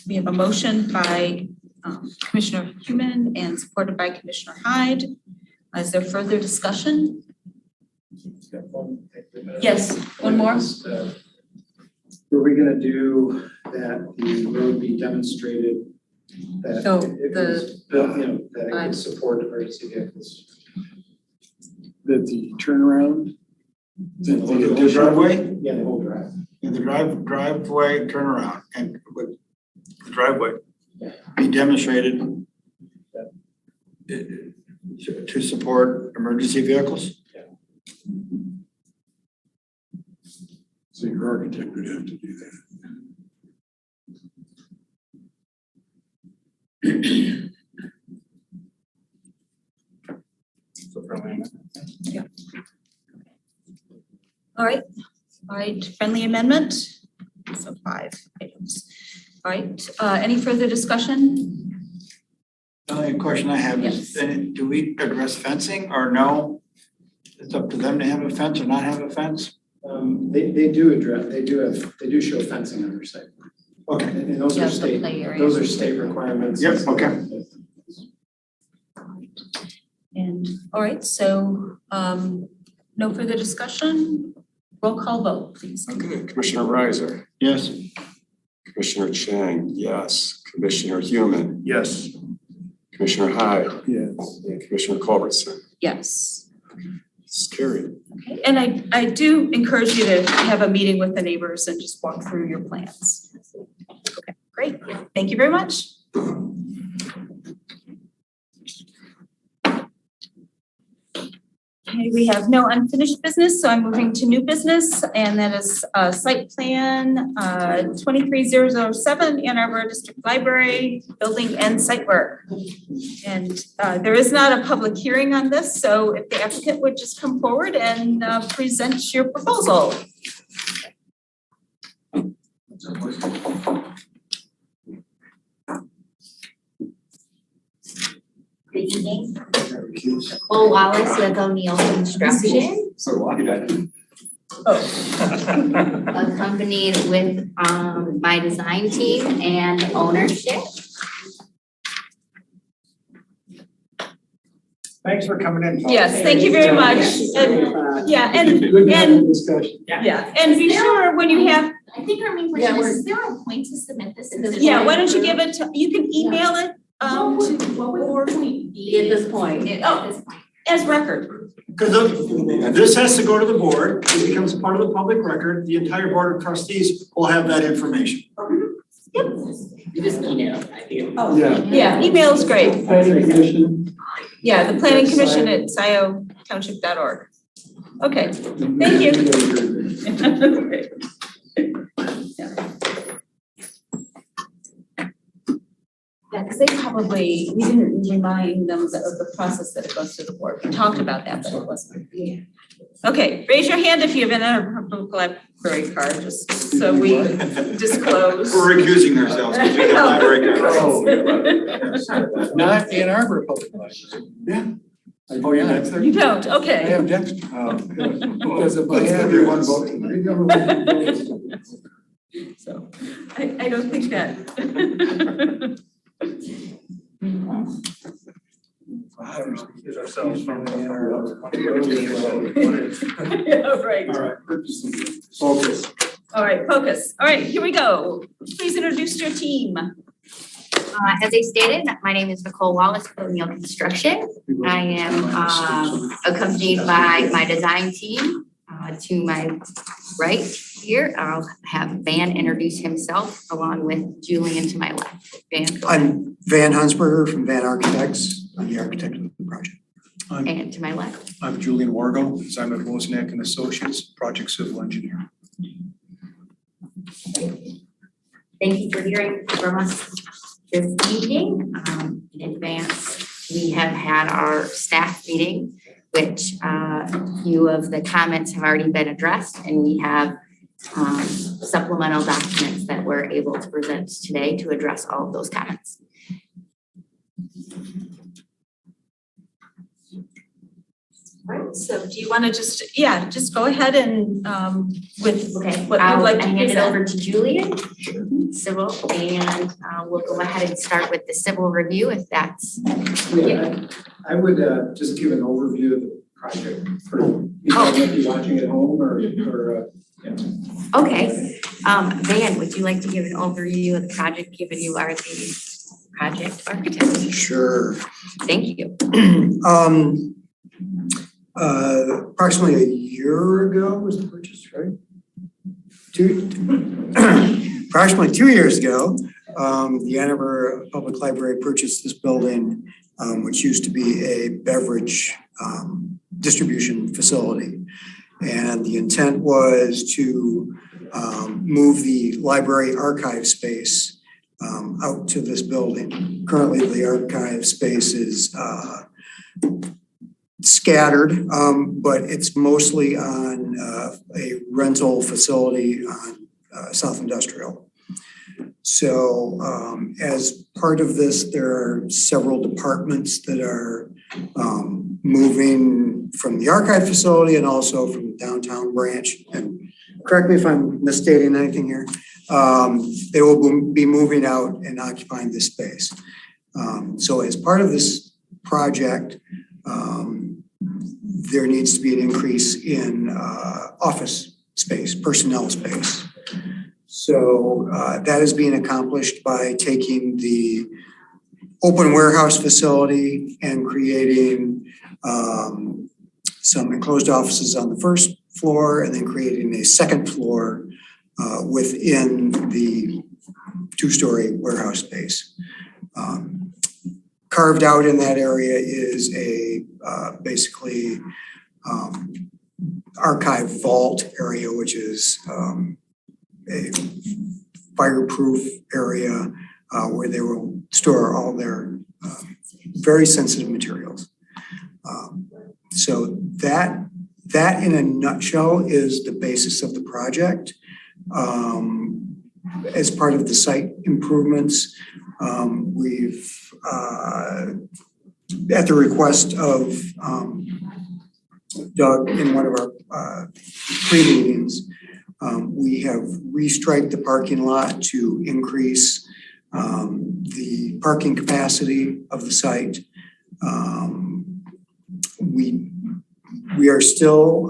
we have a motion by Commissioner Human and supported by Commissioner Hyde. Is there further discussion? Yes, one more.
Were we gonna do that the road be demonstrated that
So
it was built, that it could support emergency vehicles?
That the turnaround,
The driveway?
Yeah, the whole drive.
And the driveway turnaround and with the driveway be demonstrated to support emergency vehicles?
so your architect would have to do that.
All right, friendly amendment, so 5 items. All right, any further discussion?
The only question I have is, do we address fencing or no? It's up to them to have a fence or not have a fence?
They do show fencing on their site.
Okay.
And those
Yeah,
are
the
state,
play area.
those are state requirements.
Yep, okay.
And, all right, so, no further discussion, roll call vote, please.
Okay, Commissioner Reiser,
Yes.
Commissioner Chang, yes. Commissioner Human,
Yes.
Commissioner Hyde,
Yes.
and Commissioner Culbertson.
Yes.
It's carried.
Okay, and I do encourage you to have a meeting with the neighbors and just walk through your plans. Okay, great, thank you very much. Okay, we have no unfinished business, so I'm moving to new business, and that is site plan 23007 Ann Arbor District Library, building and site work. And there is not a public hearing on this, so if the applicant would just come forward and present your proposal.
Good evening. Nicole Wallace with O'Neill Construction,
So lucky that.
accompanied with my design team and ownership.
Thanks for coming in. folks.
Yes, thank you very much. And, yeah, and
Discussion.
yeah, and be sure when you have,
I think our main question is there a point to submit this?
yeah, why don't you give it to, you can email it
What would the point be at this point?
Oh.
At this point.
as record.
Because this has to go to the board, it becomes part of the public record, the entire board of trustees will have that information.
You just email, I think.
Oh,
Yeah.
yeah, email is great.
Planning Commission.
Yeah, the planning commission at sciotownship.org. Okay, thank you. Great. Yeah, because they probably, we didn't remind them of the process that it goes through the board. We talked about that, but it wasn't. Okay, raise your hand if you have an public library card, just so we disclose.
We're recusing ourselves because we have library cards.
Not Ann Arbor Public Library.
Yeah.
Oh, yeah, that's there.
You don't,
I
okay.
have Dexter. Oh, good. Because of my
Let's give you one vote.
So, I don't think that.
Use ourselves from the
Yeah, right.
All right. Focus.
All right, focus. All right, here we go. Please introduce your team.
As I stated, my name is Nicole Wallace with O'Neill Construction. I am accompanied by my design team. To my right here, I'll have Van introduce himself along with Julian to my left. Van.
I'm Van Hunsberger from Van Architects. I'm the architect of the project.
And to my left.
I'm Julian Wargo, designer at Wozniak and Associates, project civil engineer.
Thank you for hearing from us this evening. In advance, we have had our staff meeting, which a few of the comments have already been addressed, and we have supplemental documents that we're able to present today to address all of those comments.
All right, so do you want to just go ahead and with
Okay,
what you'd like to
hand it
present.
over to Julian, civil, and we'll go ahead and start with the civil review if that's.
Yeah, I would just give an overview of the project for people who might be watching at home or yeah.
Okay, Van, would you like to give an overview of the project, given you are the project architect?
Sure.
Thank you.
Approximately a year ago was the purchase, right? Approximately 2 years ago, the Ann Arbor Public Library purchased this building, which used to be a beverage distribution facility. And the intent was to move the library archive space out to this building. Currently, the archive space is scattered, but it's mostly on a rental facility on South Industrial. So as part of this, there are several departments that are moving from the archive facility and also from the downtown branch. And correct me if I'm misstating anything here. they will be moving out and occupying this space. So as part of this project, there needs to be an increase in office space, personnel space. So that is being accomplished by taking the open warehouse facility and creating some enclosed offices on the first floor and then creating a second floor within the two-story warehouse space. Carved out in that area is a basically archive vault area, which is a fireproof area where they will store all their very sensitive materials. So that in a nutshell is the basis of the project. As part of the site improvements, we've at the request of Doug in one of our pre-meetings, we have restriped the parking lot to increase the parking capacity of the site. We are still,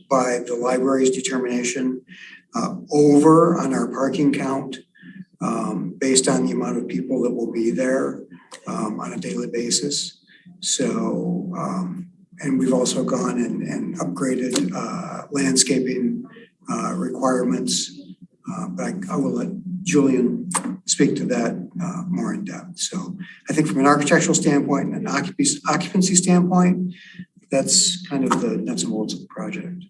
by the library's determination, over on our parking count based on the amount of people that will be there on a daily basis. So, and we've also gone and upgraded landscaping requirements, but I will let Julian speak to that more in depth. So I think from an architectural standpoint and an occupancy standpoint, that's kind of the nuts and bolts of the project.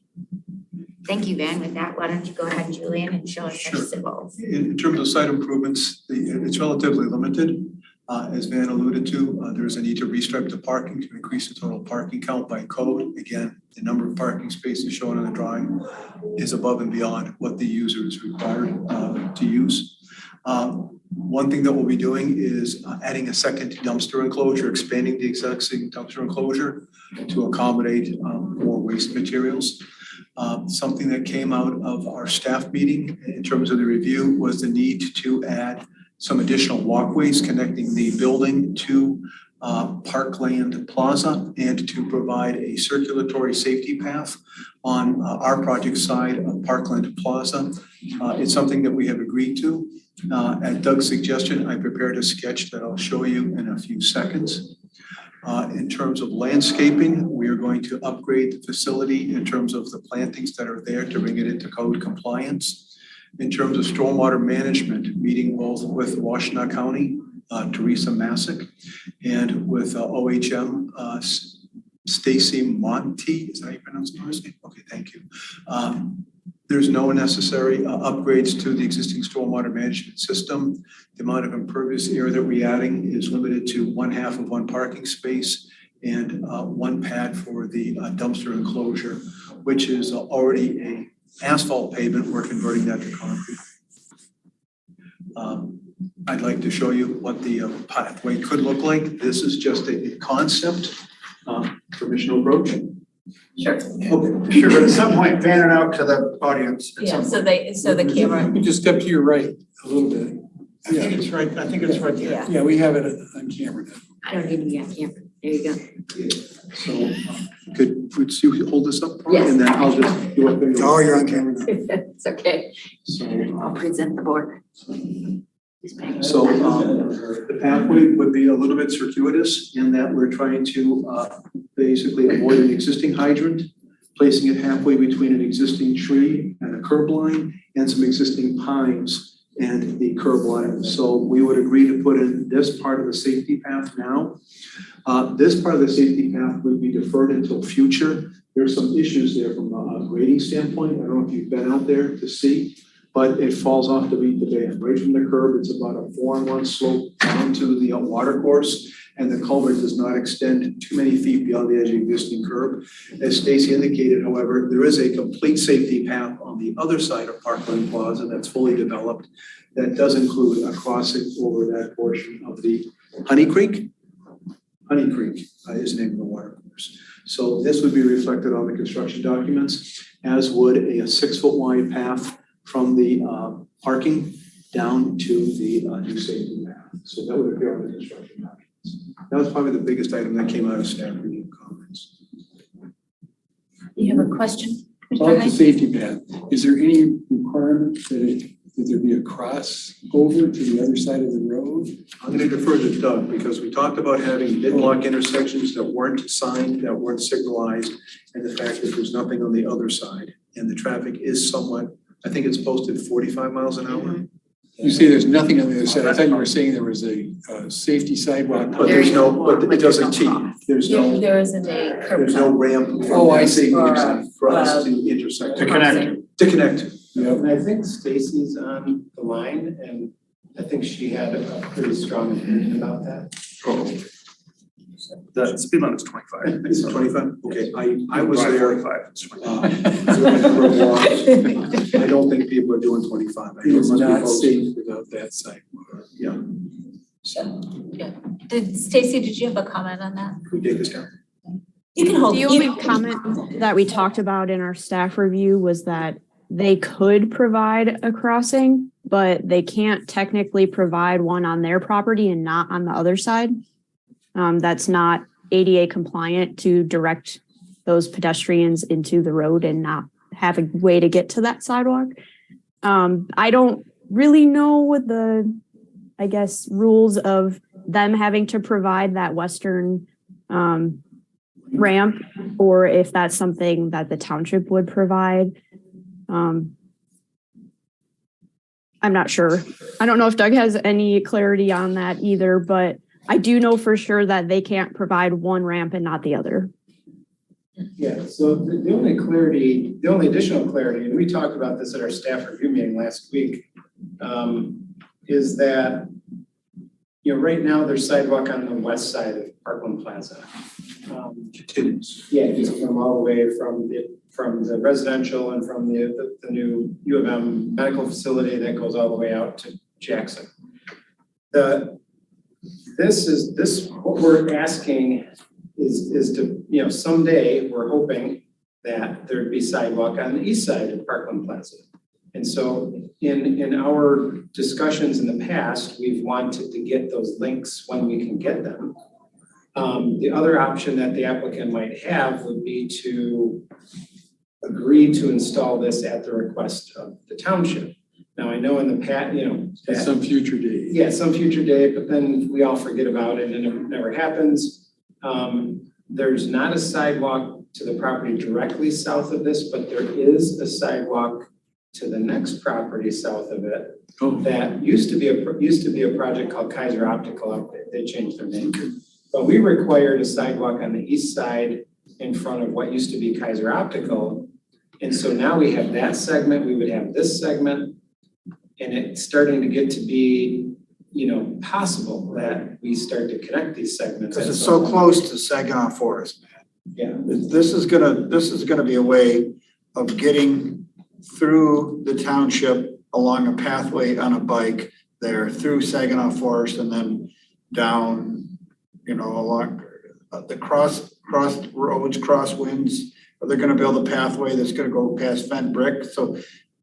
Thank you, Van. With that, why don't you go ahead, Julian, and show us your civils.
In terms of site improvements, it's relatively limited. As Van alluded to, there's a need to restripe the parking to increase the total parking count by code. Again, the number of parking spaces shown on the drawing is above and beyond what the user is required to use. One thing that we'll be doing is adding a second dumpster enclosure, expanding the existing dumpster enclosure to accommodate more waste materials. Something that came out of our staff meeting in terms of the review was the need to add some additional walkways connecting the building to Parkland Plaza and to provide a circulatory safety path on our project side of Parkland Plaza. It's something that we have agreed to. At Doug's suggestion, I prepared a sketch that I'll show you in a few seconds. In terms of landscaping, we are going to upgrade the facility in terms of the plantings that are there to bring it into code compliance. In terms of stormwater management, meeting both with Washtenaw County, Teresa Masick, and with OHM, Stacy Monty, is that how you pronounce the first name? Okay, thank you. There's no necessary upgrades to the existing stormwater management system. The amount of impervious area that we're adding is limited to 1/2 of one parking space and one pad for the dumpster enclosure, which is already a asphalt pavement. We're converting that to concrete. I'd like to show you what the pathway could look like. This is just a concept, permission approach.
Sure. Okay, sure, but at some point, fan it out to the audience.
Yeah, so the camera.
You just step to your right a little bit.
I think it's right, I think it's right there.
Yeah.
Yeah, we have it on camera now.
I don't need to be on camera. There you go.
So could you hold this up?
Yes.
And then I'll just do it.
Oh, you're on camera now.
It's okay.
So,
I'll present the board.
So the pathway would be a little bit circuitous in that we're trying to basically avoid an existing hydrant, placing it halfway between an existing tree and a curb line and some existing pines and the curb line. So we would agree to put in this part of the safety path now. This part of the safety path would be deferred until future. There's some issues there from a grading standpoint. I don't know if you've been out there to see, but it falls off the beat the band. Right from the curb, it's about a 4-on-1 slope down to the water course, and the culvert does not extend too many feet beyond the edge of the existing curb. As Stacy indicated, however, there is a complete safety path on the other side of Parkland Plaza that's fully developed that does include a crossing over that portion of the Honey Creek. Honey Creek is the name of the water course. So this would be reflected on the construction documents, as would a 6-foot wide path from the parking down to the new safety path. So that would appear on the construction documents. That was probably the biggest item that came out of staff review comments.
You have a question?
About the safety path, is there any requirement that there be a cross over to the other side of the road?
I'm gonna defer to Doug because we talked about having mid-block intersections that weren't signed, that weren't signalized, and the fact that there's nothing on the other side. And the traffic is somewhat, I think it's posted 45 miles an hour.
You say there's nothing on the other side. I thought you were saying there was a safety sidewalk.
But there's no, but it doesn't teach. There's no,
There isn't a curb
there's no
cut.
ramp.
Oh, I see.
Or,
For us to intersect.
To connect.
To connect.
Yep.
And I think Stacy's on the line, and I think she had a pretty strong opinion about that.
The speed limit is 25.
Is it 25? Okay, I was
Drive
there.
45, it's 25.
I don't think people are doing 25. I think
It is
most
not
people-
safe without that sidewalk.
Yeah,
Stacy, did you have a comment on that?
can we take this down?
You can hold.
The only comment that we talked about in our staff review was that they could provide a crossing, but they can't technically provide one on their property and not on the other side. That's not ADA compliant to direct those pedestrians into the road and not have a way to get to that sidewalk. I don't really know what the, I guess, rules of them having to provide that western ramp, or if that's something that the township would provide. I'm not sure. I don't know if Doug has any clarity on that either, but I do know for sure that they can't provide one ramp and not the other.
Yeah, so the only clarity, the only additional clarity, and we talked about this at our staff review meeting last week, is that, you know, right now there's sidewalk on the west side of Parkland Plaza.
Continues.
Yeah, just from all the way from the residential and from the new U of M medical facility that goes all the way out to Jackson. What we're asking is to, you know, someday we're hoping that there'd be sidewalk on the east side of Parkland Plaza. And so in our discussions in the past, we've wanted to get those links when we can get them. The other option that the applicant might have would be to agree to install this at the request of the township. Now, I know in the past, you know.
At some future date.
Yeah, some future date, but then we all forget about it and it never happens. There's not a sidewalk to the property directly south of this, but there is a sidewalk to the next property south of it.
Oh.
That used to be a project called Kaiser Optical. They changed their name. But we required a sidewalk on the east side in front of what used to be Kaiser Optical. And so now we have that segment, we would have this segment. And it's starting to get to be, you know, possible that we start to connect these segments.
Because it's so close to Saginaw Forest.
Yeah.
This is gonna be a way of getting through the township along a pathway on a bike there through Saginaw Forest and then down, you know, along the cross roads, crosswinds. They're gonna build a pathway that's gonna go past Fent Brick. So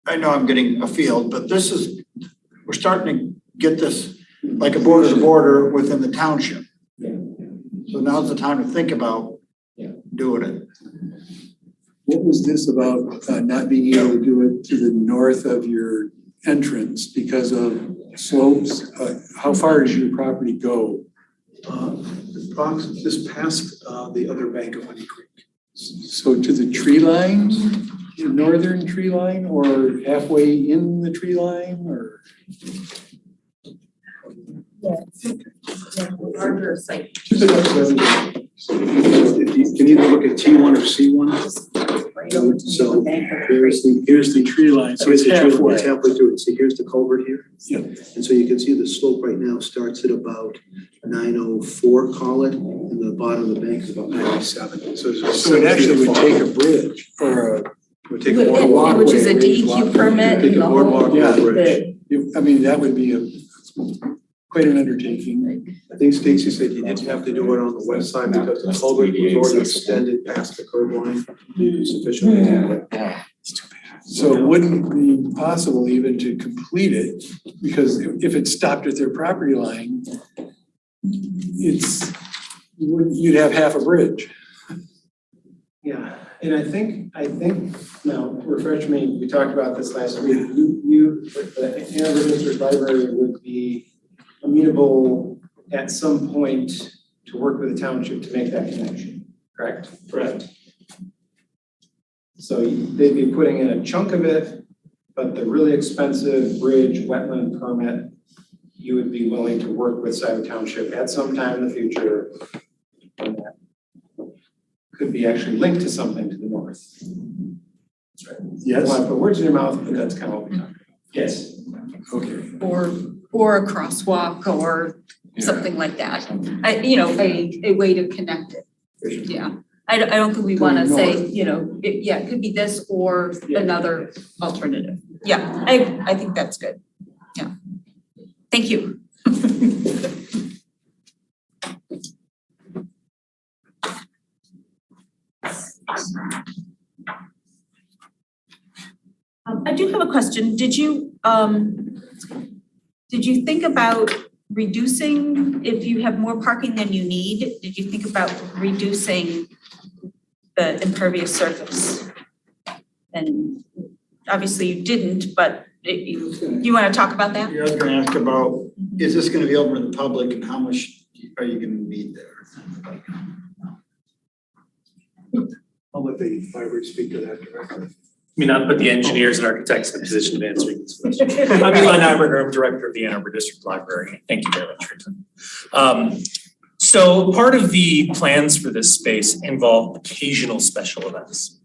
I know I'm getting afield, but we're starting to get this like a border to border within the township.
Yeah.
So now's the time to think about doing it.
What was this about not being able to do it to the north of your entrance because of slopes? How far does your property go?
Just past the other bank of Honey Creek.
So to the tree line, the northern tree line, or halfway in the tree line, or?
Larger site.
Can you look at T1 or C1? So
Here's the tree line, so it's halfway.
It's halfway through it. See, here's the culvert here.
Yep.
And so you can see the slope right now starts at about 904, call it, and the bottom of the bank is about 97. So
it actually would take a bridge or
would take a boardwalk.
Which is a DEQ permit.
Take a boardwalk
Yeah.
or a bridge.
I mean, that would be quite an undertaking.
I think Stacy said you didn't have to do it on the west side because the culvert was already extended past the curb line. Sufficiently.
It's too bad. So it wouldn't be possible even to complete it, because if it stopped at their property line, you'd have half a bridge.
Yeah, and I think, now, refresh me, we talked about this last week, the Ann Arbor District Library would be amenable at some point to work with the township to make that connection, correct? Correct. So they'd be putting in a chunk of it, but the really expensive bridge wetland permit, you would be willing to work with Scio Township at some time in the future. And that could be actually linked to something to the north. That's right.
Yes.
I don't want to put words in your mouth, but that's kind of what we talked about. Yes.
Okay.
Or a crosswalk or something like that. A way to connect it. Yeah. I don't think we wanna say, it could be this or another alternative. Yeah, I think that's good. Yeah. Thank you. I do have a question. Did you think about reducing, if you have more parking than you need, did you think about reducing the impervious surface? And obviously you didn't, but you want to talk about that?
Yeah, I was gonna ask about, is this gonna be open to the public and how much are you gonna need there?
I'll let the library speak to that directly.
I mean, not put the engineers and architects in a position of answering this question. I'm Eli Nyberger, I'm Director of the Ann Arbor District Library. Thank you very much for your time. So part of the plans for this space involve occasional special events,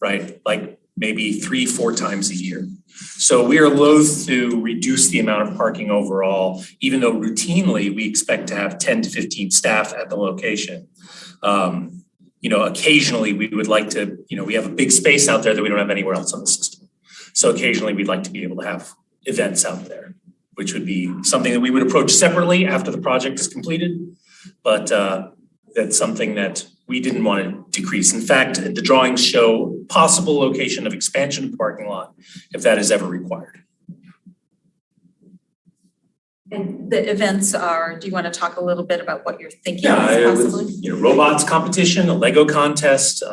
right? Like maybe 3-4 times a year. So we are loath to reduce the amount of parking overall, even though routinely we expect to have 10 to 15 staff at the location. Occasionally we would like to, we have a big space out there that we don't have anywhere else on the system. So occasionally we'd like to be able to have events out there, which would be something that we would approach separately after the project is completed. But that's something that we didn't want to decrease. In fact, the drawings show possible location of expansion of the parking lot if that is ever required.
And the events are, do you want to talk a little bit about what you're thinking
Yeah,
possibly?
Robots competition, a Lego contest,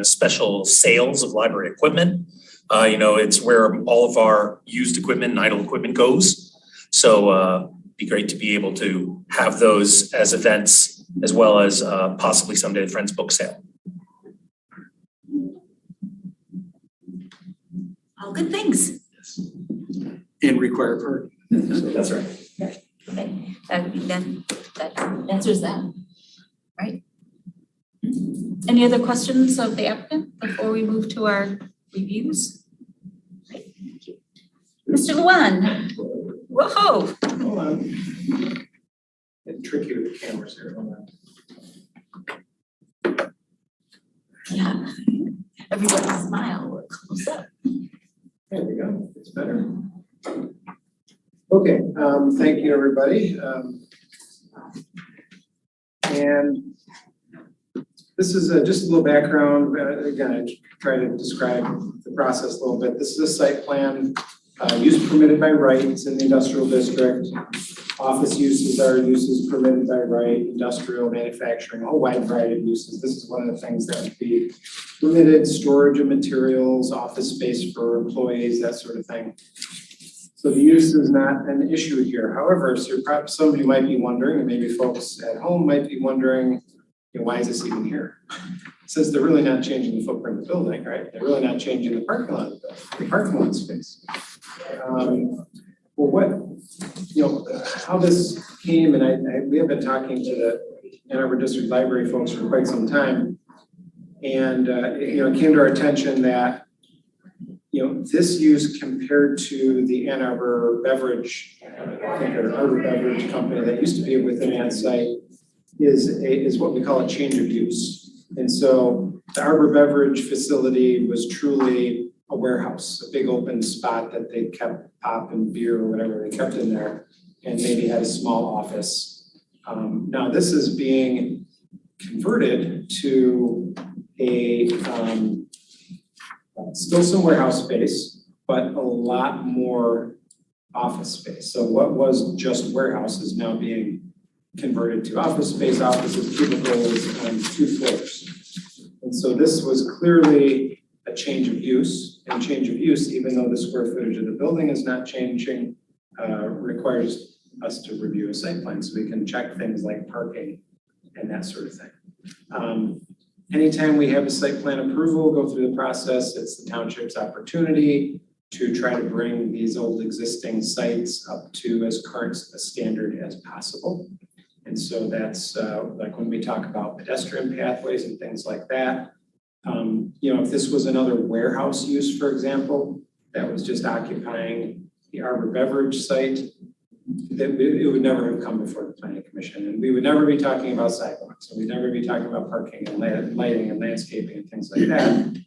special sales of library equipment. It's where all of our used equipment and idle equipment goes. So be great to be able to have those as events as well as possibly someday the Friends book sale.
All good things.
And require parking.
That's right.
Okay, that answers that, right? Any other questions of the applicant before we move to our reviews? Great, thank you. Mr. Luan, whoa.
Hold on. Getting tricky with the cameras here, hold on.
Yeah, everybody smile, we're close up.
There we go, it's better. Okay, thank you, everybody. And this is just a little background. Again, I try to describe the process a little bit. This is a site plan, use permitted by right. It's in the industrial district. Office uses are uses permitted by right, industrial, manufacturing, a whole wide variety of uses. This is one of the things that would be permitted, storage of materials, office space for employees, that sort of thing. So the use is not an issue here. However, some of you might be wondering, and maybe folks at home might be wondering, why is this even here? Since they're really not changing the footprint of the building, right? They're really not changing the parking lot, the parking lot space. How this came, and we have been talking to the Ann Arbor District Library folks for quite some time. And, it came to our attention that this use compared to the Ann Arbor Beverage, Arbor Beverage Company that used to be within Ann site is what we call a change of use. And so the Arbor Beverage facility was truly a warehouse, a big open spot that they kept pop and beer or whatever they kept in there, and maybe had a small office. Now this is being converted to a Still some warehouse space, but a lot more office space. So what was just warehouse is now being converted to office space, offices, cubicles, on 2 floors. And so this was clearly a change of use, and change of use, even though the square footage of the building is not changing, requires us to review a site plan so we can check things like parking and that sort of thing. Anytime we have a site plan approval, go through the process, it's the township's opportunity to try to bring these old existing sites up to as current a standard as possible. And so that's like when we talk about pedestrian pathways and things like that. If this was another warehouse use, for example, that was just occupying the Arbor Beverage site, that it would never have come before the planning commission, and we would never be talking about sidewalks, and we'd never be talking about parking and lighting and landscaping and things like that.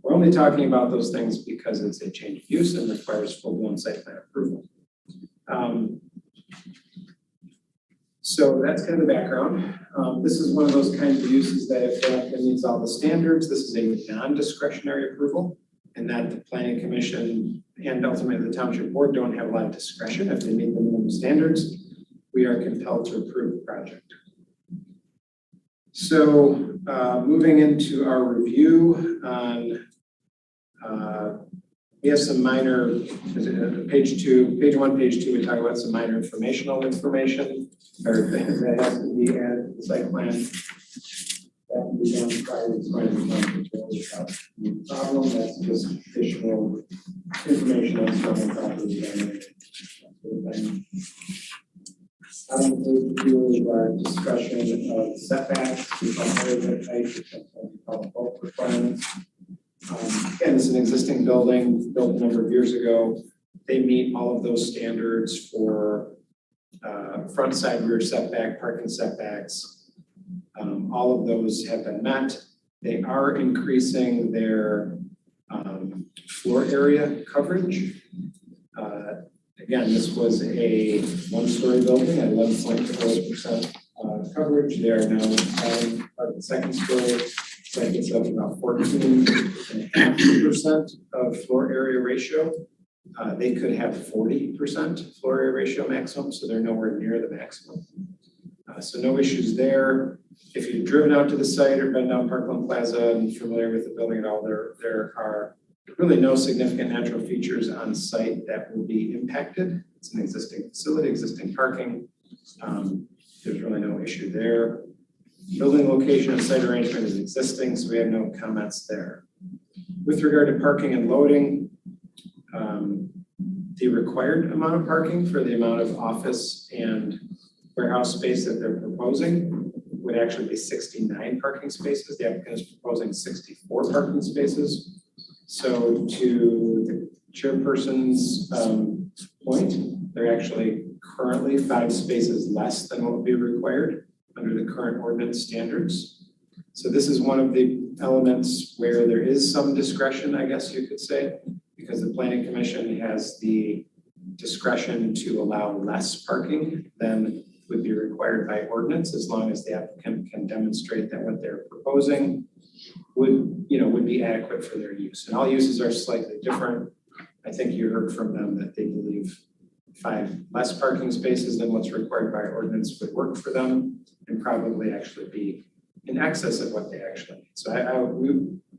We're only talking about those things because it's a change of use and requires full-blown site plan approval. So that's kind of the background. This is one of those kinds of uses that if it meets all the standards, this is a non-discretionary approval, and that the planning commission and ultimately the township board don't have a lot of discretion. If they meet the minimum standards, we are compelled to approve the project. So moving into our review on, we have some minor, page 1, page 2, we talk about some minor informational information or things that has to be added to the site plan. That can be done prior to the problem. That's just additional information on some property damage. Our discussion of setbacks, we call bulk requirements. Again, this is an existing building built a number of years ago. They meet all of those standards for front, side, rear setback, parking setbacks. All of those have been met. They are increasing their floor area coverage. Again, this was a 1-story building at 11.4% coverage. They are now adding the second story. So that gets up about 14.5% of floor area ratio. They could have 40% floor area ratio maximum, so they're nowhere near the maximum. So no issues there. If you've driven out to the site or been down Parkland Plaza and familiar with the building at all, there are really no significant natural features on site that will be impacted. It's an existing facility, existing parking. There's really no issue there. Building location and site arrangement is existing, so we have no comments there. With regard to parking and loading, the required amount of parking for the amount of office and warehouse space that they're proposing would actually be 69 parking spaces. The applicant is proposing 64 parking spaces. So to the chairperson's point, they're actually currently 5 spaces less than what would be required under the current ordinance standards. So this is one of the elements where there is some discretion, I guess you could say, because the planning commission has the discretion to allow less parking than would be required by ordinance, as long as the applicant can demonstrate that what they're proposing would be adequate for their use. And all uses are slightly different. I think you heard from them that they believe 5 less parking spaces than what's required by ordinance would work for them and probably actually be in excess of what they actually need. So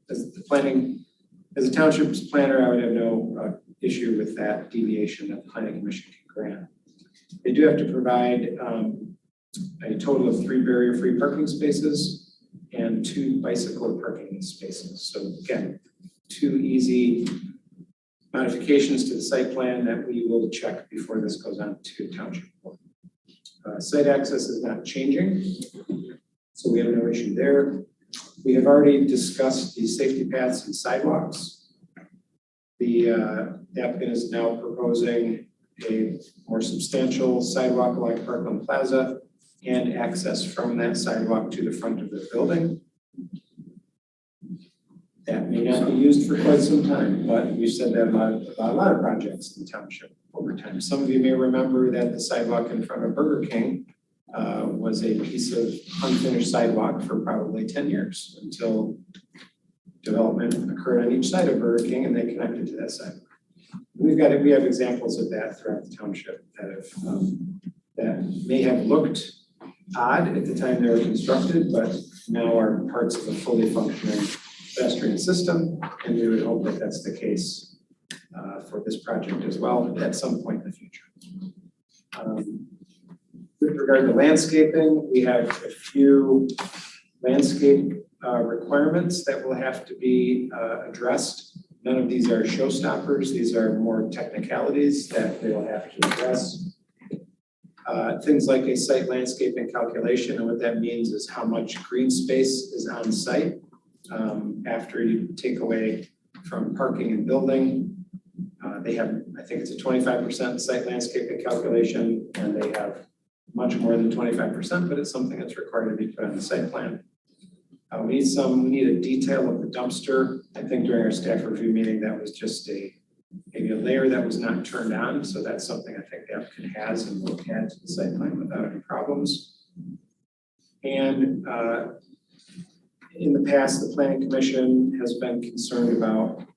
as a township's planner, I would have no issue with that deviation that the planning commission can grant. They do have to provide a total of 3 barrier-free parking spaces and 2 bicycle parking spaces. So again, 2 easy modifications to the site plan that we will check before this goes on to township board. Site access is not changing, so we have no issue there. We have already discussed the safety paths and sidewalks. The applicant is now proposing a more substantial sidewalk along Parkland Plaza and access from that sidewalk to the front of the building. That may not be used for quite some time, but we've said that about a lot of projects in the township over time. Some of you may remember that the sidewalk in front of Burger King was a piece of unfinished sidewalk for probably 10 years until development occurred on each side of Burger King and they connected to that side. We have examples of that throughout the township that have, that may have looked odd at the time they were constructed, but now are parts of a fully functioning pedestrian system. And we would hope that that's the case for this project as well at some point in the future. With regard to landscaping, we have a few landscape requirements that will have to be addressed. None of these are showstoppers. These are more technicalities that they will have to address. Things like a site landscaping calculation, and what that means is how much green space is on site after you take away from parking and building. They have, I think it's a 25% site landscaping calculation, and they have much more than 25%, but it's something that's required to be put on the site plan. We need a detail of the dumpster. I think during our staff review meeting, that was just maybe a layer that was not turned on. So that's something I think the applicant has and will add to the site plan without any problems. And in the past, the Planning Commission has been concerned about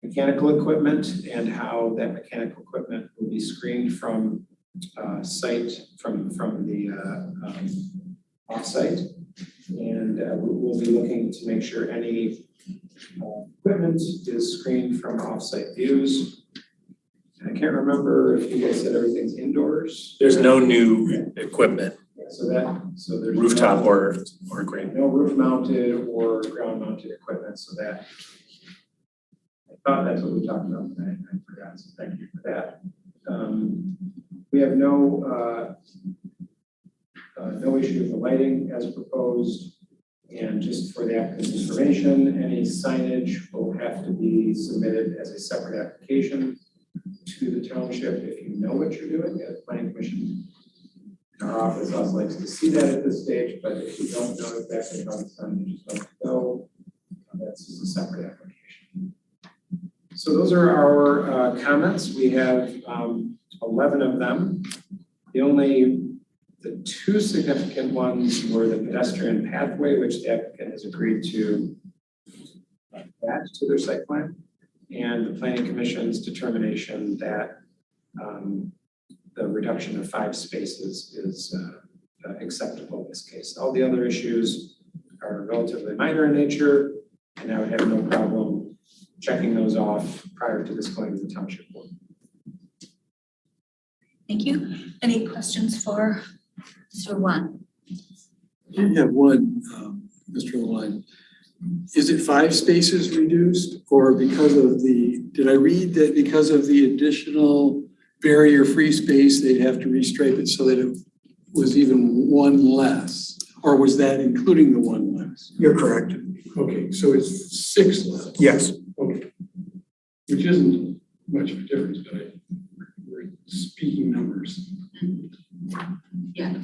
mechanical equipment and how that mechanical equipment will be screened from site, from the off-site. And we'll be looking to make sure any equipment is screened from off-site views. And I can't remember if you guys said everything's indoors.
There's no new equipment,
So there's
rooftop or green.
no roof mounted or ground mounted equipment, so that I thought that's what we talked about, and I forgot, so thank you for that. We have no issue with the lighting as proposed. And just for the applicant's information, any signage will have to be submitted as a separate application to the township if you know what you're doing. The Planning Commission in our office also likes to see that at this stage, but if you don't know exactly how the signage is going to go, that's just a separate application. So those are our comments. We have 11 of them. The two significant ones were the pedestrian pathway, which the applicant has agreed to add to their site plan, and the Planning Commission's determination that the reduction of 5 spaces is acceptable in this case. All the other issues are relatively minor in nature, and I would have no problem checking those off prior to this going to the township board.
Thank you. Any questions for Mr. Juan?
I have one, Mr. Lewine. Is it 5 spaces reduced, or because of did I read that because of the additional barrier-free space, they'd have to restripe it so that it was even 1 less? Or was that including the 1 less?
You're correct.
Okay, so it's 6 less?
Yes.
Okay. Which isn't much of a difference, but we're speaking numbers.
Yeah,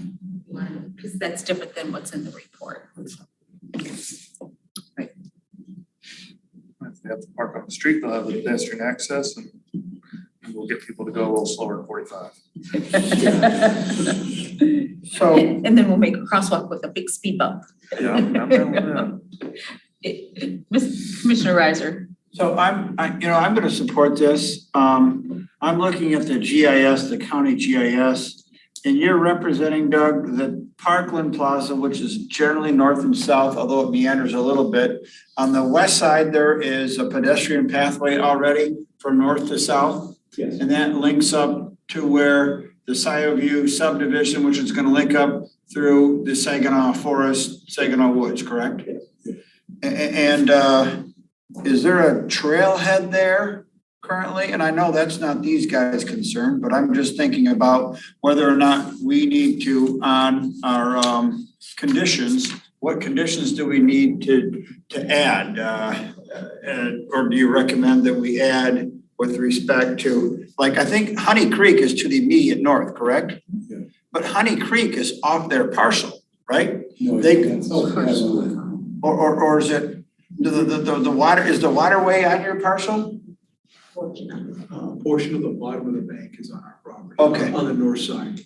because that's different than what's in the report. Right.
If they have to park on the street, they'll have the pedestrian access and we'll get people to go a little slower at 45.
So,
And then we'll make a crosswalk with a big speed bump.
Yeah, I'm down with that.
Commissioner Reiser.
so I'm gonna support this. I'm looking at the GIS, the county GIS, and you're representing, Doug, the Parkland Plaza, which is generally north and south, although it meanders a little bit. On the west side, there is a pedestrian pathway already from north to south.
Yes.
And that links up to where the Scio subdivision, which is gonna link up through the Saginaw Forest, Saginaw Woods, correct?
Yes.
And is there a trailhead there currently? And I know that's not these guys' concern, but I'm just thinking about whether or not we need to, on our conditions, what conditions do we need to add? Or do you recommend that we add with respect to, like, I think Honey Creek is to the immediate north, correct?
Yeah.
But Honey Creek is off their parcel, right?
No,
They, or is it, the water, is the waterway on your parcel?
Portion of the bottom of the bank is on our property.
Okay.
On the north side.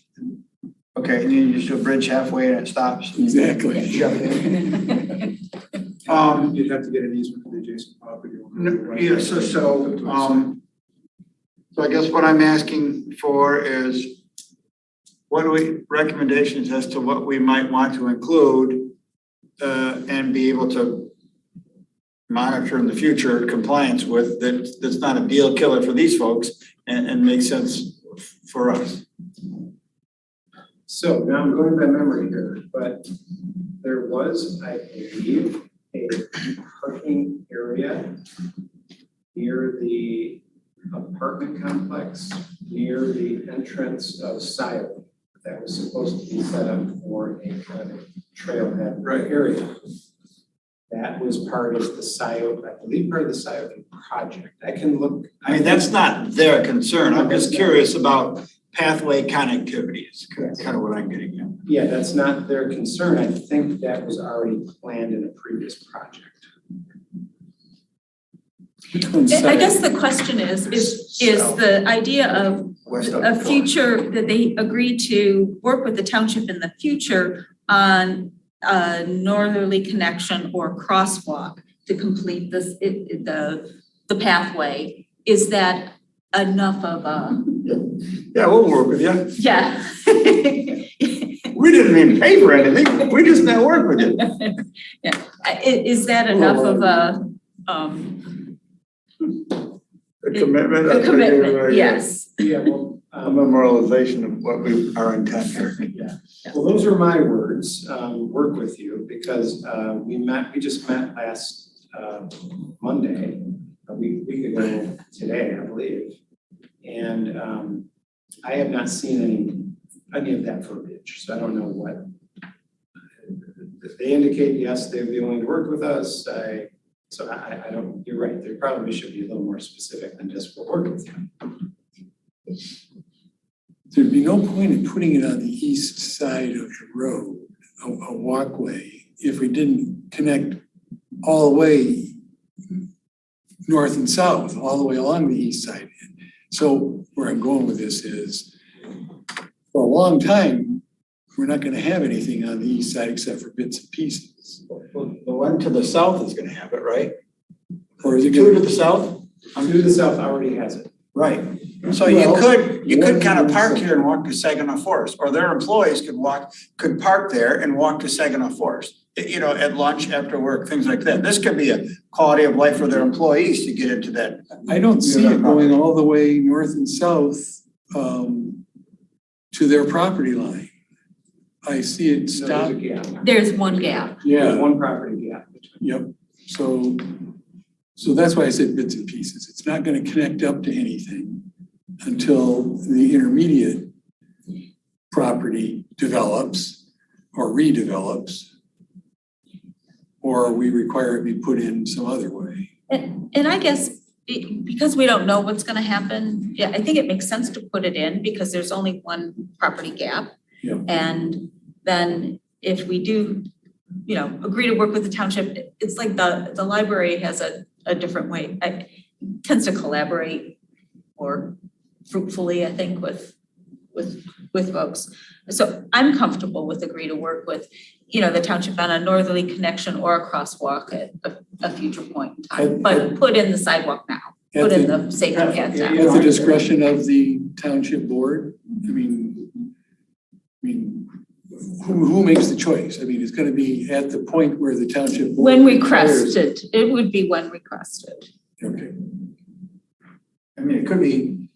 Okay, and then you just do a bridge halfway and it stops?
Exactly.
You'd have to get an easement from the adjacent property owner.
No, yeah, so I guess what I'm asking for is what do we, recommendations as to what we might want to include and be able to monitor in the future compliance with, that's not a deal killer for these folks and makes sense for us.
So now I'm going by memory here, but there was, I believe, a parking area near the apartment complex, near the entrance of Scio, that was supposed to be set up for a kind of trailhead area. That was part of the Scio, I believe part of the Scio project. I can look.
I mean, that's not their concern. I'm just curious about pathway connectivity is kind of what I'm getting at.
Yeah, that's not their concern. I think that was already planned in a previous project.
I guess the question is the idea of a future, that they agree to work with the township in the future on a northerly connection or crosswalk to complete this, the pathway. Is that enough of a?
Yeah, we'll work with you.
Yeah.
We didn't even pay for anything. We just now work with you.
Yeah. Is that enough of a,
A commitment.
a commitment, yes.
Yeah, well,
a memorialization of what our intent here.
Yeah. Well, those are my words, work with you, because we just met last Monday, a week ago today, I believe. And I have not seen any of that verbiage, so I don't know what. If they indicate, yes, they'd be willing to work with us, I don't, you're right, there probably should be a little more specific than just we'll work with you.
There'd be no point in putting it on the east side of the road, a walkway, if we didn't connect all the way north and south, all the way along the east side. So where I'm going with this is, for a long time, we're not gonna have anything on the east side except for bits and pieces.
Well, the one to the south is gonna have it, right?
Or is it
Two to the south?
Two to the south already has it.
Right. So you could kind of park here and walk to Saginaw Forest, or their employees could park there and walk to Saginaw Forest. You know, at lunch, after work, things like that. This could be a quality of life for their employees to get into that.
I don't see it going all the way north and south to their property line. I see it stop.
There's one gap.
Yeah.
There's one property gap.
Yep. So that's why I said bits and pieces. It's not gonna connect up to anything until the intermediate property develops or redevelops, or we require it be put in some other way.
And I guess because we don't know what's gonna happen, yeah, I think it makes sense to put it in because there's only one property gap.
Yep.
And then if we do, agree to work with the township, it's like the library has a different way, tends to collaborate more fruitfully, I think, with folks. So I'm comfortable with agree to work with, the township on a northerly connection or a crosswalk at a future point in time, but put in the sidewalk now, put in the safety path now.
At the discretion of the township board, I mean, who makes the choice? I mean, it's gonna be at the point where the township board.
When requested, it would be when requested.
Okay.
I mean, it could be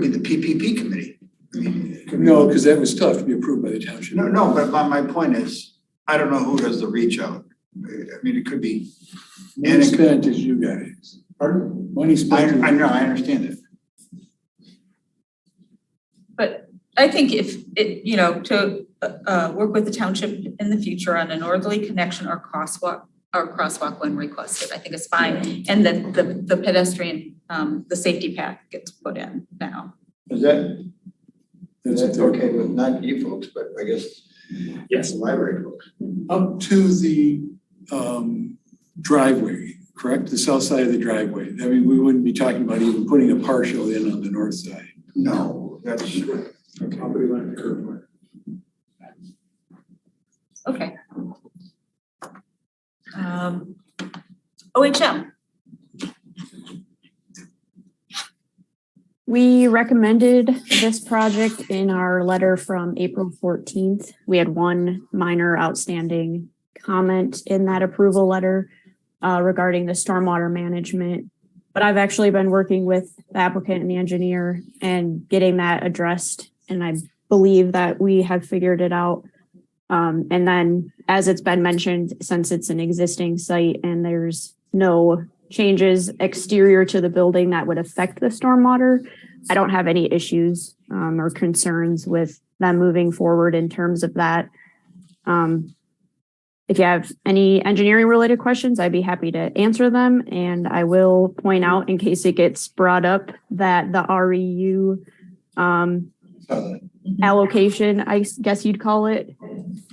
the PPP committee.
No, because that was tough to be approved by the township.
No, but my point is, I don't know who does the reach out. I mean, it could be.
Money spent is you guys.
Pardon?
Money spent.
I know, I understand it.
But I think if to work with the township in the future on a northerly connection or crosswalk when requested, I think it's fine. And then the pedestrian, the safety path gets put in now.
Is that okay with not you folks, but I guess yes, the library folks.
Up to the driveway, correct? The south side of the driveway. I mean, we wouldn't be talking about even putting a partial in on the north side.
No, that's
property line curb line.
Okay. OHM.
We recommended this project in our letter from April 14th. We had one minor outstanding comment in that approval letter regarding the stormwater management. But I've actually been working with the applicant and the engineer and getting that addressed. And I believe that we have figured it out. And then, as it's been mentioned, since it's an existing site and there's no changes exterior to the building that would affect the stormwater, I don't have any issues or concerns with them moving forward in terms of that. If you have any engineering related questions, I'd be happy to answer them. And I will point out, in case it gets brought up, that the REU allocation, I guess you'd call it,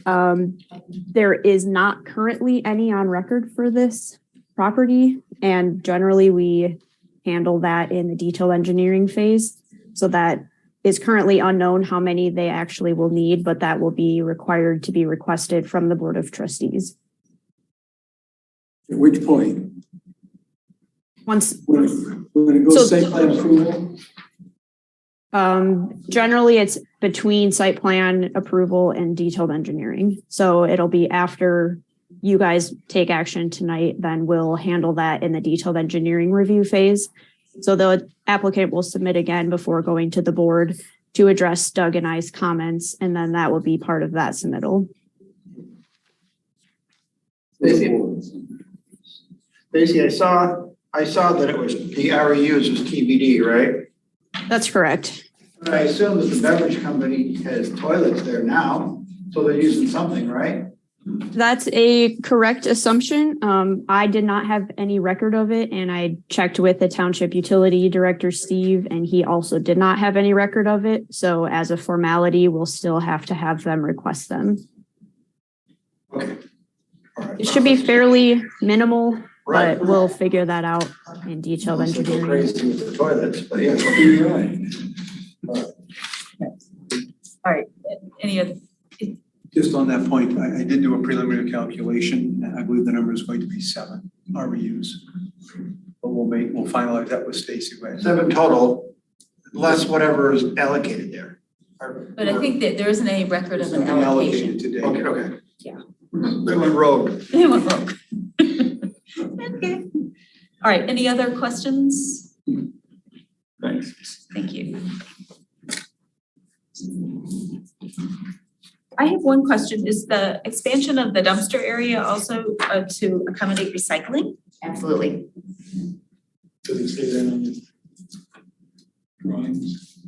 there is not currently any on record for this property. And generally we handle that in the detailed engineering phase. So that is currently unknown how many they actually will need, but that will be required to be requested from the Board of Trustees.
At which point?
Once.
When it goes site plan approval?
Generally it's between site plan approval and detailed engineering. So it'll be after you guys take action tonight, then we'll handle that in the detailed engineering review phase. So the applicant will submit again before going to the board to address Doug and I's comments, and then that will be part of that submittal.
Stacy, I saw that it was the REUs was TBD, right?
That's correct.
But I assume that the beverage company has toilets there now, so they're using something, right?
That's a correct assumption. I did not have any record of it, and I checked with the township utility director, Steve, and he also did not have any record of it. So as a formality, we'll still have to have them request them.
Okay. All right.
It should be fairly minimal,
Right.
but we'll figure that out in detailed
Unless they go
engineering.
crazy with the toilets, but yeah, you're right.
All right, any other?
Just on that point, I did do a preliminary calculation, and I believe the number is going to be 7 REUs. But we'll finalize that with Stacy.
7 total, less whatever is allocated there.
But I think that there isn't any record of an
Nothing
allocation.
allocated today.
Okay.
Yeah.
They went rogue.
They went rogue. Okay. All right, any other questions?
Thanks.
Thank you. I have one question. Is the expansion of the dumpster area also to accommodate recycling?
Absolutely.
Does it say that on the drawings?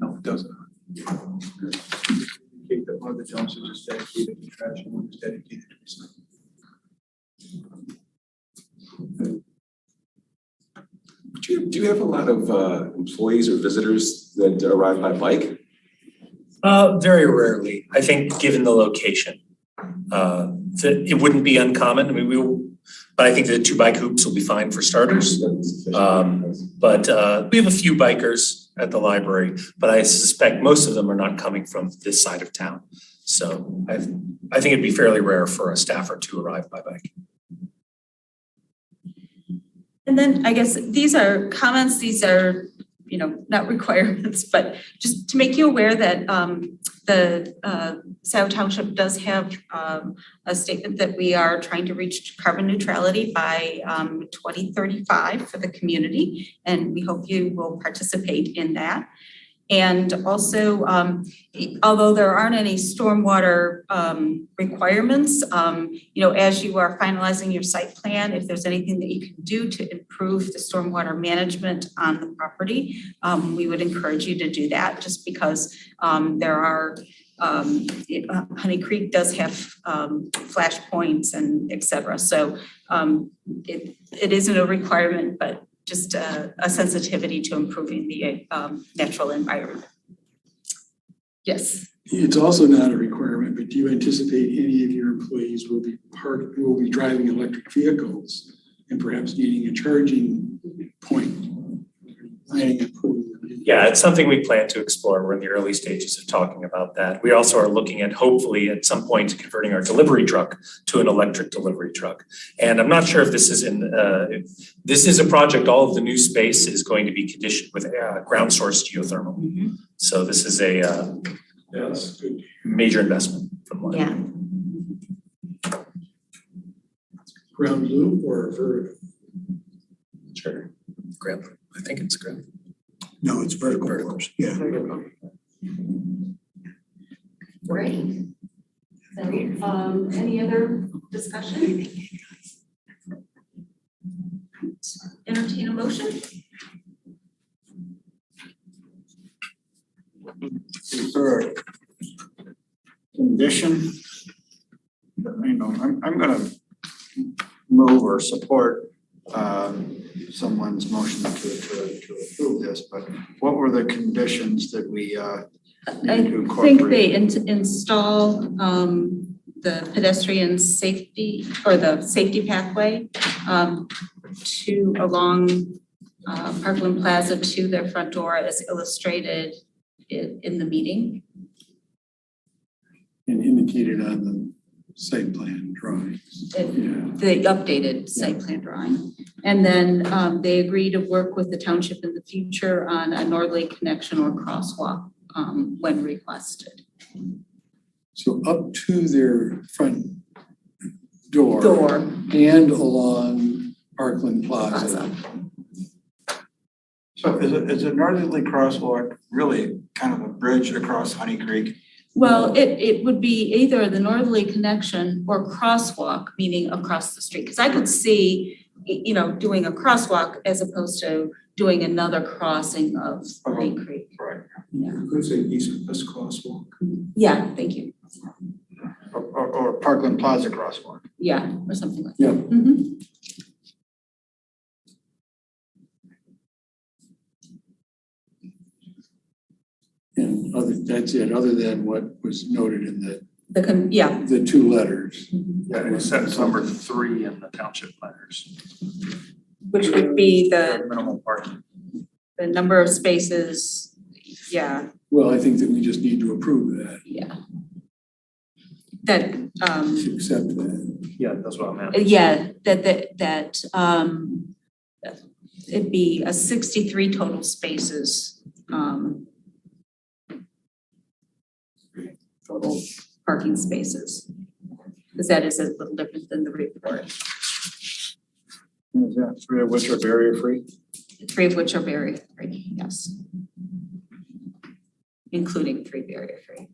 No, it doesn't. Indicate that one of the dumpsters is dedicated to trash and one is dedicated to recycling.
Do you have a lot of employees or visitors that arrive by bike?
Very rarely. I think given the location, it wouldn't be uncommon. I mean, but I think the 2 bike hoops will be fine for starters. But we have a few bikers at the library, but I suspect most of them are not coming from this side of town. So I think it'd be fairly rare for a staffer to arrive by bike.
And then I guess these are comments, these are, not requirements, but just to make you aware that the Scio Township does have a statement that we are trying to reach carbon neutrality by 2035 for the community, and we hope you will participate in that. And also, although there aren't any stormwater requirements, as you are finalizing your site plan, if there's anything that you can do to improve the stormwater management on the property, we would encourage you to do that, just because there are, Honey Creek does have flash points and et cetera. So it isn't a requirement, but just a sensitivity to improving the natural environment. Yes.
It's also not a requirement, but do you anticipate any of your employees will be driving electric vehicles and perhaps needing a charging point? Planning and putting them in?
Yeah, it's something we plan to explore. We're in the early stages of talking about that. We also are looking at hopefully at some point converting our delivery truck to an electric delivery truck. And I'm not sure if this is this is a project, all of the new space is going to be conditioned with ground source geothermal.
Mm-hmm.
So this is a
That's good.
major investment from Lund.
Yeah.
Ground loop or vertical?
Sure, ground, I think it's ground.
No, it's vertical. Course. Yeah.
Great. So, any other discussion? Entertain a motion?
Is there a condition? You know, I'm gonna move or support someone's motion to approve this, but what were the conditions that we need to incorporate?
I think they install the pedestrian safety or the safety pathway to along Parkland Plaza to their front door as illustrated in the meeting.
And indicated on the site plan drawings.
The updated site plan drawing. And then they agree to work with the township in the future on a northerly connection or crosswalk when requested.
So up to their front door. And along Parkland Plaza.
So is a northerly crosswalk really kind of a bridge across Honey Creek?
Well, it would be either the northerly connection or crosswalk, meaning across the street. Because I could see, you know, doing a crosswalk as opposed to doing another crossing of Honey Creek.
Right.
Yeah.
You could say east-west crosswalk.
Yeah, thank you.
Or Parkland Plaza crosswalk.
Yeah, or something like
Yeah.
that. Mm-hmm.
And that's it, other than what was noted in
Yeah.
the two letters.
Yeah, except number 3 in the township letters.
Which would be the
Minimal parking.
number of spaces, yeah,
Well, I think that we just need to approve that,
yeah. That,
accept that.
Yeah, that's what I meant.
yeah, that it'd be a 63 total spaces, total parking spaces. Because that is a little different than the report,
Is that 3 of which are barrier free?
3 of which are barrier free, yes. Including 3 barrier free.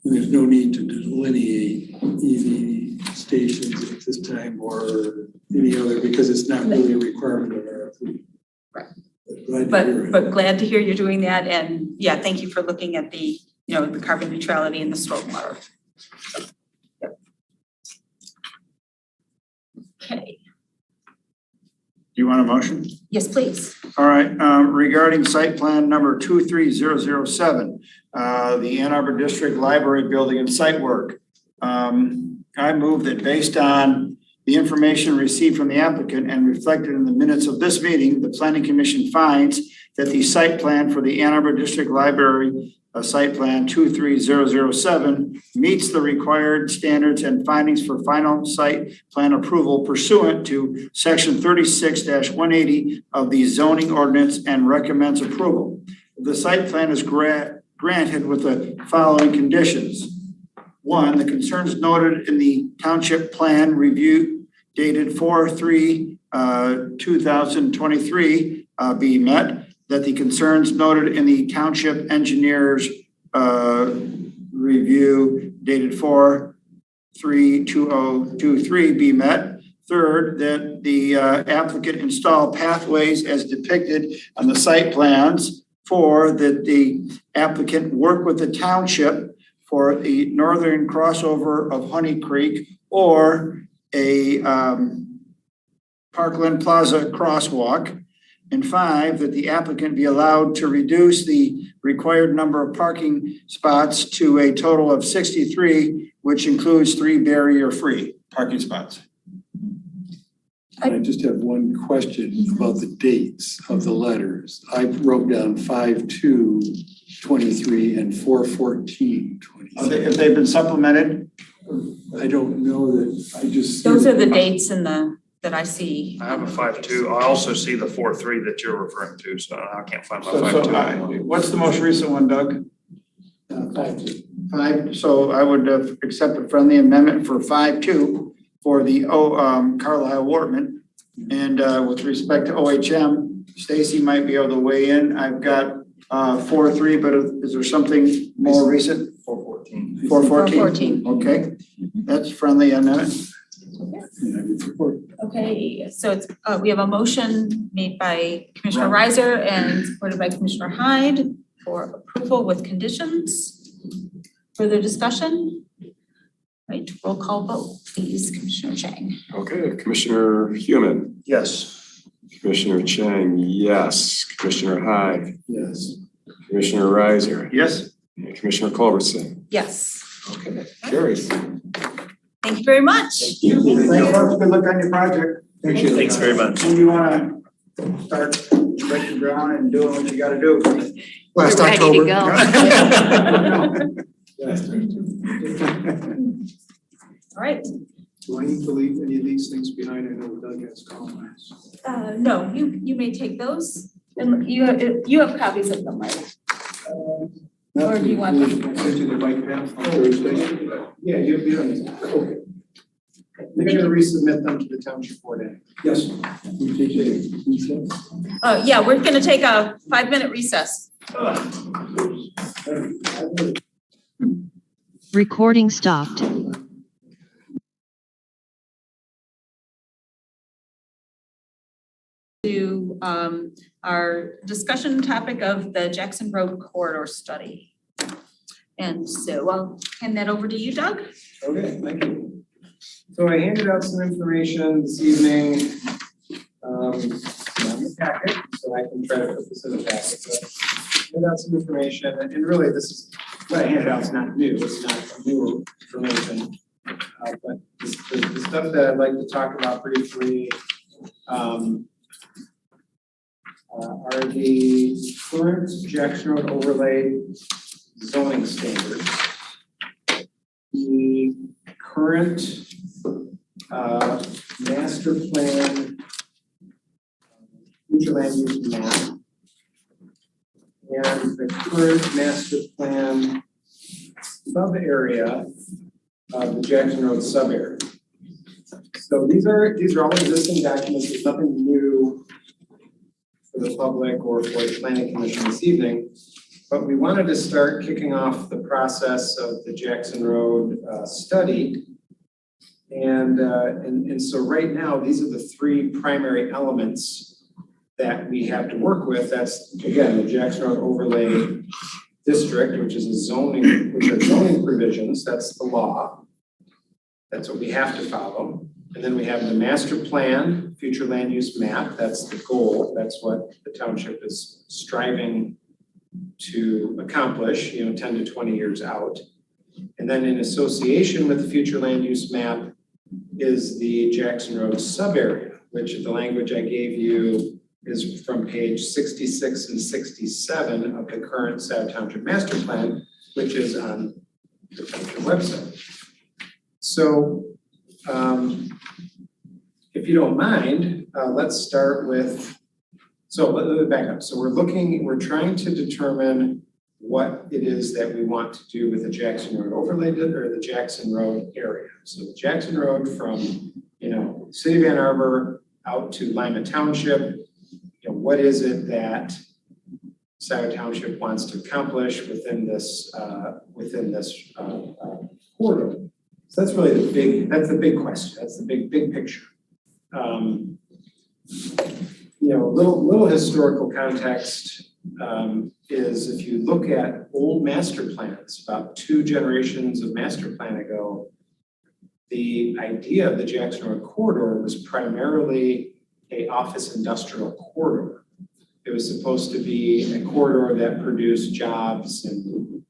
There's no need to delineate EV stations at this time or any other, because it's not really a requirement of our.
Right.
Glad to hear it.
But glad to hear you're doing that, and yeah, thank you for looking at the, you know, the carbon neutrality and the stormwater. Okay,
Do you want a motion?
yes, please.
All right, regarding site plan number 23007, the Ann Arbor District Library Building and Site Work. I move that based on the information received from the applicant and reflected in the minutes of this meeting, the Planning Commission finds that the site plan for the Ann Arbor District Library Site Plan 23007 meets the required standards and findings for final site plan approval pursuant to section 36-180 of the zoning ordinance and recommends approval. The site plan is granted with the following conditions. 1, the concerns noted in the township plan review dated 4/3/2023 be met. That the concerns noted in the township engineer's review dated 4/3/2023 be met. Third, that the applicant install pathways as depicted on the site plans. 4, that the applicant work with the township for the northern crossover of Honey Creek or a Parkland Plaza crosswalk. And 5, that the applicant be allowed to reduce the required number of parking spots to a total of 63, which includes 3 barrier-free parking spots.
I just have one question about the dates of the letters. I wrote down 5/2/23 and 4/14/23.
Have they been supplemented?
I don't know that, I just.
Those are the dates in that I see.
I have a 5/2. I also see the 4/3 that you're referring to, so I can't find my
So
5/2.
what's the most recent one, Doug?
5/2.
5, so I would accept a friendly amendment for 5/2 for the Carlisle Wortman. And with respect to OHM, Stacy might be able to weigh in. I've got 4/3, but is there something more recent?
4/14.
4/14? Okay, that's friendly amendment.
Okay, so it's, we have a motion made by Commissioner Reiser and supported by Commissioner Hyde for approval with conditions. Further discussion? Right, roll call vote, please, Commissioner Chang.
Okay, Commissioner Human,
Yes.
Commissioner Chang, yes. Commissioner Hyde,
Yes.
Commissioner Reiser,
Yes.
and Commissioner Culbertson.
Yes,
Okay, carries.
thank you very much.
Thank you. Good luck on your project.
Thanks very much.
When do you wanna start breaking ground and doing what you gotta do?
Last
We're ready to
October.
All right,
Do I need to leave any of these things behind? I know Doug has comments.
no, you may take those, and you have copies of them, right? Or do you want them?
Send you the bike path on Thursday.
Yeah, you don't need to. Okay. You're gonna resubmit them to the township board anyway.
Yes.
We take a recess?
Yeah, we're gonna take a 5-minute recess.
Recording stopped.
To our discussion topic of the Jackson Road corridor study. And so I'll hand that over to you, Doug.
Okay, thank you. So I handed out some information this evening, in the packet, so I can try to put this in the packet, but I handed out some information, and really this is, what I handed out is not new, it's not new information. But the stuff that I'd like to talk about briefly, are the current Jackson Road overlay zoning standards. The current master plan future land use map and the current master plan sub area of the Jackson Road sub area. So these are all existing documents. There's nothing new for the public or for the planning commission this evening. But we wanted to start kicking off the process of the Jackson Road study. And so right now, these are the 3 primary elements that we have to work with. That's, again, the Jackson Road overlay district, which are zoning provisions. That's the law. That's what we have to follow. And then we have the master plan, future land use map. That's the goal. That's what the township is striving to accomplish, 10 to 20 years out. And then in association with the future land use map is the Jackson Road sub area, which the language I gave you is from page 66 and 67 of the current Scio Township Master Plan, which is on the township website. So if you don't mind, let's start with, so let me back up. So we're trying to determine what it is that we want to do with the Jackson Road overlay or the Jackson Road area. So the Jackson Road from, City of Ann Arbor out to Lima Township, what is it that Scio Township wants to accomplish within this corridor? So that's really the big question. That's the big picture. Little historical context is if you look at old master plans, about 2 generations of master plan ago, the idea of the Jackson Road corridor was primarily a office industrial corridor. It was supposed to be a corridor that produced jobs and,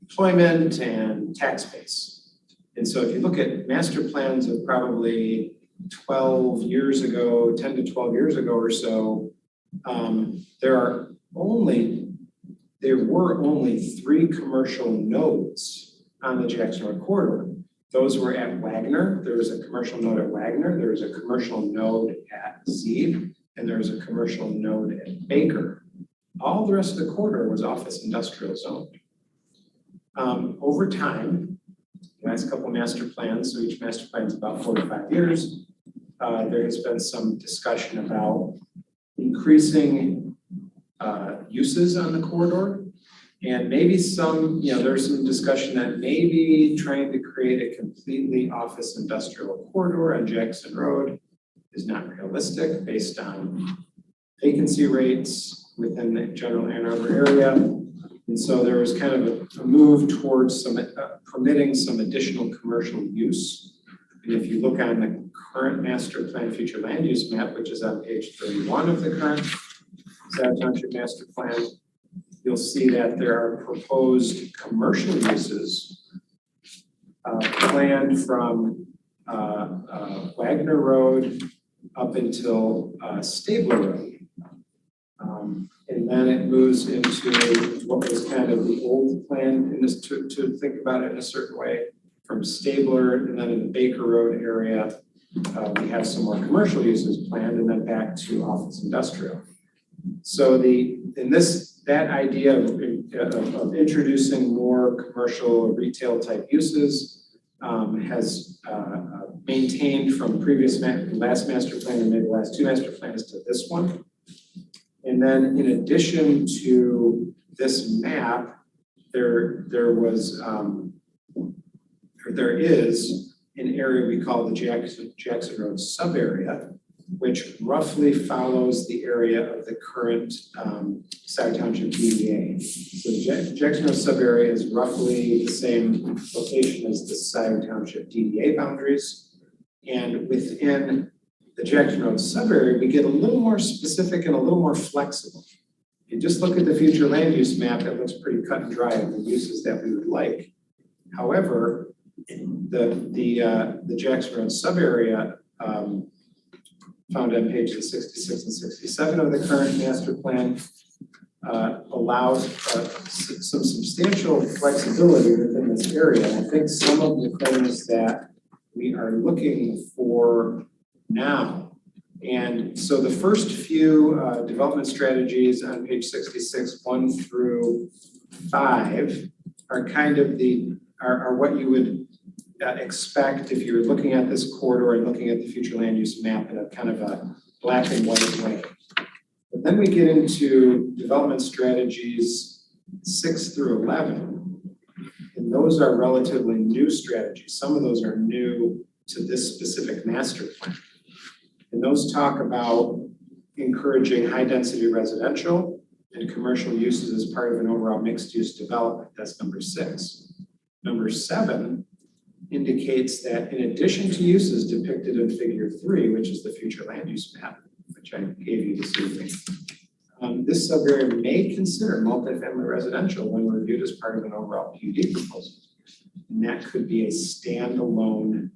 employment and tax base. And so if you look at master plans of probably 10 to 12 years ago or so, there were only 3 commercial nodes on the Jackson Road corridor. Those were at Wagner. There was a commercial node at Wagner. There was a commercial node at Zeeb, and there was a commercial node at Baker. All the rest of the corridor was office industrial zoned. Over time, the last couple master plans, so each master plan is about 4 to 5 years, there has been some discussion about increasing uses on the corridor. And maybe there's some discussion that maybe trying to create a completely office industrial corridor on Jackson Road is not realistic based on vacancy rates within the general Ann Arbor area. And so there was kind of a move towards permitting some additional commercial use. And if you look on the current master plan future land use map, which is on page 31 of the current Scio Township master plan, you'll see that there are proposed commercial uses planned from Wagner Road up until Stabler Road. And then it moves into what was kind of the old plan in this, to think about it in a certain way, from Stabler, and then in the Baker Road area, we have some more commercial uses planned, and then back to office industrial. So that idea of introducing more commercial retail type uses has maintained from last master plan and maybe the last 2 master plans to this one. And then in addition to this map, there is an area we call the Jackson Road sub-area, which roughly follows the area of the current Scio Township DDA. So the Jackson Road sub-area is roughly the same location as the Scio Township DDA boundaries. And within the Jackson Road sub-area, we get a little more specific and a little more flexible. If you just look at the future land use map, it looks pretty cut and dry of the uses that we would like. However, the Jackson Road sub-area found on pages 66 and 67 of the current master plan allows some substantial flexibility within this area. And I think some of the things that we are looking for now. And so the first few development strategies on page 66, 1 through 5, are kind of are what you would expect if you're looking at this corridor and looking at the future land use map in a kind of a black and white way. But then we get into development strategies 6 through 11, and those are relatively new strategies. Some of those are new to this specific master plan. And those talk about encouraging high density residential and commercial uses as part of an overall mixed use development. That's number 6. Number 7 indicates that in addition to uses depicted in figure 3, which is the future land use map, which I gave you this evening, this sub-area may consider multifamily residential when reviewed as part of an overall PUD proposal. And that could be a standalone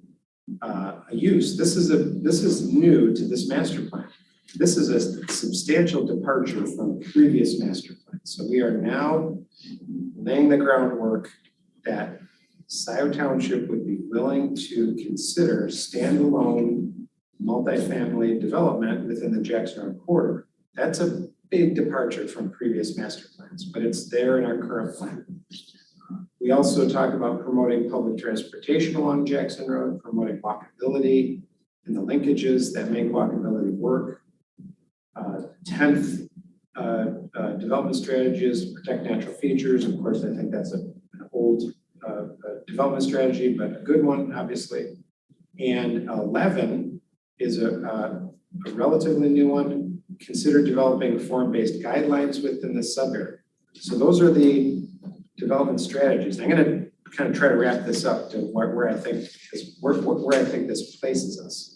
use. This is new to this master plan. This is a substantial departure from previous master plans. So we are now laying the groundwork that Scio Township would be willing to consider standalone multifamily development within the Jackson Road corridor. That's a big departure from previous master plans, but it's there in our current plan. We also talk about promoting public transportation along Jackson Road, promoting walkability and the linkages that make walkability work. 10th development strategy is protect natural features. Of course, I think that's an old development strategy, but a good one, obviously. And 11 is a relatively new one. Consider developing form-based guidelines within the sub-area. So those are the development strategies. I'm going to kind of try to wrap this up to where I think this places us.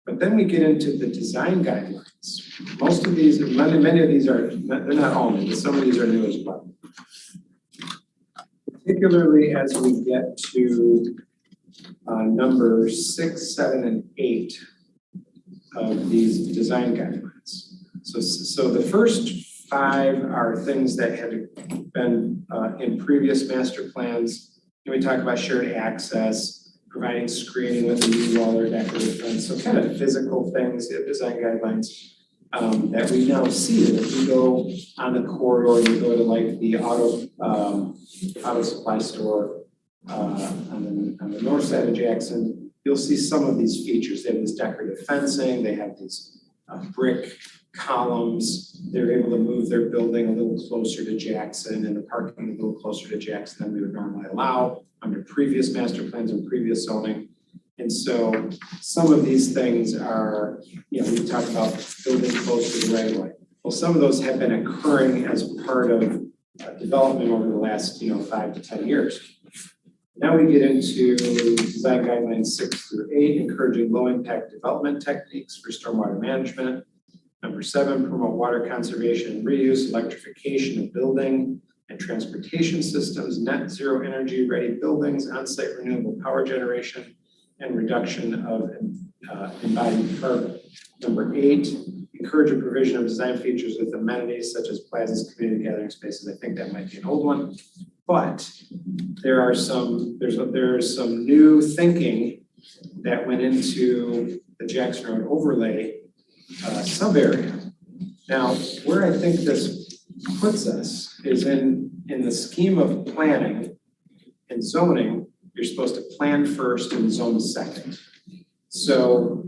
But then we get into the design guidelines. Most of these, many of these are, they're not all new, but some of these are new as well. Particularly as we get to numbers 6, 7, and 8 of these design guidelines. So the first 5 are things that had been in previous master plans. And we talk about shared access, providing screening with a new wall or decorative fence, so kind of physical things, design guidelines that we now see that if you go on the corridor, you go to like the auto supply store on the north side of Jackson, you'll see some of these features. They have this decorative fencing, they have these brick columns. They're able to move their building a little closer to Jackson and the parking a little closer to Jackson than we would normally allow under previous master plans and previous zoning. And so some of these things are, we talked about building close to the right of way. Well, some of those have been occurring as part of development over the last, 5 to 10 years. Now we get into design guidelines 6 through 8, encouraging low impact development techniques for stormwater management. Number 7, promote water conservation and reuse, electrification of building and transportation systems, net zero energy ready buildings, on-site renewable power generation, and reduction of embodied carbon. Number 8, encourage a provision of design features with amenities such as plazas, community gathering spaces. I think that might be an old one, but there's some new thinking that went into the Jackson Road overlay sub-area. Now, where I think this puts us is in the scheme of planning and zoning. You're supposed to plan first and zone second. So,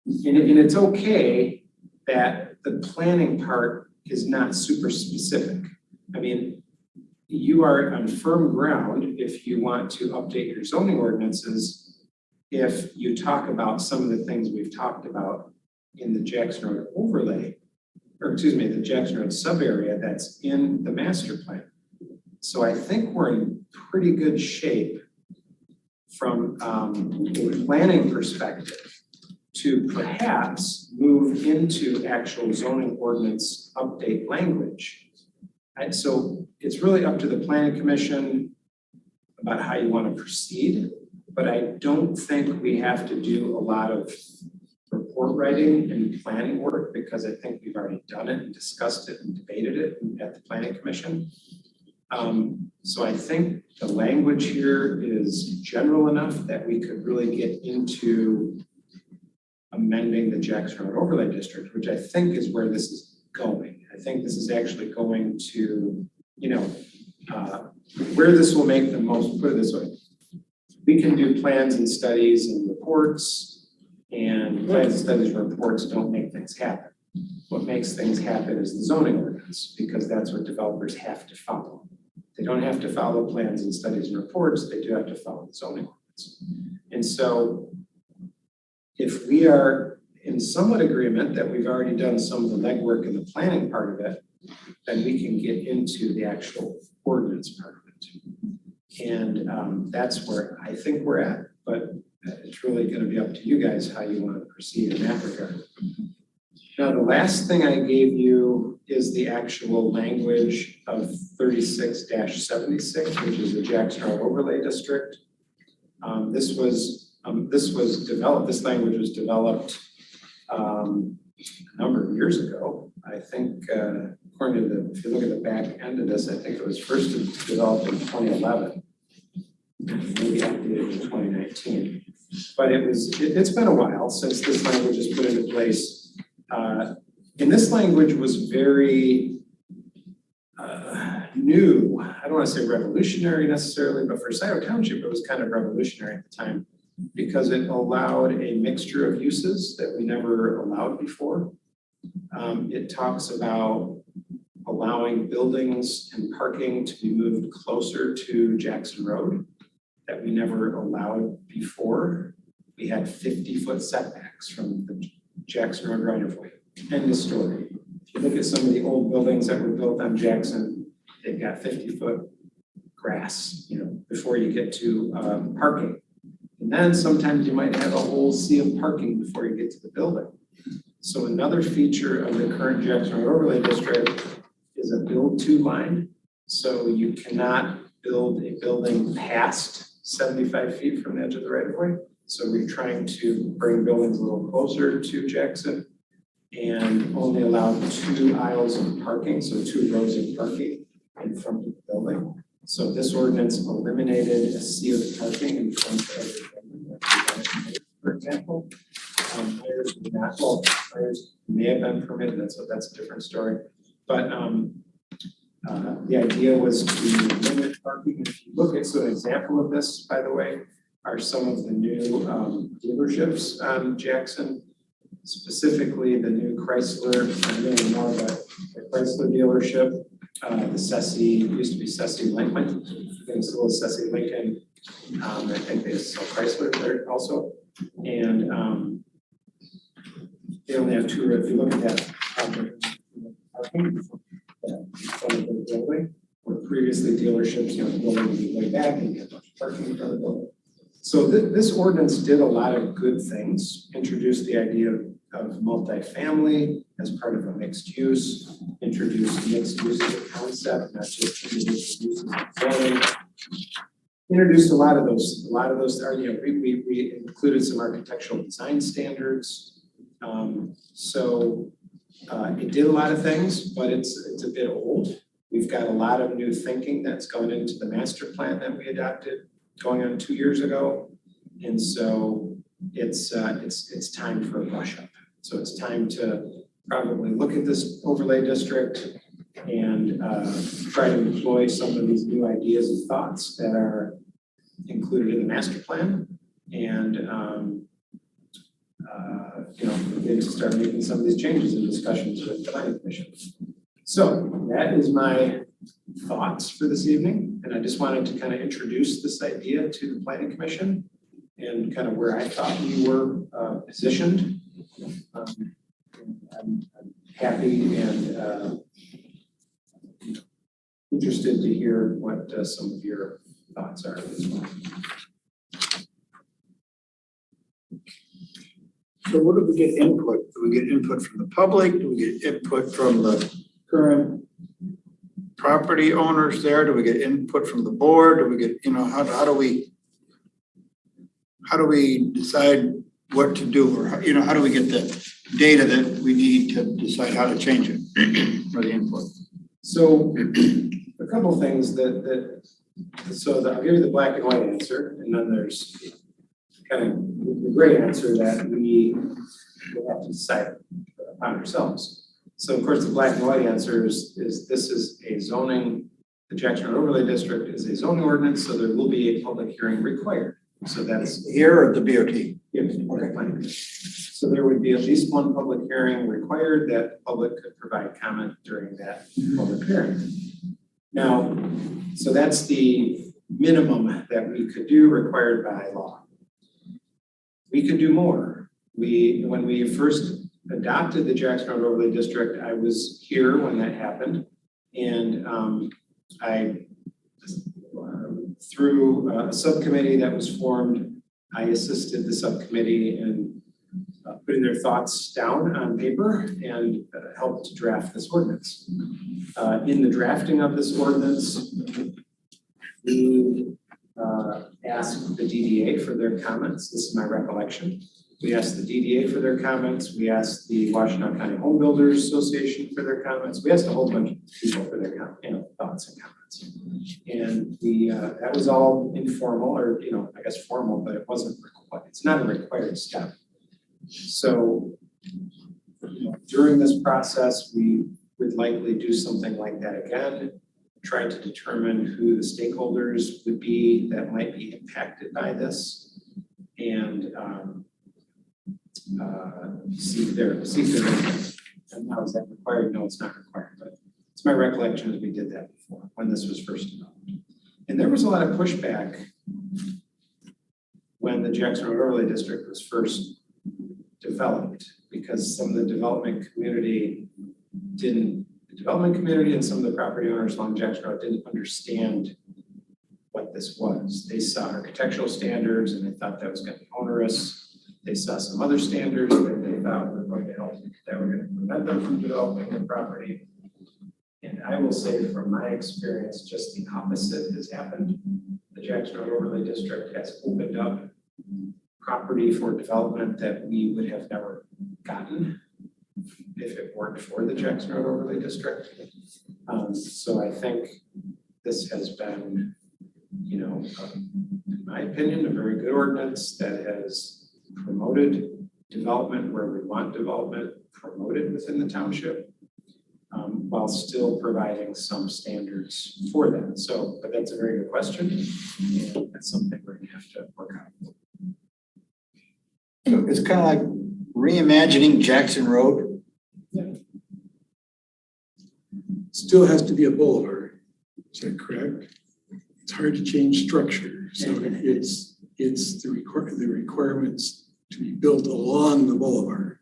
and it's okay that the planning part is not super specific. I mean, you are on firm ground if you want to update your zoning ordinances, if you talk about some of the things we've talked about in the Jackson Road overlay, the Jackson Road sub-area that's in the master plan. So I think we're in pretty good shape from a planning perspective to perhaps move into actual zoning ordinance update language. And so it's really up to the planning commission about how you want to proceed, but I don't think we have to do a lot of report writing and planning work because I think we've already done it and discussed it and debated it at the planning commission. So I think the language here is general enough that we could really get into amending the Jackson Road overlay district, which I think is where this is going. I think this is actually going to, where this will make the most, put it this way. We can do plans and studies and reports, and plans and studies and reports don't make things happen. What makes things happen is the zoning ordinance, because that's what developers have to follow. They don't have to follow plans and studies and reports, they do have to follow the zoning ordinance. And so if we are in somewhat agreement that we've already done some of the legwork in the planning part of it, then we can get into the actual ordinance part of it. And that's where I think we're at, but it's really going to be up to you guys how you want to proceed in that regard. Now, the last thing I gave you is the actual language of 36-76, which is the Jackson Road Overlay District. This language was developed a number of years ago. I think, according to if you look at the back end of this, I think it was first developed in 2011, maybe updated in 2019. But it's been a while since this language was put into place. And this language was very new. I don't want to say revolutionary necessarily, but for Scio Township, it was kind of revolutionary at the time because it allowed a mixture of uses that we never allowed before. It talks about allowing buildings and parking to be moved closer to Jackson Road that we never allowed before. We had 50-foot setbacks from the Jackson Road right of way. End of story. If you look at some of the old buildings that were built on Jackson, they've got 50-foot grass, before you get to parking. And then sometimes you might have a whole sea of parking before you get to the building. So another feature of the current Jackson Road Overlay District is a build-to line. So you cannot build a building past 75 feet from the edge of the right of way. So we're trying to bring buildings a little closer to Jackson and only allow 2 aisles of parking, so 2 rows of parking in front of the building. So this ordinance eliminated a sea of parking in front of every building. For example, fires do not, well, fires may have been permitted, that's a different story. But the idea was to limit parking. If you look at, so an example of this, by the way, are some of the new dealerships on Jackson, specifically the new Chrysler, I'm really more about the Chrysler dealership, the Scio, used to be Scio Lincoln, I think it's still Scio Lincoln. I think they sell Chrysler there also. And they only have 2, if you look at that project, parking, the building, where previously dealerships, the building would be way back and you had much parking in front of the building. So this ordinance did a lot of good things, introduced the idea of multifamily as part of a mixed use, introduced mixed use as a concept, not just individual uses of zoning. Introduced a lot of those, we included some architectural design standards. It did a lot of things, but it's a bit old. We've got a lot of new thinking that's going into the master plan that we adopted going on 2 years ago. And so it's time for a brush up. So it's time to probably look at this overlay district and try to employ some of these new ideas and thoughts that are included in the master plan, and maybe to start making some of these changes in discussions with the planning commission. So that is my thoughts for this evening, and I just wanted to kind of introduce this idea to the planning commission and kind of where I thought we were positioned. I'm happy and interested to hear what some of your thoughts are as well.
So what do we get input? Do we get input from the public? Do we get input from the current property owners there? Do we get input from the board? Do we get, how do we decide what to do, or how do we get the data that we need to decide how to change it for the input?
So a couple of things I'll give you the black and white answer, and then there's kind of the gray answer that we have to decide upon ourselves. So of course, the black and white answer is this is a zoning, the Jackson Road Overlay District is a zoning ordinance, so there will be a public hearing required. So that's
here or the BOT?
Yes, okay. So there would be at least one public hearing required that the public could provide comment during that public hearing. Now, so that's the minimum that we could do required by law. We could do more. When we first adopted the Jackson Road Overlay District, I was here when that happened. And through a subcommittee that was formed, I assisted the subcommittee in putting their thoughts down on paper and helped to draft this ordinance. In the drafting of this ordinance, we asked the DDA for their comments. This is my recollection. We asked the DDA for their comments. We asked the Washington County Home Builders Association for their comments. We asked a whole bunch of people for their thoughts and comments. And that was all informal, or I guess formal, but it wasn't required. It's not a required step. So during this process, we would likely do something like that again, try to determine who the stakeholders would be that might be impacted by this, and seek their input. And now, is that required? No, it's not required, but it's my recollection as we did that before when this was first developed. And there was a lot of pushback when the Jackson Road Overlay District was first developed, because some of the development community and some of the property owners along Jackson Road didn't understand what this was. They saw architectural standards and they thought that was going to be onerous. They saw some other standards that they thought were going to help, that were going to prevent them from developing the property. And I will say from my experience, just the opposite has happened. The Jackson Road Overlay District has opened up property for development that we would have never gotten if it weren't for the Jackson Road Overlay District. So I think this has been, in my opinion, a very good ordinance that has promoted development where we want development promoted within the township, while still providing some standards for that. So, but that's a very good question, and that's something we're gonna have to work on.
So it's kind of like reimagining Jackson Road.
Still has to be a boulevard, is that correct? It's hard to change structure, so it's the requirements to be built along the boulevard.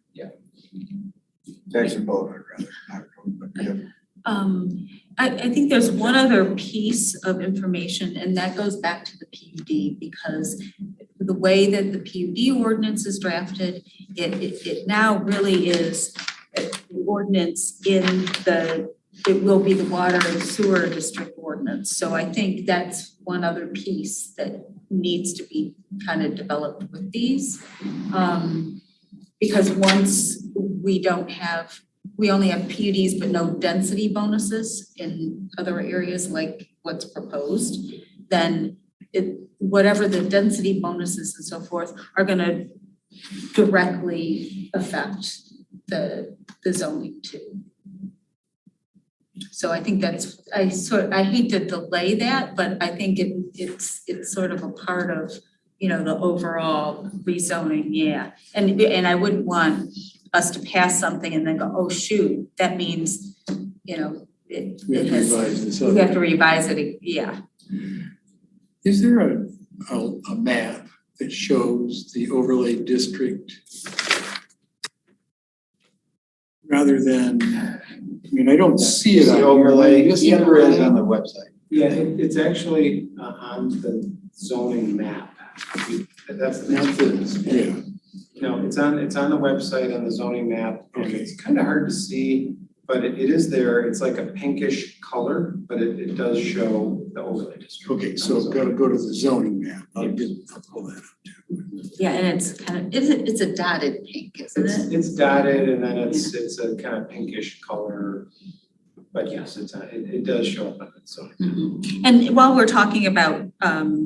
Jackson Boulevard, rather, not road, but yeah.
I think there's one other piece of information, and that goes back to the PUD, because the way that the PUD ordinance is drafted, it now really is the ordinance it will be the water and sewer district ordinance. So I think that's one other piece that needs to be kind of developed with these. Because once we only have PUDs but no density bonuses in other areas like what's proposed, then whatever the density bonuses and so forth are gonna directly affect the zoning too. So I think that's, I hate to delay that, but I think it's sort of a part of, the overall rezoning, yeah. And I wouldn't want us to pass something and then go, oh, shoot, that means,
We have to revise this
we have to revise it, yeah.
Is there a map that shows the overlay district rather than, I don't see it on
The
here.
overlay,
Yes,
the other is on the website.
Yeah, it's actually on the zoning map. That's the
Not this, yeah.
No, it's on the website on the zoning map, and
Okay.
it's kind of hard to see, but it is there. It's like a pinkish color, but it does show the overlay district.
Okay, so gotta go to the zoning map. I'll pull that up too.
Yeah, and it's kind of, it's a dotted pink, isn't it?
It's dotted and then it's a kind of pinkish color. But yes, it does show up on it, so.
Mhm. And while we're talking about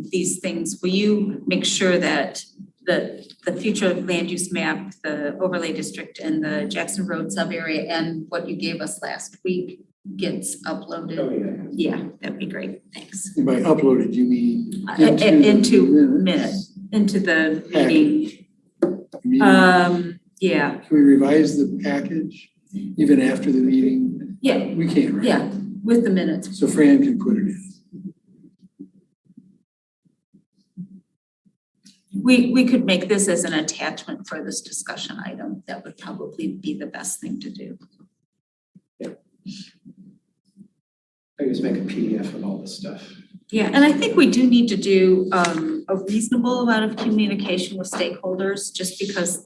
these things, will you make sure that the future land use map, the overlay district and the Jackson Road sub area and what you gave us last week gets uploaded?
Oh, yeah.
Yeah, that'd be great, thanks.
And by uploaded, you mean
Into the meeting. Yeah,
Can we revise the package even after the meeting?
yeah,
We can, right?
yeah, with the minutes.
So Fran can put it in.
We could make this as an attachment for this discussion item. That would probably be the best thing to do.
I just make a PDF of all this stuff.
Yeah, and I think we do need to do a reasonable amount of communication with stakeholders, just because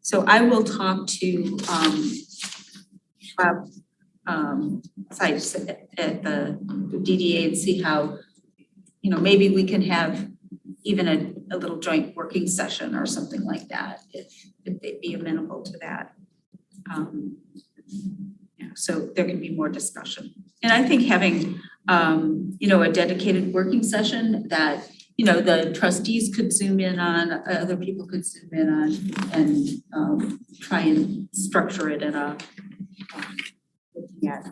so I will talk to sites at the DDA and see how, maybe we can have even a little joint working session or something like that, if they'd be amenable to that. So there can be more discussion. And I think having, a dedicated working session that, the trustees could zoom in on, other people could zoom in on, and try and structure it in a, looking at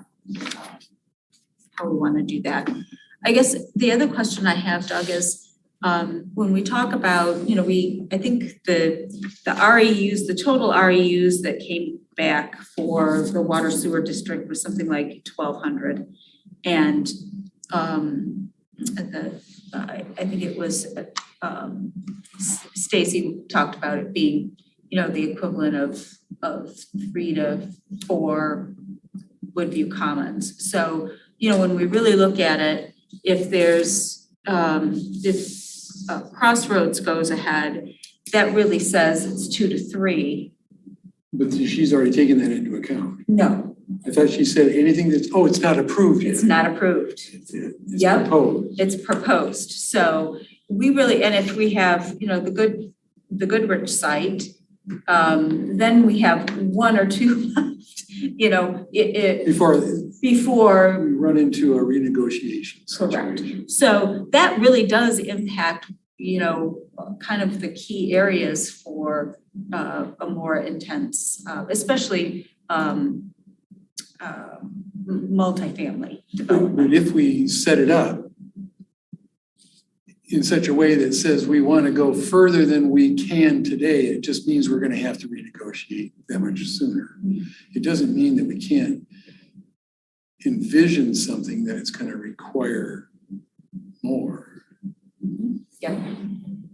how we want to do that. I guess the other question I have, Doug, is when we talk about, I think the REUs, the total REUs that came back for the water sewer district was something like 1,200. And I think it was Stacy talked about it being, the equivalent of 3 to 4 Woodview Commons. So, when we really look at it, if there's Crossroads goes ahead, that really says it's 2 to 3.
But she's already taken that into account.
No,
I thought she said anything that's, oh, it's not approved yet.
It's not approved.
It's
Yep.
proposed.
It's proposed, so we really, and if we have, you know, the Goodrich site, then we have one or two left, you know,
Before
before.
we run into a renegotiation
Correct.
situation.
So that really does impact, you know, kind of the key areas for a more intense, especially multifamily development.
But if we set it up in such a way that says we want to go further than we can today, it just means we're going to have to renegotiate that much sooner. It doesn't mean that we can't envision something that it's going to require more.
Yeah,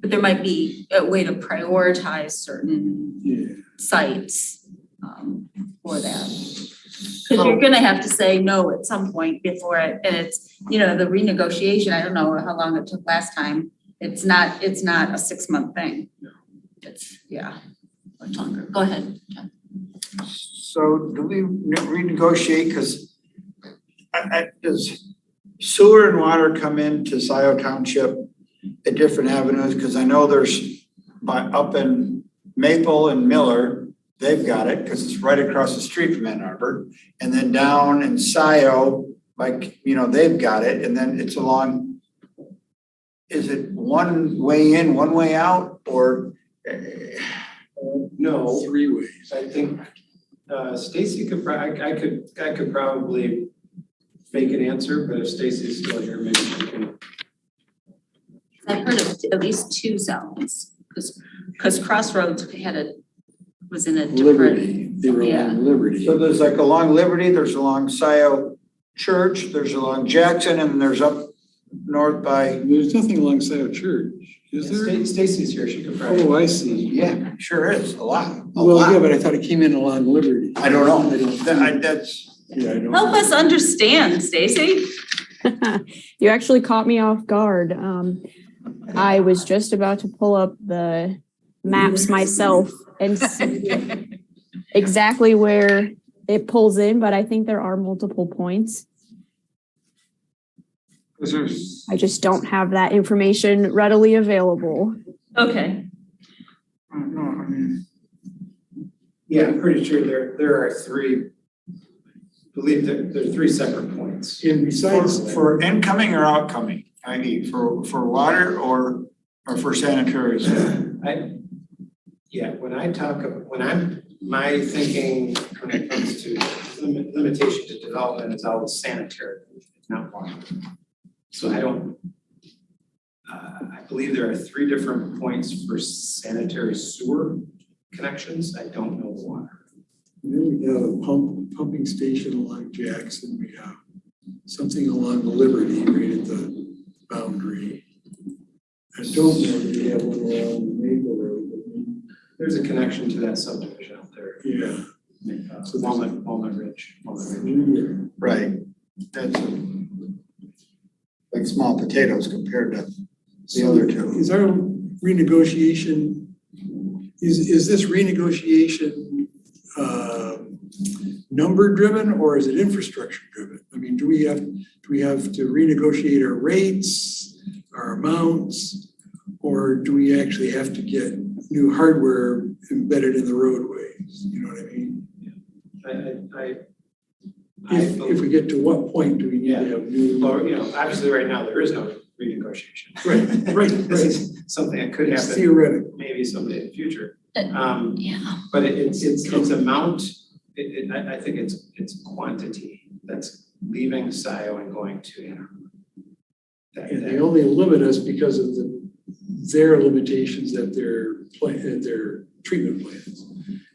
but there might be a way to prioritize certain sites for that. Because you're gonna have to say no at some point before it, and it's, you know, the renegotiation, I don't know how long it took last time. It's not a 6-month thing. It's, yeah, much longer. Go ahead, John.
So do we renegotiate, because does sewer and water come into Scio Township at different avenues? Because I know there's up in Maple and Miller, they've got it because it's right across the street from Ann Arbor. And then down in Scio, like, you know, they've got it, and then it's along, is it one way in, one way out, or?
No.
3 ways.
I think Stacy could, I could probably fake an answer, but if Stacy's still here, maybe she can.
I've heard of at least 2 zones, because Crossroads was in a different.
Liberty, they were along Liberty.
So there's like along Liberty, there's along Scio Church, there's along Jackson, and there's up north by.
There's nothing along Scio Church, is there?
Stacy's here, she could probably.
Oh, I see.
Yeah, sure is, a lot.
Well, yeah, but I thought it came in along Liberty.
I don't know. That's.
Yeah, I don't.
Help us understand, Stacy.
You actually caught me off guard. I was just about to pull up the maps myself and see exactly where it pulls in, but I think there are multiple points. I just don't have that information readily available.
Okay.
Yeah, I'm pretty sure there are 3, I believe there are 3 separate points.
And besides.
For incoming or outcoming, i.e. for water or for sanitary?
Yeah, my thinking when it comes to limitation to development is always sanitary, not water. So I believe there are 3 different points for sanitary sewer connections. I don't know the water.
Then we have a pumping station along Jackson. We have something along the Liberty right at the boundary. I don't know if we have one along Maple Road.
There's a connection to that subdivision out there.
Yeah.
So Walnut Ridge.
Right. That's like small potatoes compared to the other 2.
Is our renegotiation, is this renegotiation number driven or is it infrastructure driven? I mean, do we have to renegotiate our rates, our amounts, or do we actually have to get new hardware embedded in the roadways? You know what I mean? If we get to what point do we need to have new?
Well, you know, obviously right now there is no renegotiation.
Right.
This is something that could happen.
Theoretical.
Maybe someday in the future. But it's amount, I think it's quantity that's leaving Scio and going to Ann Arbor.
And they only limit us because of their limitations at their treatment plants.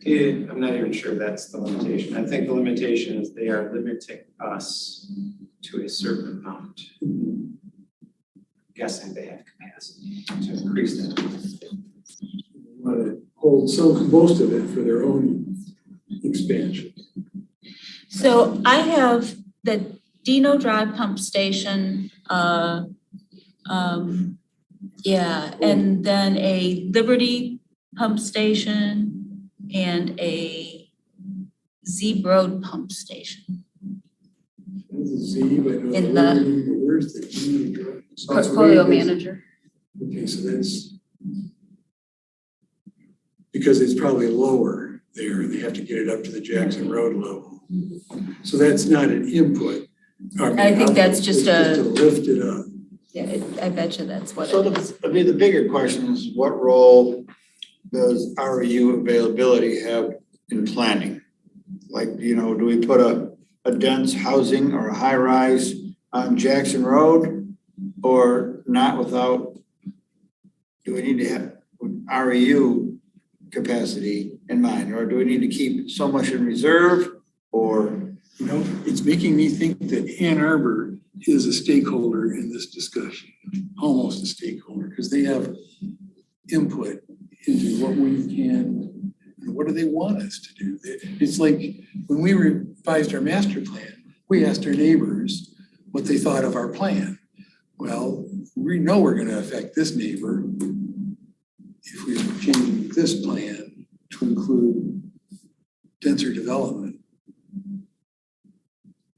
I'm not even sure that's the limitation. I think the limitation is they are limiting us to a certain amount. Guessing they have capacity to increase that.
Want to hold most of it for their own expansion.
So I have the Dino Drive pump station, and then a Liberty pump station and a Zeeb Road Pump Station.
There's a Z, but
In the
where's the E?
portfolio manager.
Okay, so that's because it's probably lower there. They have to get it up to the Jackson Road level. So that's not an input.
I think that's just
It's to lift it up.
Yeah, I bet you that's what
So
it is.
the bigger question is, what role does REU availability have in planning? Like, you know, do we put a dense housing or a high rise on Jackson Road or not without? Do we need to have REU capacity in mind, or do we need to keep so much in reserve, or?
You know, it's making me think that Ann Arbor is a stakeholder in this discussion, almost a stakeholder, because they have input into what we can, and what do they want us to do. It's like when we revised our master plan, we asked our neighbors what they thought of our plan. Well, we know we're gonna affect this neighbor if we change this plan to include denser development.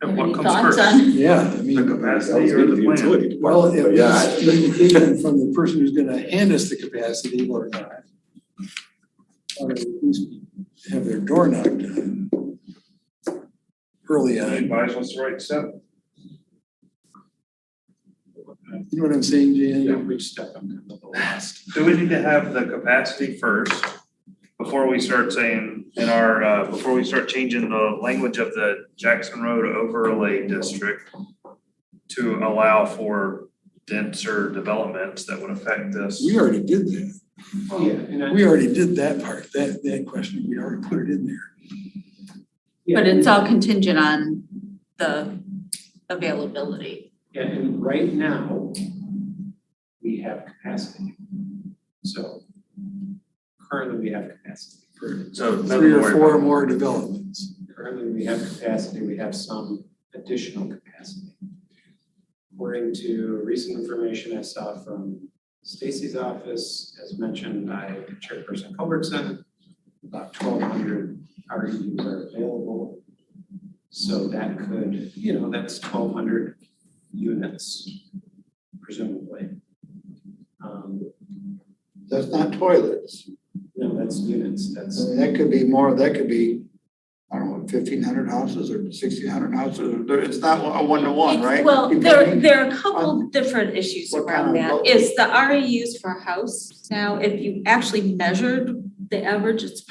And what
Any
comes
thoughts
first?
on?
Yeah, I mean.
The capacity or the plan?
Well, if it's indication from the person who's gonna hand us the capacity or not. Or at least have their door knocked on early on.
Advise what's the right step.
You know what I'm saying, Jan?
Yeah, which step I'm kind of the last.
Do we need to have the capacity first before we start saying in our, before we start changing the language of the Jackson Road overlay district to allow for denser developments that would affect this?
We already did that.
Yeah, and
We already did that part, that question, we already put it in there.
But it's all contingent on the availability.
Yeah, and right now, we have capacity. So currently we have capacity.
So
Three or four more developments.
Currently we have capacity, we have some additional capacity. According to recent information I saw from Stacy's office, as mentioned by Chairperson Culbertson, about 1,200 REUs are available. So that could, that's 1,200 units, presumably.
That's not toilets.
No, that's units, that's.
That could be more, that could be, I don't know, 1,500 houses or 1,600 houses. It's not a one-to-one, right?
Well,
Depending
there are a couple different issues
what
around
kind of
that. Is the REUs for a house now, if you actually measured the average, it's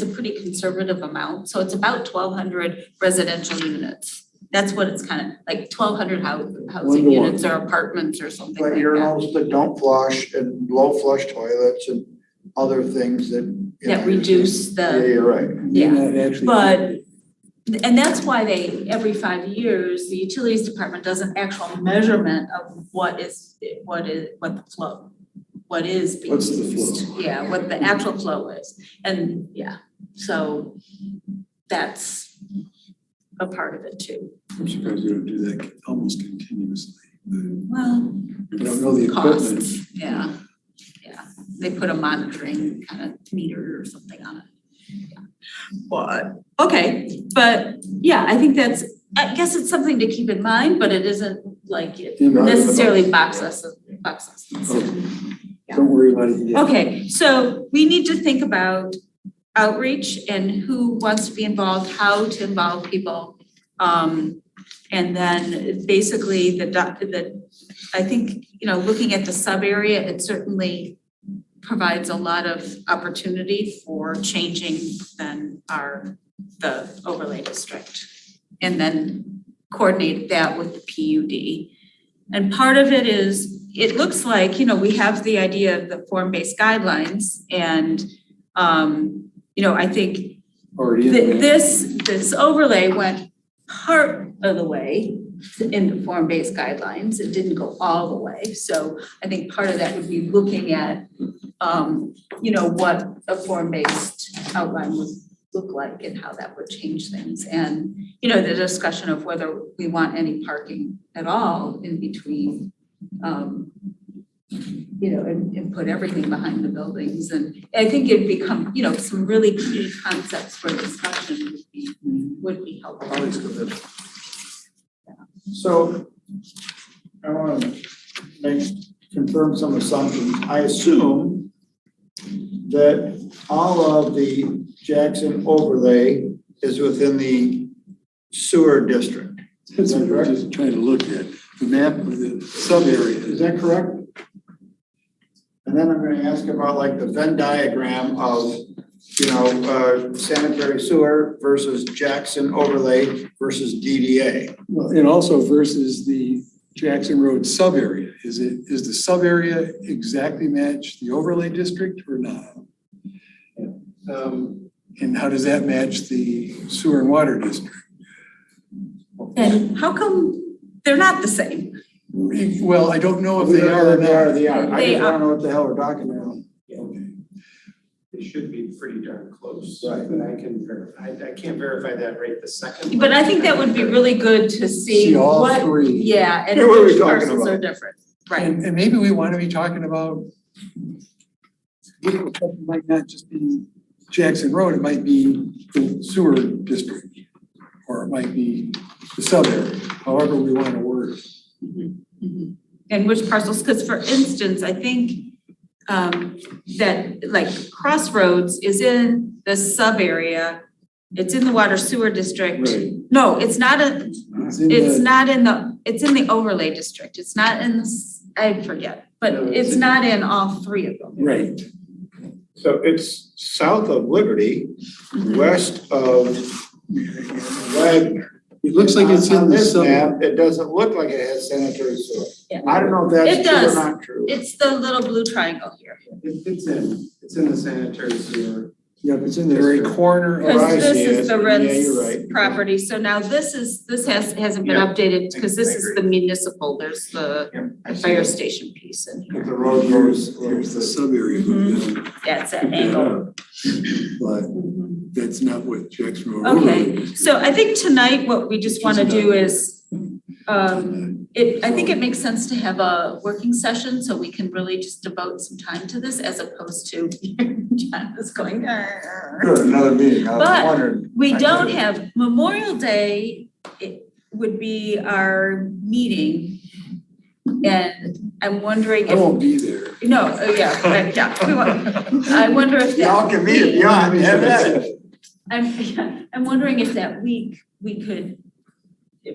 a pretty conservative amount. So it's about 1,200 residential units. That's what it's kind of like, 1,200 housing units or apartments or something
But
like
you're
that.
also don't flush and low flush toilets and other things that.
That reduce the.
Yeah, you're right.
Yeah, but, and that's why every 5 years, the utilities department does an actual measurement of what is being
What's the flow?
used. Yeah, what the actual flow is. And so that's a part of it too.
I'm surprised we don't do that almost continuously.
Well,
I don't know the equipment.
costs, yeah. They put a monitoring kind of meter or something on it. Yeah. But, okay, but yeah, I think I guess it's something to keep in mind, but it isn't like it necessarily box us.
Don't worry about it yet.
Okay, so we need to think about outreach and who wants to be involved, how to involve people. And then basically I think, looking at the sub area, it certainly provides a lot of opportunity for changing then the overlay district. And then coordinate that with the PUD. And part of it is, it looks like, we have the idea of the form-based guidelines and, I think this overlay went part of the way in the form-based guidelines. It didn't go all the way. So I think part of that would be looking at, what a form-based outline would look like and how that would change things. And, the discussion of whether we want any parking at all in between and put everything behind the buildings. And I think it'd become, some really key concepts for discussion would be helpful.
Always good.
So I want to confirm some assumptions. I assume that all of the Jackson overlay is within the sewer district.
That's what we're just trying to look at, the map of the sub-area.
Is that correct? And then I'm gonna ask about like the Venn diagram of, sanitary sewer versus Jackson overlay versus DDA.
Well, and also versus the Jackson Road sub-area. Is the sub-area exactly match the overlay district or not? And how does that match the sewer and water district?
And how come they're not the same?
Well, I don't know if they are or not.
They are. I
They
just
are.
wanna know what the hell we're talking about.
They should be pretty darn close.
Right.
But I can verify, I can't verify that right this second.
But I think that would be really good to see
See all
what,
three.
yeah, and
What are we
which
talking
parcels
about?
are different, right?
And maybe we want to be talking about, it might not just be Jackson Road, it might be the sewer district. Or it might be the sub-area, however we want to word it.
And which parcels, because for instance, I think that like Crossroads is in the sub area. It's in the water sewer district.
Right.
No, it's not
It's in
it's
the-
not in it's in the overlay district. It's not in I forget, but
No,
it's not in all three of them.
Right.
So it's south of Liberty, west of Wagner.
It looks like it's
On
in the
this
sub.
map, it doesn't look like it has sanitary sewer.
Yeah.
I don't know if
It
that's true
does.
or not true.
It's the little blue triangle here.
It's in the sanitary sewer.
Yeah, it's in the very corner.
Oh, I
Because this
see
is
it.
the
Yeah, you're right.
Ritz property, so now this hasn't been
Yeah.
updated, because this
I
is
agree.
the municipal, there's the
I see
fire
it.
station piece in here.
The road goes.
Here's the sub-area.
Yeah, it's that angle.
But that's not what Jackson Road.
Okay, so I think tonight what we just wanna do is, I think it makes sense to have a working session, so we can really just devote some time to this, as opposed to John is going,
Good, another meeting. I was
But
wondering.
we don't have, Memorial Day, it would be our meeting. And I'm wondering
I
if,
won't be there.
no, we want, I wonder if that.
Y'all can meet if you want, have at it.
I'm wondering if that week we could,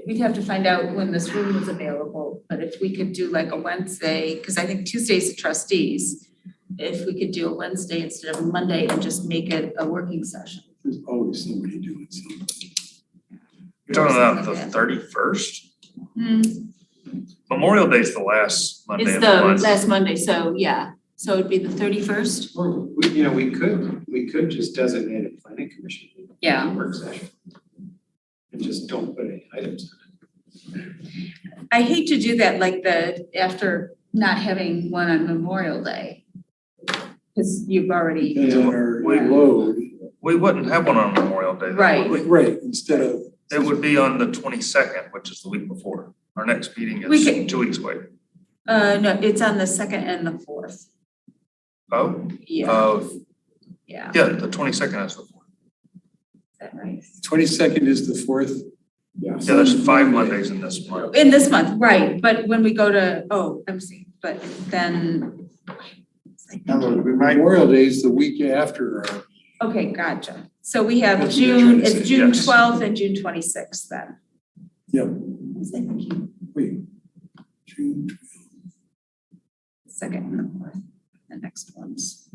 we'd have to find out when this room was available, but if we could do like a Wednesday, because I think Tuesday's the trustees. If we could do a Wednesday instead of a Monday and just make it a working session.
There's always somebody doing something.
You're talking about the 31st? Memorial Day's the last Monday
It's
of
the
the month.
last Monday, so yeah, so it'd be the 31st.
Or, we could just designate a planning commission.
Yeah.
Work session. And just don't put any items on it.
I hate to do that after not having one on Memorial Day. Because you've already,
Depends on our
We-
load.
We wouldn't have one on Memorial Day. though,
Right.
would we?
Right, instead of.
It would be on the 22nd, which is the week before. Our next meeting
We
is
can-
2 weeks away.
no, it's on the 2nd and the 4th.
Oh,
Yeah, yeah, is
yeah, the 22nd is the 4th.
that right?
22nd is the 4th.
Yeah, there's 5 Mondays in this month.
In this month, right, but when we go to, I'm seeing, but then,
Memorial Day is the week after our.
okay, gotcha. So we have
That's what I'm trying to
it's
say,
June
yes.
12th and June 26th then.
Yep.
Was I thinking
Wait. June.
second and the 4th, the next ones?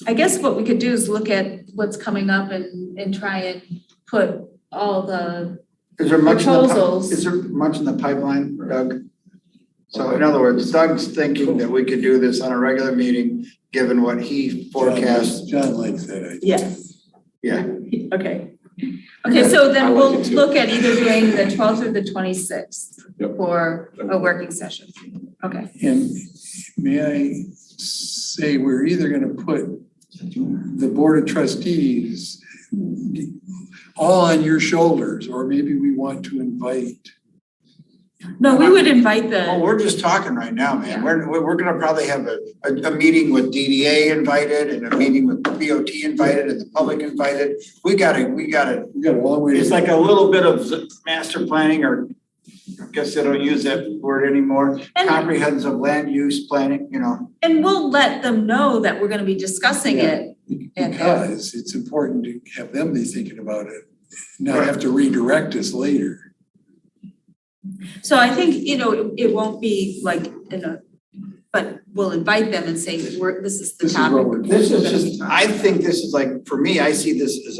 I guess what we could do is look at what's coming up and try and put all the
Is there much
proposals.
Is there much in the pipeline, Doug? So in other words, Doug's thinking that we could do this on a regular meeting, given what he forecasts.
John likes that idea.
Yes.
Yeah.
Okay. Okay, so
I
then
like
we'll
it too.
look at either doing the 12th or the 26th for a working session. Okay.
And may I say, we're either gonna put the Board of Trustees, all on your shoulders, or maybe we want to invite.
No, we would invite
Well,
the,
we're just talking right now, man. We're gonna probably have a meeting with DDA invited and a meeting with BOT invited and the public invited. We gotta,
We got a long way to
it's
go.
like a little bit of master planning, or I guess they don't use that word anymore. Comprehensive land use planning, you know.
and we'll let them know that we're gonna be discussing it.
Because it's important to have them be thinking about it, not have to redirect us later.
So I think, it won't be like, but we'll invite them and say, this is the topic.
This is just, I think this is like, for me, I see this as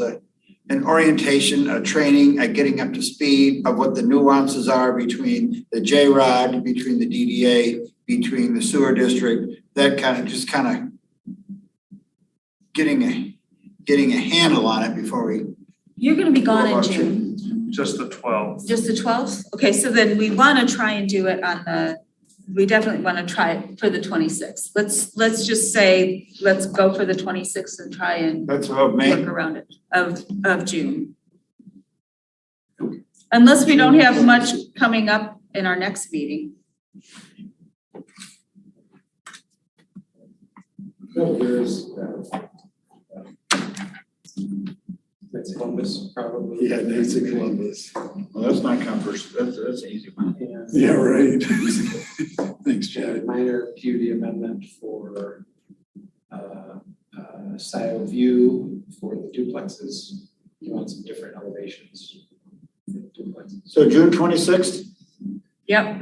an orientation, a training, a getting up to speed of what the nuances are between the J-Rod, between the DDA, between the sewer district, that kind of getting a handle on it before we.
You're gonna be gone in June.
Just the 12th.
Just the 12th? Okay, so then we wanna try and do it we definitely wanna try it for the 26th. Let's just say, let's go for the 26th and try and
That's of May.
work around it, of June. Unless we don't have much coming up in our next meeting.
No, there's, that's Columbus, probably.
Yeah, that's in Columbus.
Well, that's not converse, that's an easy one.
Yeah, right. Thanks, Chad.
Minor PUD amendment for Scio view for the duplexes. You want some different elevations. for the duplexes.
So June 26th?
Yep.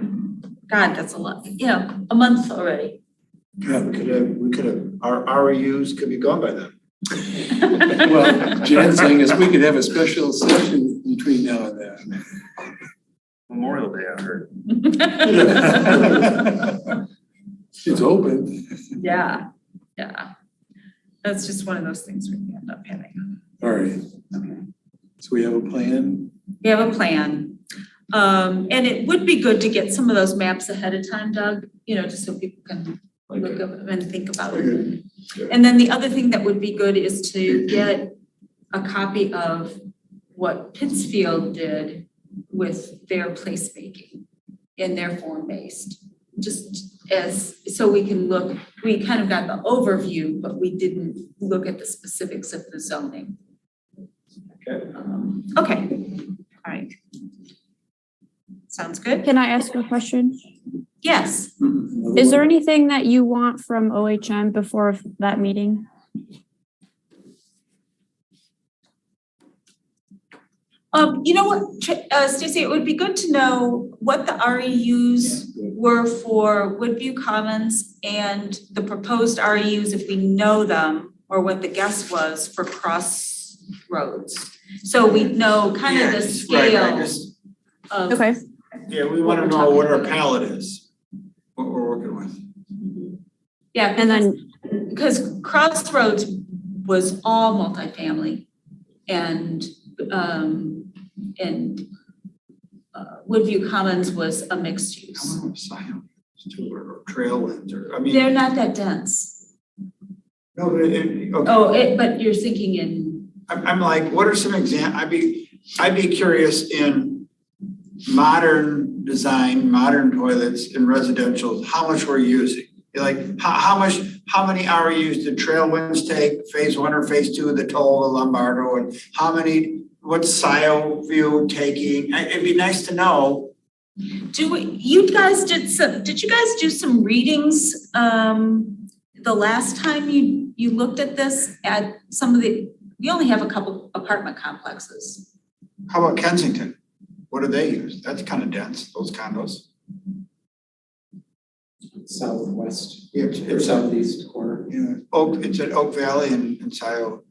God, that's a lot, a month already.
Yeah, we could have, our REUs could be gone by then.
Well, Jan's saying is we could have a special session between now and then.
Memorial Day, I heard.
It's open.
Yeah. That's just one of those things we end up having.
All right.
Okay.
So we have a plan.
We have a plan. And it would be good to get some of those maps ahead of time, Doug, just so people can look up and think about it. And then the other thing that would be good is to get a copy of what Pittsfield did with their placemaking in their form-based. Just so we can look, we kind of got the overview, but we didn't look at the specifics of the zoning.
Okay.
Okay, all right. Sounds good?
Can I ask a question?
Yes.
Is there anything that you want from OHM before that meeting?
You know what, Stacey, it would be good to know what the REUs were for Woodview Commons and the proposed REUs, if we know them, or what the guess was for Crossroads. So we know kind of the scale of.
Okay.
Yeah, we want to know what our palette is, what we're working with.
Yeah,
And then,
because Crossroads was all multifamily and Woodview Commons was a mixed
I
use.
want to Scio, or Trailwinds, or, I mean.
They're not that dense.
No, but okay.
Oh, but you're thinking in.
I'm like, what are some I'd be curious in modern design, modern toilets in residential, how much we're using. Like, how many REUs did Trailwinds take, phase 1 or phase 2 of the toll of Lombardo, and what's Scio view taking? It'd be nice to know.
Did you guys do some readings, the last time you looked at this at some of we only have a couple apartment complexes.
How about Kensington? What do they use? That's kind of dense, those condos.
Southwest,
Yeah,
or southeast corner.
Yeah, it's at Oak Valley and Scio.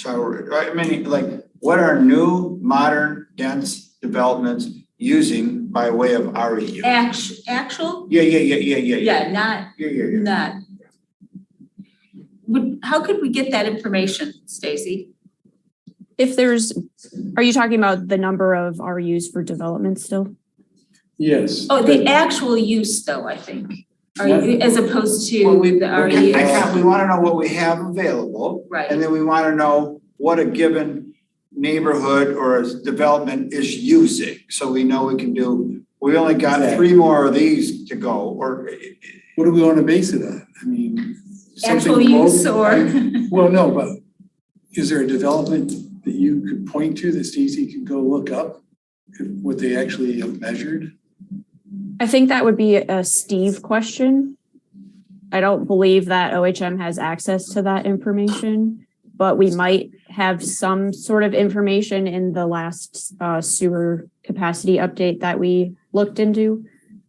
I mean, like, what are new, modern, dense developments using by way of REU?
Actual?
Yeah.
Yeah, not.
Yeah.
Not. How could we get that information, Stacy?
are you talking about the number of RUs for development still?
Yes.
Oh, the actual use though, I think, as opposed to
Well,
the REU.
we want to know what we have available.
Right.
And then we want to know what a given neighborhood or a development is using, so we know we can do, we only got 3 more of these to go, or.
What do we want to base it on? I mean,
Actual
something
use
local-
or?
Well, no, but is there a development that you could point to that Stacy could go look up what they actually have measured?
I think that would be a Steve question. I don't believe that OHM has access to that information, but we might have some sort of information in the last sewer capacity update that we looked into.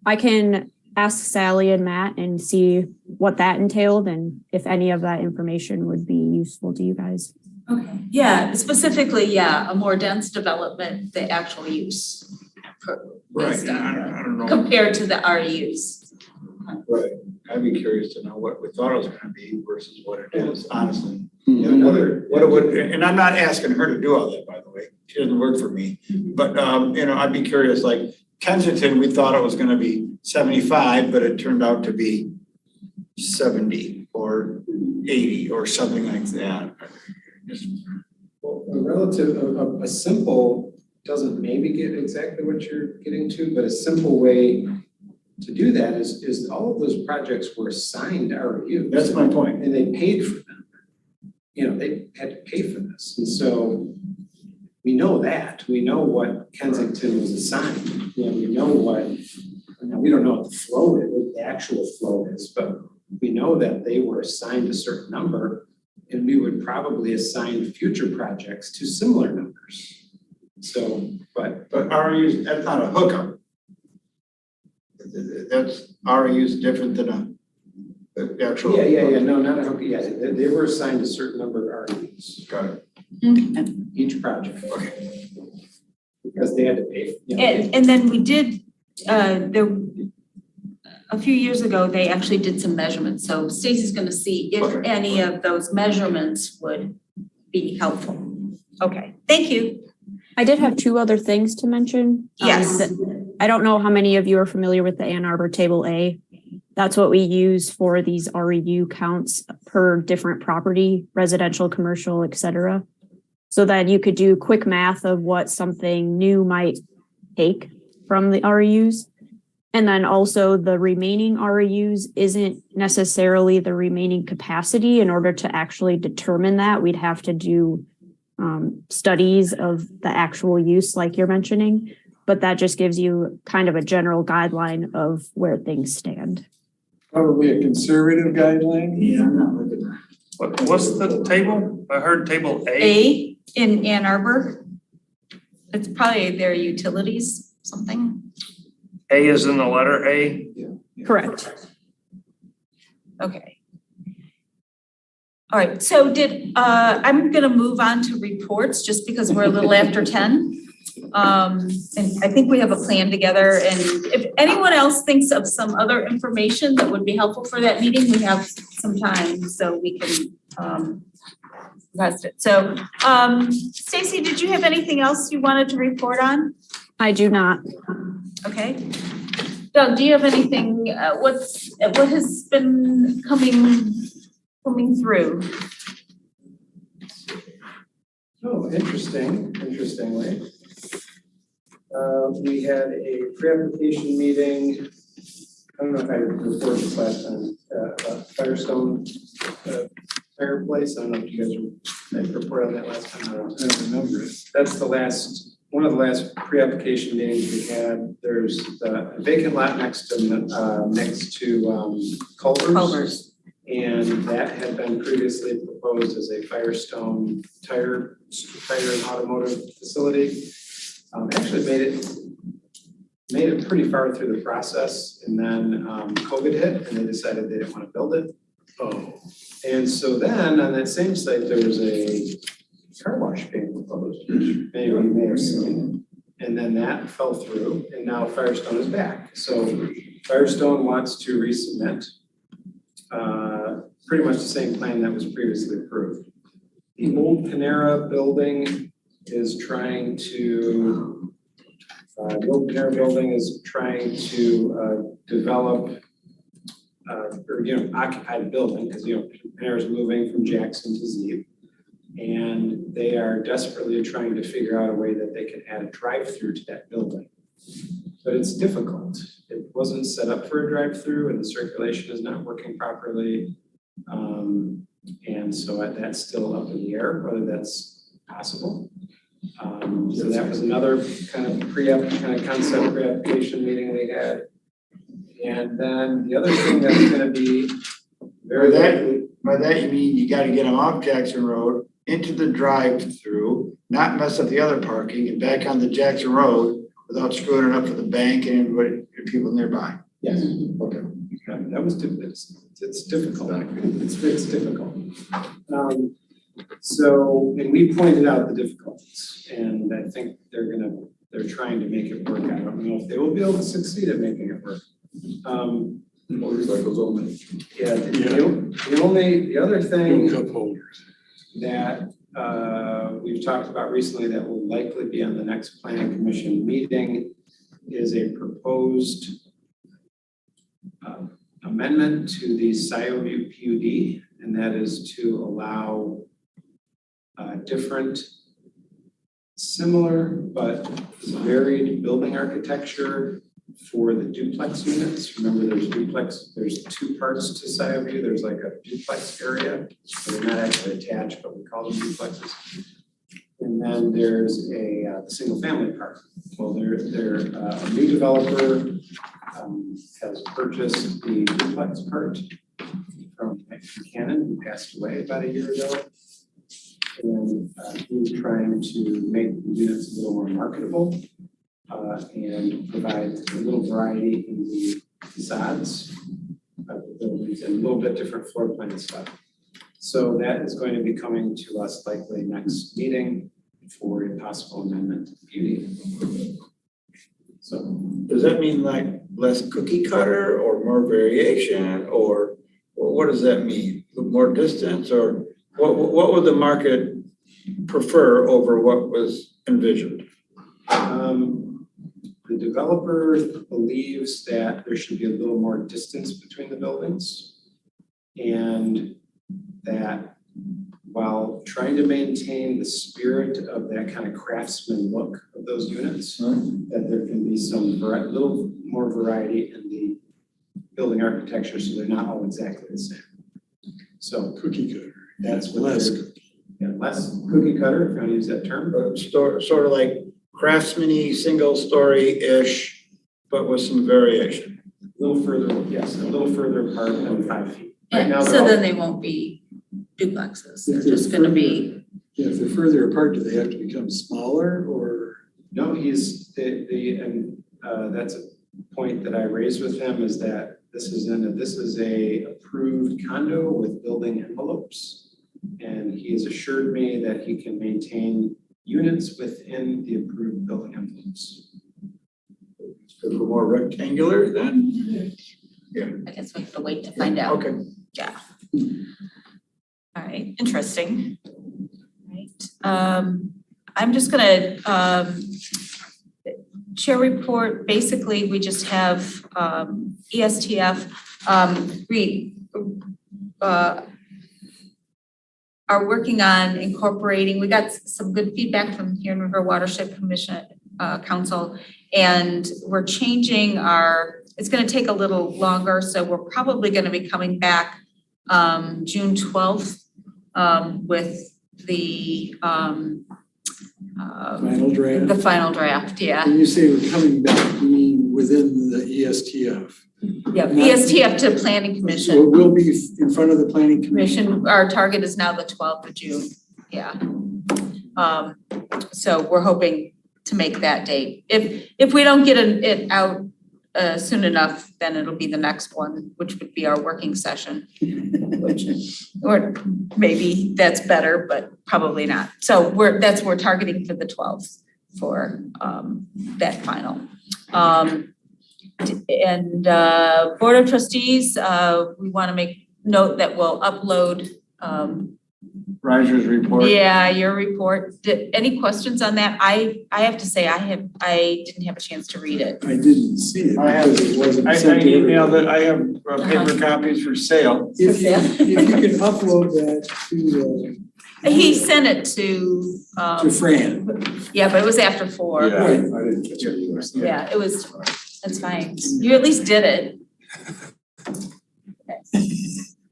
I can ask Sally and Matt and see what that entailed and if any of that information would be useful to you guys.
Okay, yeah, specifically, yeah, a more dense development, the actual use.
Right, I don't know.
Compared to the RUs.
Right, I'd be curious to know what we thought it was gonna be versus what it is, honestly.
Yeah,
And what it would, and I'm not asking her to do all that, by the way, she doesn't work for me. But, you know, I'd be curious, like Kensington, we thought it was gonna be 75, but it turned out to be 70 or 80 or something like that.
Well, a relative, a simple doesn't maybe get exactly what you're getting to, but a simple way to do that is all of those projects were assigned RUs.
That's my point.
And they paid for them. You know, they had to pay for this. And so we know that. We know what Kensington was assigned. You know, we know what, now we don't know what the flow is, what the actual flow is, but we know that they were assigned a certain number, and we would probably assign future projects to similar numbers. So, but
RUs, that's not a hookup. That's RUs different than the actual.
Yeah, no, not a hookup, yeah, they were assigned a certain number of RUs.
Got it.
Each project.
Okay.
Because they had to pay. You know,
And then we did, a few years ago, they actually did some measurements. So Stacy's gonna see if any of those measurements would be helpful. Okay, thank you.
I did have 2 other things to mention.
Yes.
I don't know how many of you are familiar with the Ann Arbor Table A. That's what we use for these REU counts per different property, residential, commercial, et cetera. So that you could do quick math of what something new might take from the REUs. And then also the remaining REUs isn't necessarily the remaining capacity. In order to actually determine that, we'd have to do studies of the actual use like you're mentioning, but that just gives you kind of a general guideline of where things stand.
Probably a conservative guideline.
Yeah, I'm not looking at that.
What's the table? I heard table A.
A in Ann Arbor. It's probably their utilities, something.
A is in the letter A.
Correct.
Okay. All right, so I'm gonna move on to reports just because we're a little after 10. And I think we have a plan together, and if anyone else thinks of some other information that would be helpful for that meeting, we have some time so we can rest it. So Stacy, did you have anything else you wanted to report on?
I do not.
Okay. Doug, do you have anything, what has been coming through?
Oh, interestingly. We had a pre-application meeting, I don't know if I reported this last time, Firestone fireplace. I don't know if you guys reported on that last time. I don't remember it. That's one of the last pre-application meetings we had. There's a vacant lot next to Culver's. And that had been previously proposed as a Firestone tire and automotive facility. Actually made it pretty far through the process, and then COVID hit and they decided they didn't want to build it. Oh. And so then on that same site, there was a car wash being proposed, which maybe you may have seen. And then that fell through, and now Firestone is back. So Firestone wants to resubmit pretty much the same plan that was previously approved. The old Panera building is trying to develop occupy the building because Panera's moving from Jackson to Zeeb. And they are desperately trying to figure out a way that they can add a drive-through to that building. But it's difficult. It wasn't set up for a drive-through and the circulation is not working properly. And so that's still up in the air, whether that's possible. So that was another kind of concept pre-application meeting we had. And then the other thing that's gonna be very likely.
By that you mean you gotta get them off Jackson Road, into the drive-through, not mess up the other parking, and back on the Jackson Road without screwing it up for the bank and everybody, people nearby.
Yes, okay. That was, it's difficult. It's difficult. So, and we pointed out the difficulties, and I think they're trying to make it work. I don't know if they will be able to succeed at making it work.
Motorcycles only.
Yeah, the other thing
No cup holders.
that we've talked about recently that will likely be on the next planning commission meeting is a proposed amendment to the Scio PUD, and that is to allow different, similar but varied building architecture for the duplex units. Remember, there's two parts to Scio. There's like a duplex area, so they're not actually attached, but we call them duplexes. And then there's a single family part. Well, a new developer has purchased the duplex part from Buchanan, who passed away about a year ago. And he's trying to make the units a little more marketable and provide a little variety in the facades of the buildings and a little bit different floor plan stuff. So that is going to be coming to us likely next meeting for a possible amendment to beauty. So
Does that mean like less cookie cutter or more variation, or what does that mean? More distance, or what would the market prefer over what was envisioned?
The developer believes that there should be a little more distance between the buildings, and that while trying to maintain the spirit of that kind of craftsman look of those units, that there can be some little more variety in the building architecture, so they're not all exactly the same. So
Cookie cutter.
that's what
Less.
less cookie cutter, if you want to use that term.
Sort of like craftsman-y, single story-ish, but with some variation.
A little further, yes, a little further apart than 5 feet. Right now,
So then they won't be duplexes, they're just gonna be.
Yeah, if they're further apart, do they have to become smaller or?
No, that's a point that I raised with him, is that this is a approved condo with building envelopes. And he has assured me that he can maintain units within the approved building envelopes.
Is it more rectangular then?
I guess we have to wait to find out.
Okay.
Yeah. All right, interesting. Right, I'm just gonna, chair report, basically, we just have, ESTF, are working on incorporating, we got some good feedback from here in River Watershed Commission, Council, and we're changing it's gonna take a little longer, so we're probably gonna be coming back June 12th with the
Final draft?
The final draft, yeah.
When you say we're coming back, you mean within the ESTF?
Yeah, ESTF to Planning Commission.
So it will be in front of the Planning Commission?
Our target is now the 12th of June, yeah. So we're hoping to make that date. If we don't get it out soon enough, then it'll be the next one, which would be our working session. Or maybe that's better, but probably not. So we're targeting for the 12th for that final. And Board of Trustees, we want to make note that we'll upload
Riser's report.
Yeah, your report. Any questions on that? I have to say, I didn't have a chance to read it.
I didn't see it because it wasn't
I
sent to
emailed
everybody.
it, I have paper copies for sale.
If you can upload that to
He sent it to
Fran.
yeah, but it was after 4.
Yeah, I
Right.
didn't catch it either.
Yeah, it was, that's fine. You at least did it.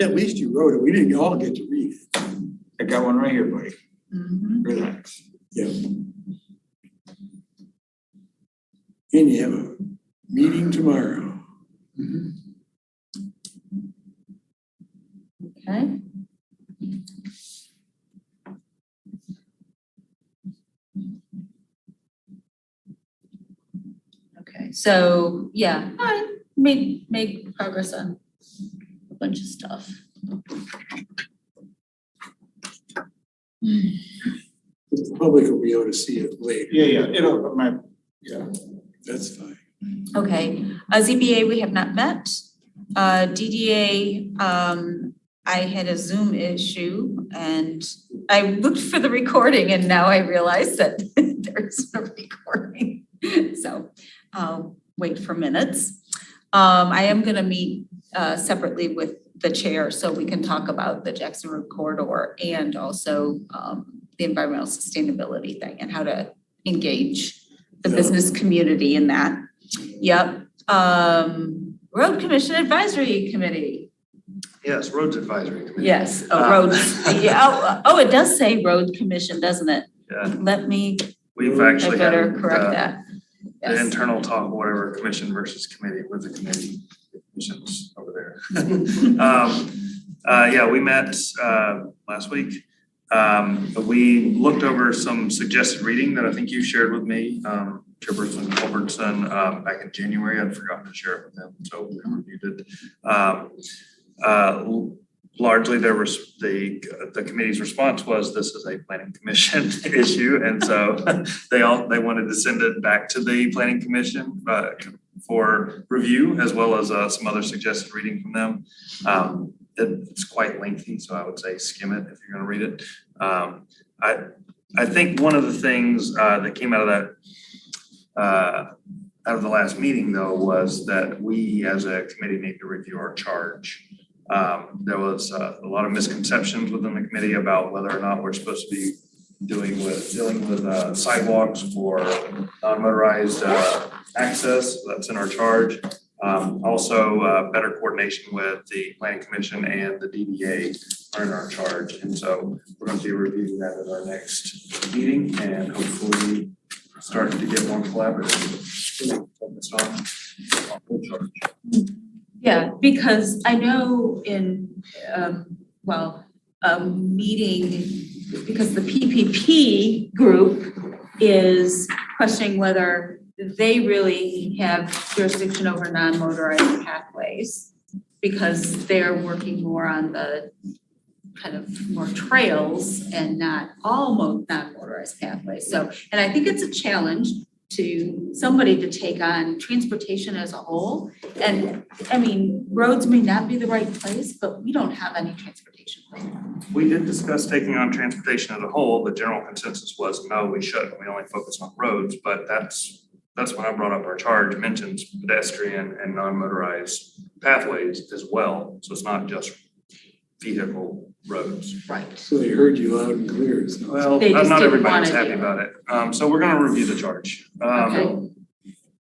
At least you wrote it. We didn't all get to read it.
I got one right here, buddy.
Mhm.
Relax.
Yeah. And you have a meeting tomorrow.
Okay. Okay, so yeah, I made progress on a bunch of stuff.
The public will be able to see it later.
Yeah, it'll,
That's fine.
Okay, ZBA, we have not met. DDA, I had a Zoom issue and I looked for the recording and now I realize that there's no recording. So I'll wait for minutes. I am gonna meet separately with the chair so we can talk about the Jackson Road corridor and also the environmental sustainability thing and how to engage the business community in that. Yep. Road Commission Advisory Committee.
Yes, Roads Advisory Committee.
Yes, roads. Yeah, oh, it does say Road Commission, doesn't it?
Yeah.
Let me,
We've
I
actually
better
had
correct that.
the
Yes.
internal talk, whatever, commission versus committee with the committee commissions over there. Yeah, we met last week. We looked over some suggested reading that I think you shared with me, Chairperson Culbertson, back in January. I'd forgotten to share it with them, so we reviewed it. Largely, there was the committee's response was this is a planning commission issue, and so they wanted to send it back to the planning commission for review, as well as some other suggested reading from them. It's quite lengthy, so I would say skim it if you're going to read it. I think one of the things that came out of the last meeting, though, was that we as a committee need to review our charge. There was a lot of misconceptions within the committee about whether or not we're supposed to be dealing with sidewalks for non-motorized access. That's in our charge. Also, better coordination with the Planning Commission and the DDA are in our charge. And so we're going to be reviewing that at our next meeting and hopefully starting to get more collaborative. Focused on full charge.
Yeah, because I know in, meeting, because the PPP group is questioning whether they really have jurisdiction over non-motorized pathways because they're working more on the kind of more trails and not all non-motorized pathways. So, and I think it's a challenge to somebody to take on transportation as a whole. And I mean, roads may not be the right place, but we don't have any transportation plan.
We did discuss taking on transportation as a whole. The general consensus was no, we shouldn't. We only focus on roads, but that's when I brought up our charge, mentions pedestrian and non-motorized pathways as well. So it's not just vehicle roads.
Right.
So they heard you loud and clear. So.
Well,
They just
not
didn't
everybody's
wanna
happy
do
about it. So we're gonna review the charge.
Okay.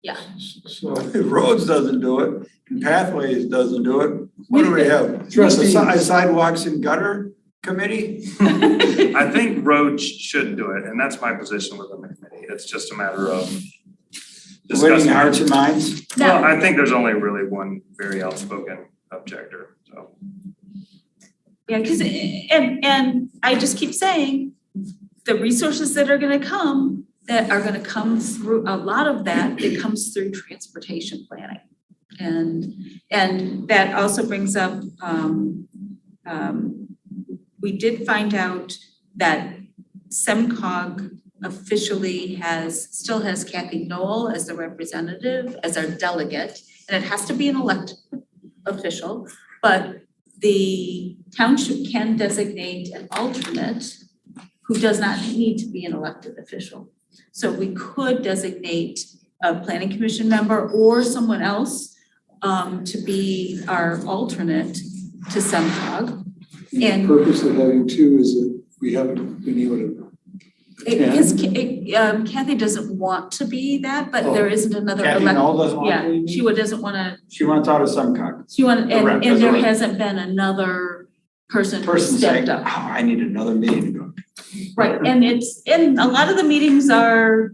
Yeah.
So if roads doesn't do it, and pathways doesn't do it, what do we have?
Trust me.
A sidewalks and gutter committee?
I think roads should do it, and that's my position within the committee. It's just a matter of
Winning
discussing.
hearts and minds?
Well, I think there's only really one very outspoken objector, so.
Yeah, because, and I just keep saying, the resources that are gonna come through, a lot of that, it comes through transportation planning. And that also brings up, we did find out that SEMCOG officially still has Kathy Knoll as the representative, as our delegate, and it has to be an elected official, but the township can designate an alternate who does not need to be an elected official. So we could designate a planning commission member or someone else to be our alternate to SEMCOG.
The purpose of having two is that we haven't been able to
Because
attend.
Kathy doesn't want to be that, but
Oh,
there isn't another
Kathy
elect.
Knoll doesn't want to
Yeah,
be?
she doesn't wanna,
She wants out of some kind.
and
rep,
and
as a
there
rep.
hasn't been another person who
Person saying,
stepped
oh,
up.
I need another meeting to go.
Right, and a lot of the meetings are,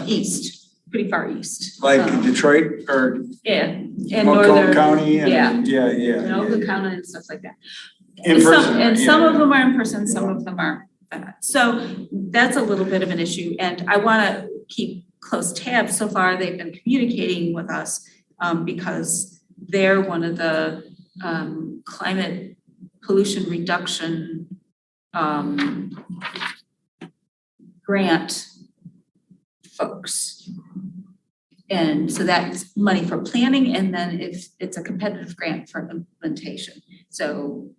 east, pretty far east.
Like Detroit or
Yeah, and
Macomb
northern,
County and,
yeah,
yeah.
County and stuff like that.
In
And some-
person,
And
yeah,
some of
yeah.
them are in person, some of them aren't. So that's a little bit of an issue, and I wanna keep close tabs. So far, they've been communicating with us, because they're one of the, climate pollution reduction, grant folks. And so that's money for planning, and then if it's a competitive grant for implementation. So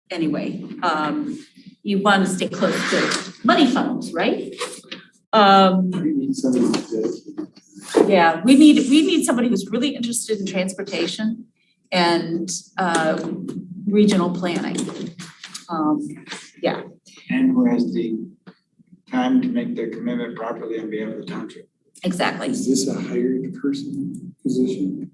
anyway, you want to stay close to money funnels, right?
We need somebody to
Yeah, we need somebody who's really interested in transportation and regional planning. Yeah.
And who has the time to make their commitment properly on behalf of the township.
Exactly.
Is this a hired person position?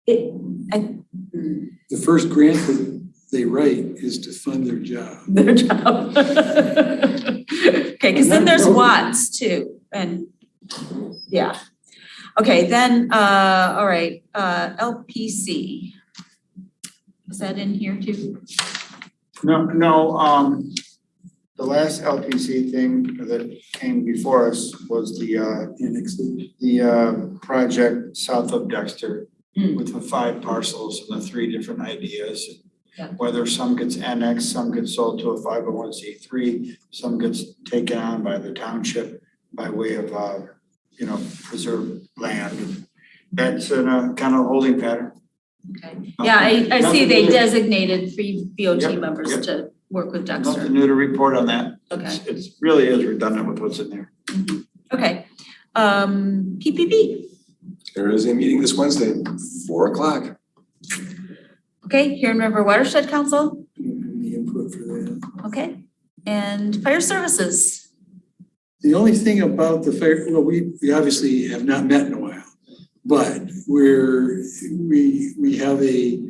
The first grant that they write is to fund their job.
Their job. Okay, because then there's Watts too, and yeah. Okay, then, all right, LPC. Is that in here too?
No, the last LPC thing that came before us was the project south of Dexter with the 5 parcels and the 3 different ideas.
Yeah.
Whether some gets annexed, some gets sold to a 501c3, some gets taken on by the township by way of, preserved land. That's in a kind of holding pattern.
Okay, yeah, I see they designated 3 BOT
Yep,
members
yep.
to work with Dexter.
Nothing new to report on that.
Okay.
It's really is redundant with what's in there.
Okay, PPP.
There is a meeting this Wednesday, 4:00.
Okay, Huron River Watershed Council.
Any input for that?
Okay, and fire services.
The only thing about the fire, well, we obviously have not met in a while, but we have a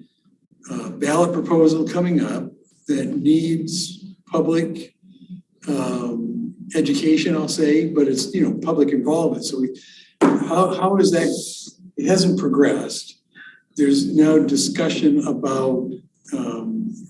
ballot proposal coming up that needs public education, I'll say, but it's, public involvement. So how is that? It hasn't progressed. There's now discussion about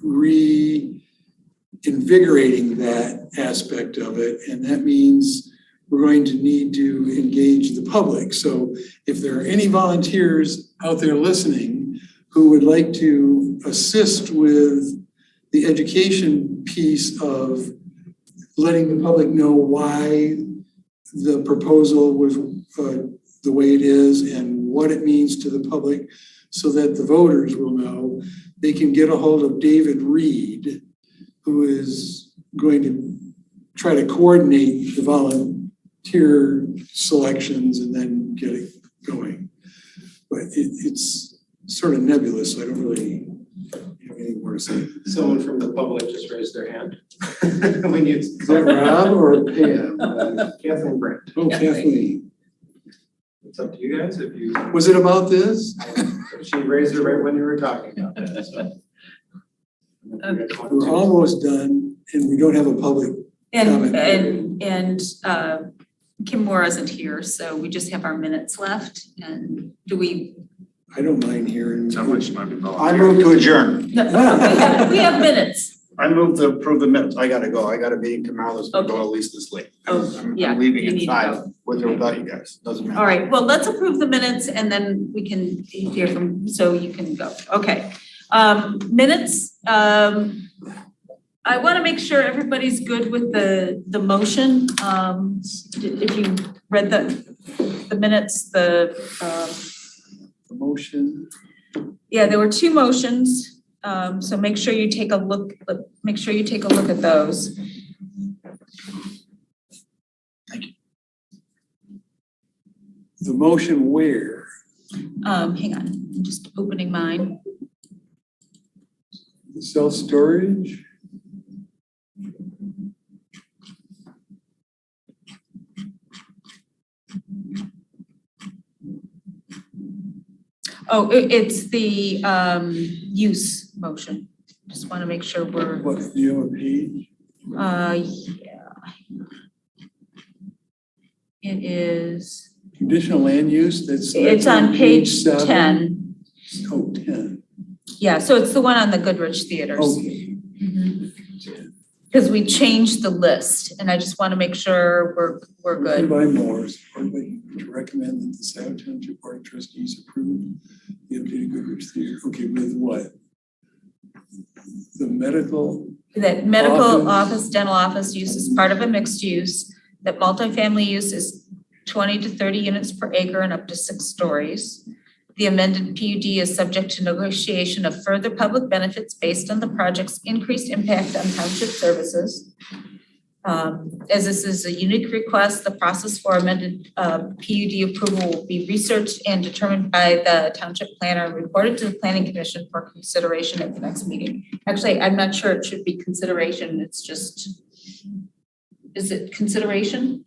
reinvigorating that aspect of it, and that means we're going to need to engage the public. So if there are any volunteers out there listening who would like to assist with the education piece of letting the public know why the proposal was the way it is and what it means to the public, so that the voters will know, they can get a hold of David Reed, who is going to try to coordinate the volunteer selections and then get it going. But it's sort of nebulous, so I don't really have anything more to say.
Someone from the public just raised their hand. When you.
Is that Rob or Pam?
Kathleen Brandt.
Oh, Kathleen.
It's up to you guys if you.
Was it about this?
She raised it right when you were talking about that, so.
We're almost done and we don't have a public comment.
And Kim Moore isn't here, so we just have our minutes left, and do we?
I don't mind hearing.
Somebody might be
I move to adjourn.
No, we have minutes.
I move to approve the minutes. I gotta go. I got a meeting tomorrow that's gonna go at least this late. I'm
yeah,
leaving
you
at
need to
5
go.
with or without you guys. Doesn't matter.
All right, well, let's approve the minutes and then we can hear from, so you can go. Okay. Minutes, I want to make sure everybody's good with the motion. If you read the minutes, the
motion.
Yeah, there were 2 motions. So make sure you take a look at those.
The motion where?
Hang on, I'm just opening mine.
Self-storage?
Oh, it's the use motion. Just want to make sure we're,
What, do you have a page?
yeah. It is,
Conditional land use, that's
it's on page
7.
10.
Oh, 10.
Yeah, so it's the one on the Goodrich Theaters.
Okay.
Because we changed the list and I just want to make sure we're good.
By more, supported to recommend that the Scio Township Board of Trustees approve the updated Goodrich Theater. Okay, with what? The medical.
That medical office, dental office use is part of a mixed use, that multifamily use is 20 to 30 units per acre and up to 6 stories. The amended PUD is subject to negotiation of further public benefits based on the project's increased impact on township services. As this is a unique request, the process for amended PUD approval will be researched and determined by the township planner and reported to the planning commission for consideration at the next meeting. Actually, I'm not sure it should be consideration, it's just, is it consideration?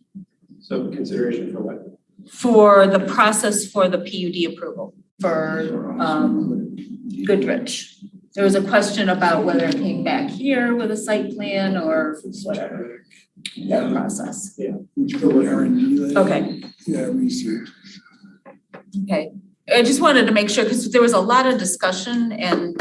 So consideration for what?
For the process for the PUD approval for Goodrich. There was a question about whether it came back here with a site plan or whatever, that process.
Yeah. R&D.
Okay.
Yeah, research.
Okay, I just wanted to make sure, because there was a lot of discussion and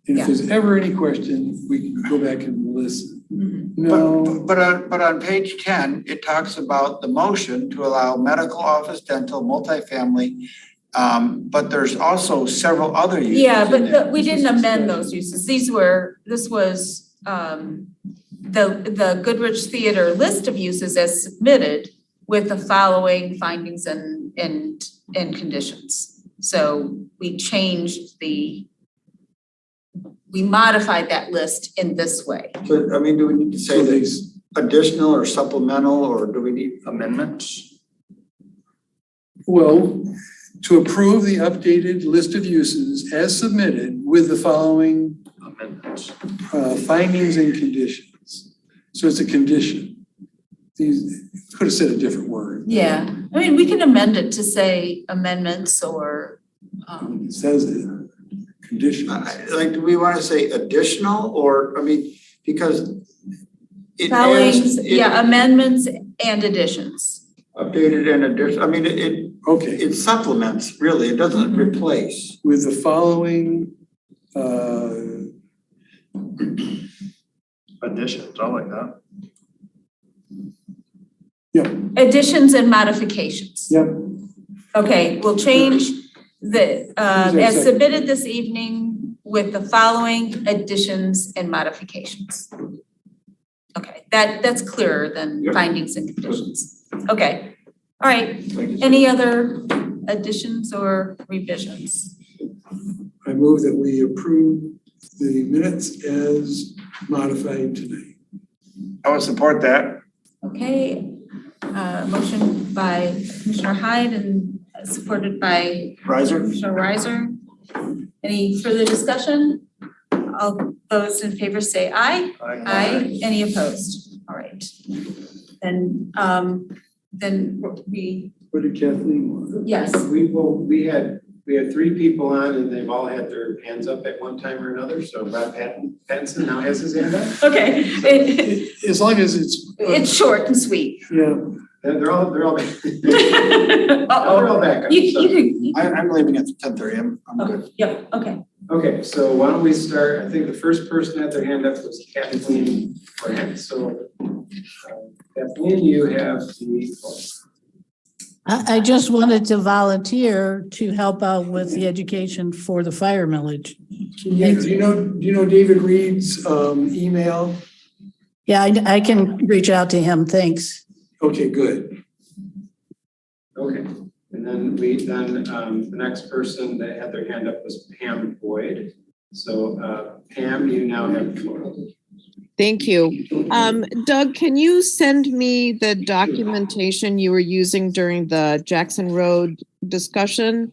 And if there's ever any question, we can go back and listen.
No. But on page 10, it talks about the motion to allow medical office, dental, multifamily. But there's also several other uses.
yeah, but we didn't amend those uses. This was the Goodrich Theater list of uses as submitted with the following findings and conditions. So we modified that list in this way.
So, I mean, do we need to say these additional or supplemental, or do we need amendments?
Well, to approve the updated list of uses as submitted with the following
Amendments.
Findings and conditions. So it's a condition. These, could have said a different word.
Yeah, I mean, we can amend it to say amendments or
It says it, conditions.
Like, do we want to say additional, or, I mean, because it
following,
adds,
amendments and additions.
updated and addition, I mean, it supplements, really, it doesn't replace.
With the following,
Additions, I like that.
Additions and modifications.
Yep.
Okay, we'll change the, as submitted this evening with the following additions and modifications. Okay, that's clearer than findings and conditions. Okay, all right. Any other additions or revisions?
I move that we approve the minutes as modified tonight.
I would support that.
Okay, motion by Commissioner Hyde and supported by Commissioner Reiser. Any further discussion? All those in favor say aye. Aye. Any opposed? All right. Then we.
What did Kathleen want?
Yes.
We had 3 people on and they've all had their hands up at one time or another. So Rob Pattinson now has his hand up.
Okay.
As long as it's
short and sweet.
Yeah.
They're all they're all back up.
I'm leaving at 10:30. I'm good.
Yep, okay.
Okay, so why don't we start, I think the first person had their hand up was Kathleen Grant. So Kathleen, you have the.
I just wanted to volunteer to help out with the education for the fire millage.
Do you know David Reed's email?
Yeah, I can reach out to him. Thanks.
Okay, good.
Okay, and then the next person that had their hand up was Pam Boyd. So Pam, you now have the floor.
Thank you. Doug, can you send me the documentation you were using during the Jackson Road discussion?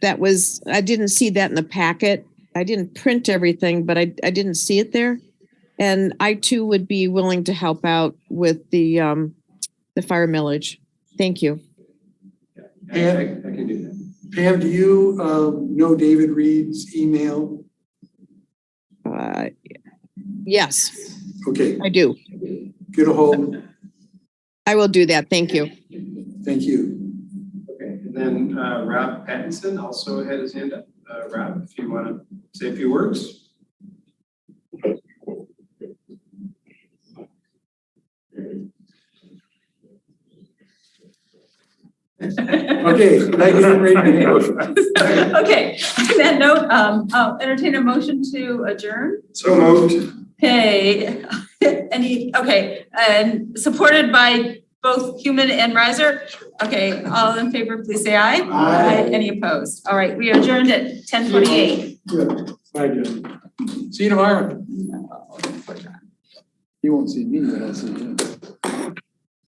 that was, I didn't see that in the packet. I didn't print everything, but I didn't see it there. And I too would be willing to help out with the fire millage. Thank you.
Pam,
I can do that.
Pam, do you know David Reed's email?
Yes,
Okay,
I do.
get a hold.
I will do that. Thank you.
Thank you.
Okay, and then Rob Pattinson also had his hand up. Rob, if you want to say a few words.
Okay, thank you for raising your hand.
Okay, on that note, I'll entertain a motion to adjourn.
So moved.
Okay, and supported by both Human and Riser. Okay, all in favor, please say aye.
Aye.
Any opposed? All right, we are adjourned at 10:28.
Good. Bye, Jen. See you tomorrow. You won't see me, but I'll see you.